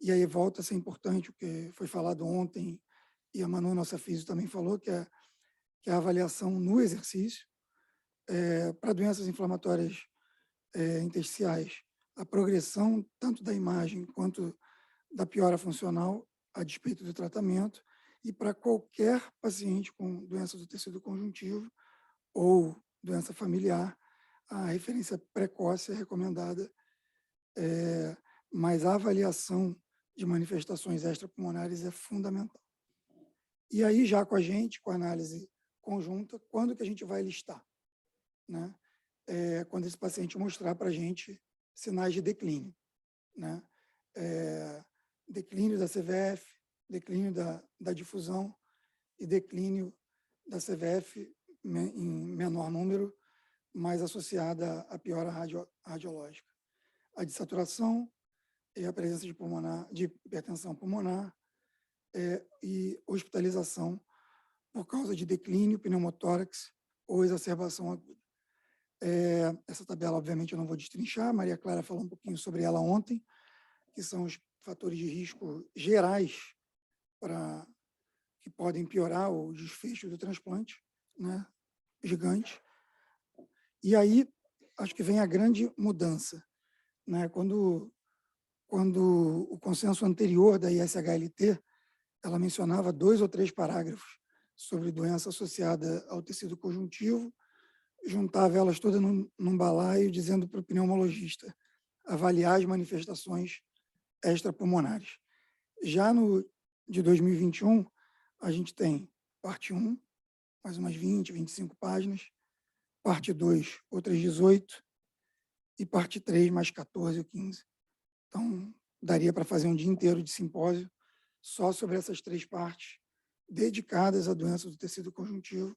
e aí volta a ser importante o que foi falado ontem, e a Manu, nossa física, também falou, que é a avaliação no exercício. Para doenças inflamatórias intersticiais, a progressão tanto da imagem quanto da piora funcional a despeito do tratamento, e para qualquer paciente com doença do tecido conjuntivo ou doença familiar, a referência precoce é recomendada, mas a avaliação de manifestações extrapulmonares é fundamental. E aí, já com a gente, com a análise conjunta, quando que a gente vai listar? Né? Quando esse paciente mostrar para a gente sinais de declínio, né? Declínio da CVF, declínio da difusão e declínio da CVF em menor número, mas associada à piora radiológica. A dessaturação e a presença de hipertensão pulmonar e hospitalização por causa de declínio, pneumotórax ou exacerbação aguda. Essa tabela, obviamente, eu não vou destrinchar, a Maria Clara falou um pouquinho sobre ela ontem, que são os fatores de risco gerais que podem piorar o desfecho do transplante, né? Gigante. E aí, acho que vem a grande mudança, né? Quando o consenso anterior da ISHLT, ela mencionava 2 ou 3 parágrafos sobre doença associada ao tecido conjuntivo, juntava elas todas num balaio, dizendo para o pneumologista avaliar as manifestações extrapulmonares. Já no de 2021, a gente tem parte 1, mais umas 20, 25 páginas, parte 2, outras 18, e parte 3, mais 14 ou 15. Então, daria para fazer um dia inteiro de simpósio só sobre essas 3 partes, dedicadas à doença do tecido conjuntivo,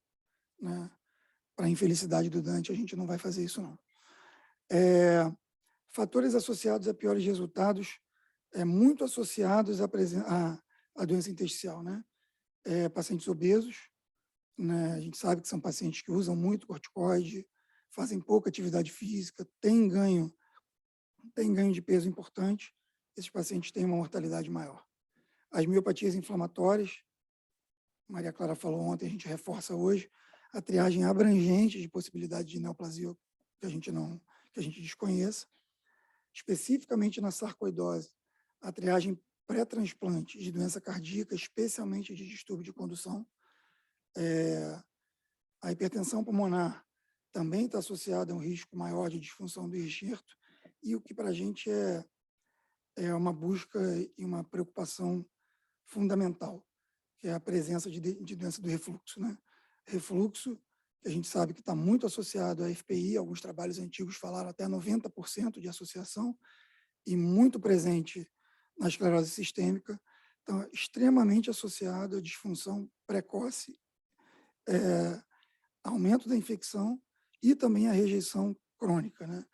né? Para a infelicidade do Dante, a gente não vai fazer isso, não. Fatores associados a piores resultados, muito associados à doença intersticial, né? Pacientes obesos, né? A gente sabe que são pacientes que usam muito corticoide, fazem pouca atividade física, têm ganho de peso importante, esses pacientes têm uma mortalidade maior. As miopatias inflamatórias, Maria Clara falou ontem, a gente reforça hoje, a triagem abrangente de possibilidade de neoplasia que a gente desconheça, especificamente na sarcoidose, a triagem pré-transplante de doença cardíaca, especialmente de distúrbio de condução. A hipertensão pulmonar também está associada a um risco maior de disfunção do enxerto, e o que para a gente é uma busca e uma preocupação fundamental, que é a presença de doença do refluxo, né? Refluxo, que a gente sabe que está muito associado à FPI, alguns trabalhos antigos falaram até 90% de associação, e muito presente na esclerose sistêmica, então, extremamente associado à disfunção precoce, aumento da infecção e também a rejeição crônica, né?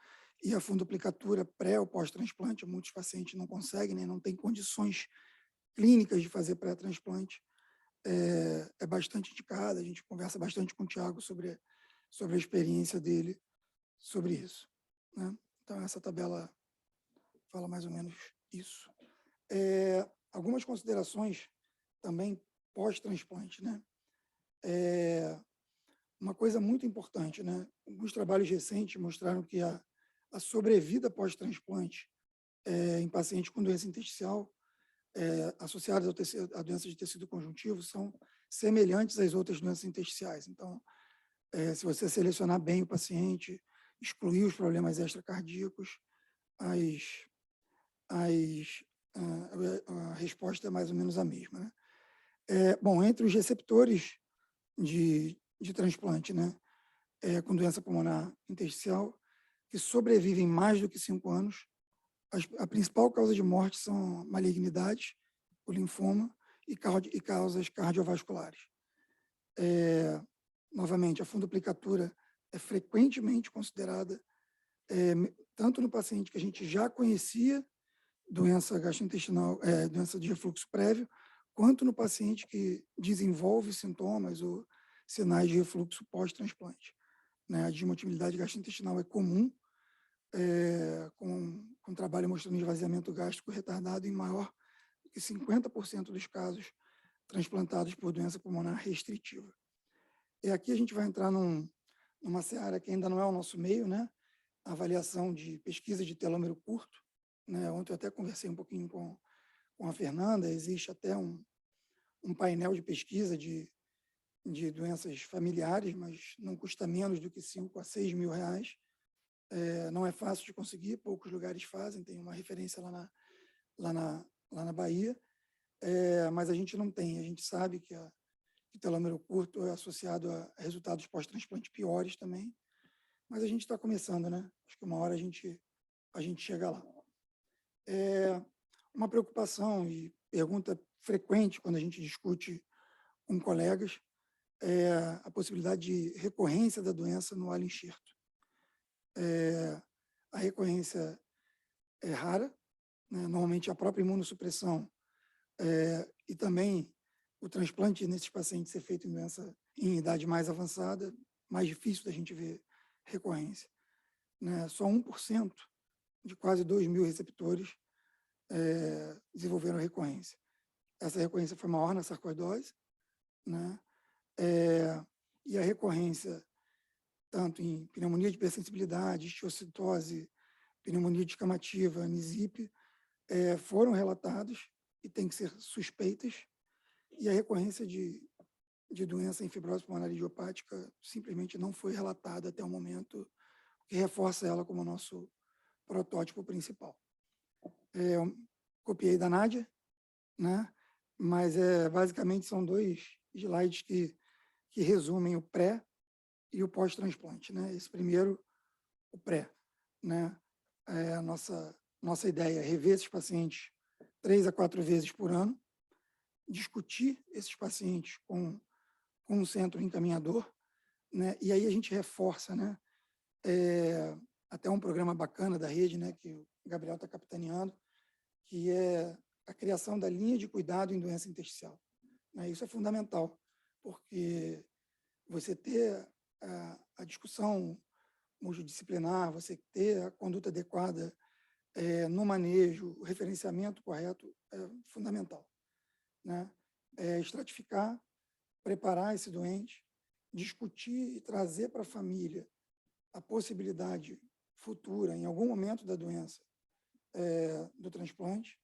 E a fundoplicatura pré ou pós-transplante, muitos pacientes não conseguem, nem não têm condições clínicas de fazer pré-transplante, é bastante indicada, a gente conversa bastante com o Tiago sobre a experiência dele sobre isso, né? Então, essa tabela fala mais ou menos isso. Algumas considerações também pós-transplante, né? Uma coisa muito importante, né? Alguns trabalhos recentes mostraram que a sobrevida pós-transplante em pacientes com doença intersticial associadas à doença de tecido conjuntivo são semelhantes às outras doenças intersticiais. Então, se você selecionar bem o paciente, excluir os problemas extracardíacos, a resposta é mais ou menos a mesma, né? Bom, entre os receptores de transplante, né, com doença pulmonar intersticial, que sobrevivem mais do que 5 anos, a principal causa de morte são malignidades, o linfoma e causas cardiovasculares. Novamente, a fundoplicatura é frequentemente considerada, tanto no paciente que a gente já conhecia doença gastrointestinal, doença de refluxo prévio, quanto no paciente que desenvolve sintomas ou sinais de refluxo pós-transplante, né? A desmotilidade gastrointestinal é comum, com trabalho mostrando esvaziamento gástrico retardado em maior do que 50% dos casos transplantados por doença pulmonar restritiva. E aqui a gente vai entrar numa seara que ainda não é o nosso meio, né? A avaliação de pesquisa de telômero curto, né? Ontem eu até conversei um pouquinho com a Fernanda, existe até um painel de pesquisa de doenças familiares, mas não custa menos do que 5 a 6 mil reais. Não é fácil de conseguir, poucos lugares fazem, tem uma referência lá na Bahia, mas a gente não tem. A gente sabe que o telômero curto é associado a resultados pós-transplante piores também, mas a gente está começando, né? Acho que uma hora a gente chega lá. Uma preocupação e pergunta frequente quando a gente discute com colegas, a possibilidade de recorrência da doença no alho enxerto. A recorrência é rara, né? Normalmente a própria imunossupressão e também o transplante nesses pacientes ser feito em idade mais avançada, mais difícil da gente ver recorrência, né? Só 1% de quase 2.000 receptores desenvolveram recorrência. Essa recorrência foi maior na sarcoidose, né? E a recorrência, tanto em pneumonia de hipersensibilidade, histiocytose, pneumonia descamativa, NISIP, foram relatadas e têm que ser suspeitas, e a recorrência de doença em fibrose pulmonar idiopática simplesmente não foi relatada até o momento, o que reforça ela como nosso protótipo principal. Eu copiei da Nádia, né? Mas basicamente são 2 slides que resumem o pré e o pós-transplante, né? Esse primeiro, o pré, né? A nossa ideia é rever esses pacientes 3 a 4 vezes por ano, discutir esses pacientes com um centro encaminhador, né? E aí a gente reforça, né? Até um programa bacana da rede, né? Que o Gabriel está capitaneando, que é a criação da linha de cuidado em doença intersticial, né? Isso é fundamental, porque você ter a discussão multidisciplinar, você ter a conduta adequada no manejo, o referenciamento correto é fundamental, né? Estratificar, preparar esse doente, discutir e trazer para a família a possibilidade futura, em algum momento da doença, do transplante,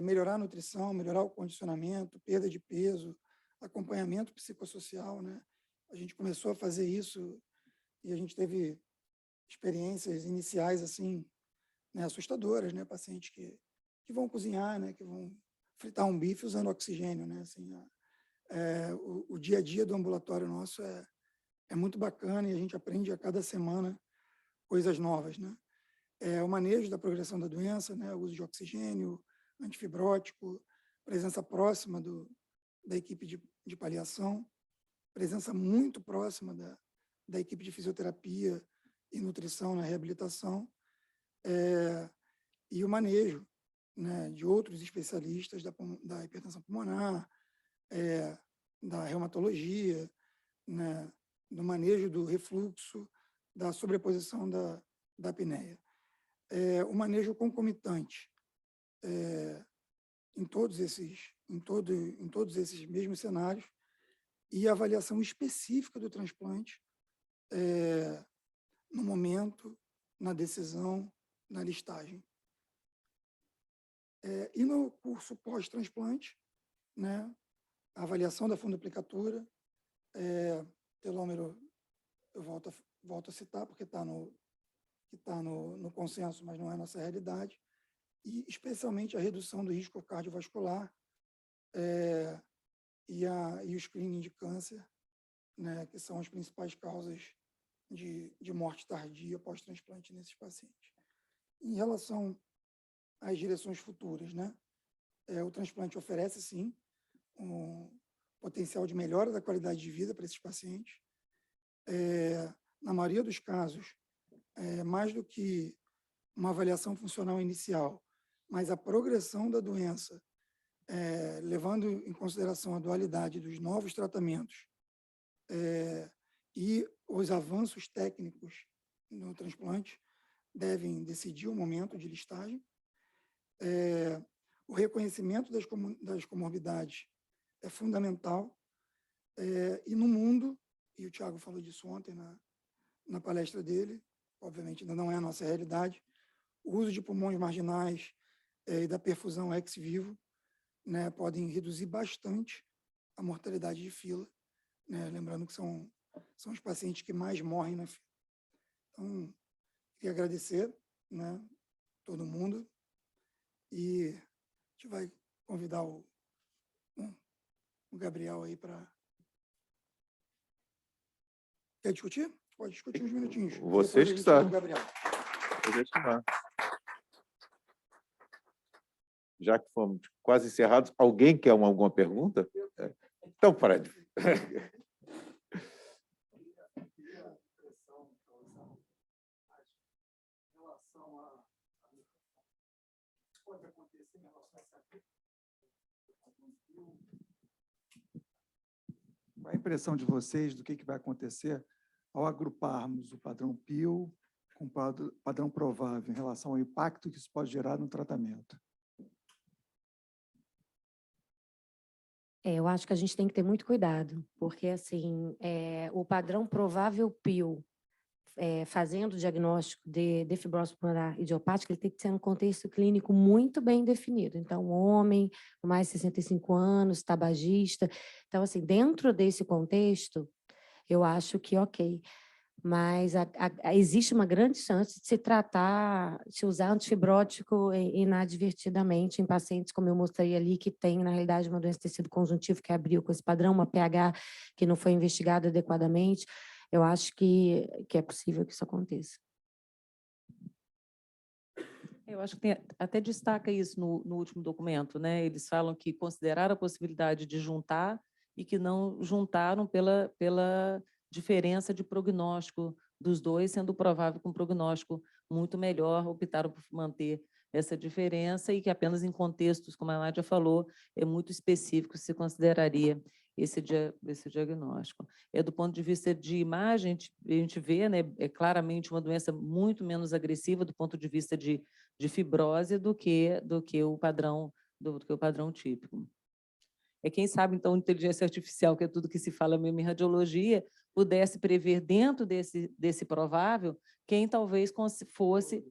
melhorar a nutrição, melhorar o condicionamento, perda de peso, acompanhamento psicossocial, né? A gente começou a fazer isso e a gente teve experiências iniciais assim, né, assustadoras, né? Pacientes que vão cozinhar, né? Que vão fritar um bife usando oxigênio, né? Assim, o dia a dia do ambulatório nosso é muito bacana e a gente aprende a cada semana coisas novas, né? O manejo da progressão da doença, né? O uso de oxigênio, antifibrótico, presença próxima da equipe de paliação, presença muito próxima da equipe de fisioterapia e nutrição na reabilitação, e o manejo, né, de outros especialistas da hipertensão pulmonar, da reumatologia, né, do manejo do refluxo, da sobreposição da apneia. O manejo concomitante em todos esses mesmos cenários e a avaliação específica do transplante no momento, na decisão, na listagem. E no curso pós-transplante, né, a avaliação da fundoaplicatura, telômero, eu volto a citar, porque está no consenso, mas não é a nossa realidade, e especialmente a redução do risco cardiovascular e o screening de câncer, né, que são as principais causas de morte tardia pós-transplante nesses pacientes. Em relação às direções futuras, né, o transplante oferece, sim, um potencial de melhora da qualidade de vida para esses pacientes. Na maioria dos casos, mais do que uma avaliação funcional inicial, mas a progressão da doença, levando em consideração a dualidade dos novos tratamentos e os avanços técnicos no transplante, devem decidir o momento de listagem. O reconhecimento das comorbidades é fundamental. E no mundo, e o Thiago falou disso ontem na palestra dele, obviamente ainda não é a nossa realidade, o uso de pulmões marginais e da perfusão ex vivo, né, podem reduzir bastante a mortalidade de fila, né, lembrando que são os pacientes que mais morrem na fila. Então, queria agradecer, né, todo mundo, e a gente vai convidar o Gabriel aí para... Quer discutir? Pode discutir uns minutinhos. Vocês que sabem. Gabriel. Já que fomos quase encerrados, alguém quer alguma pergunta? Então, Fred. Qual a impressão de vocês do que vai acontecer ao agruparmos o padrão PIO com o padrão provável em relação ao impacto que isso pode gerar no tratamento? Eu acho que a gente tem que ter muito cuidado, porque assim, o padrão provável PIO, fazendo o diagnóstico de fibrose pulmonar idiopática, ele tem que ser um contexto clínico muito bem definido. Então, homem, com mais de 65 anos, tabagista. Então, assim, dentro desse contexto, eu acho que ok. Mas existe uma grande chance de se usar antifibrótico inadvertidamente em pacientes, como eu mostrei ali, que tem, na realidade, uma doença de tecido conjuntivo que abriu com esse padrão, uma pH que não foi investigada adequadamente. Eu acho que é possível que isso aconteça. Eu acho que tem, até destaca isso no último documento, né? Eles falam que consideraram a possibilidade de juntar e que não juntaram pela diferença de prognóstico dos dois, sendo provável com um prognóstico muito melhor, optaram por manter essa diferença e que apenas em contextos, como a Nádia falou, é muito específico, se consideraria esse diagnóstico. Do ponto de vista de imagem, a gente vê, né, claramente uma doença muito menos agressiva do ponto de vista de fibrose do que o padrão típico. Quem sabe, então, inteligência artificial, que é tudo que se fala mesmo em radiologia, pudesse prever dentro desse provável quem talvez fosse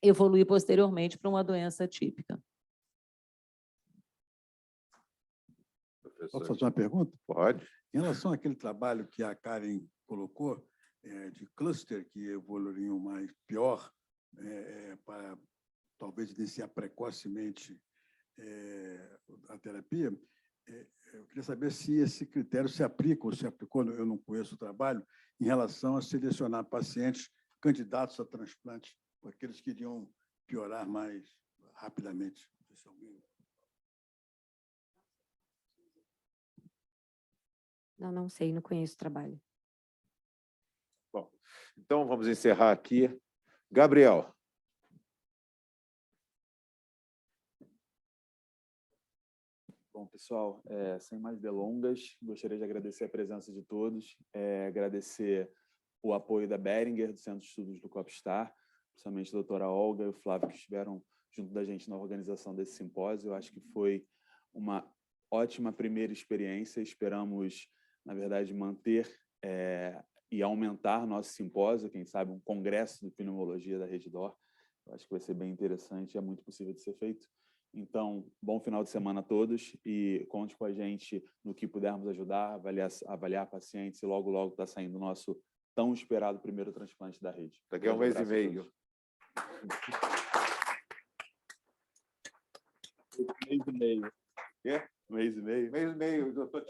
evoluir posteriormente para uma doença típica. Posso fazer uma pergunta? Pode. Em relação àquele trabalho que a Karen colocou, de cluster que evoluiriam mais pior, para talvez iniciar precocemente a terapia, eu queria saber se esse critério se aplica ou se aplicou, eu não conheço o trabalho, em relação a selecionar pacientes candidatos a transplante, aqueles que iriam piorar mais rapidamente. Não sei se alguém... Não sei, não conheço o trabalho. Bom, então vamos encerrar aqui. Gabriel. Bom, pessoal, sem mais delongas, gostaria de agradecer a presença de todos, agradecer o apoio da Beringer, do Centro de Estudos do COPSTAR, principalmente a doutora Olga e o Flávio, que estiveram junto da gente na organização desse simpósio. Eu acho que foi uma ótima primeira experiência. Esperamos, na verdade, manter e aumentar nosso simpósio, quem sabe um congresso de pneumologia da Rede DOR. Eu acho que vai ser bem interessante, é muito possível de ser feito. Então, bom final de semana a todos e conte com a gente no que pudermos ajudar, avaliar pacientes e logo está saindo o nosso tão esperado primeiro transplante da rede. Daqui a um mês e meio. Mês e meio. Quê? Mês e meio. Mês e meio, doutor.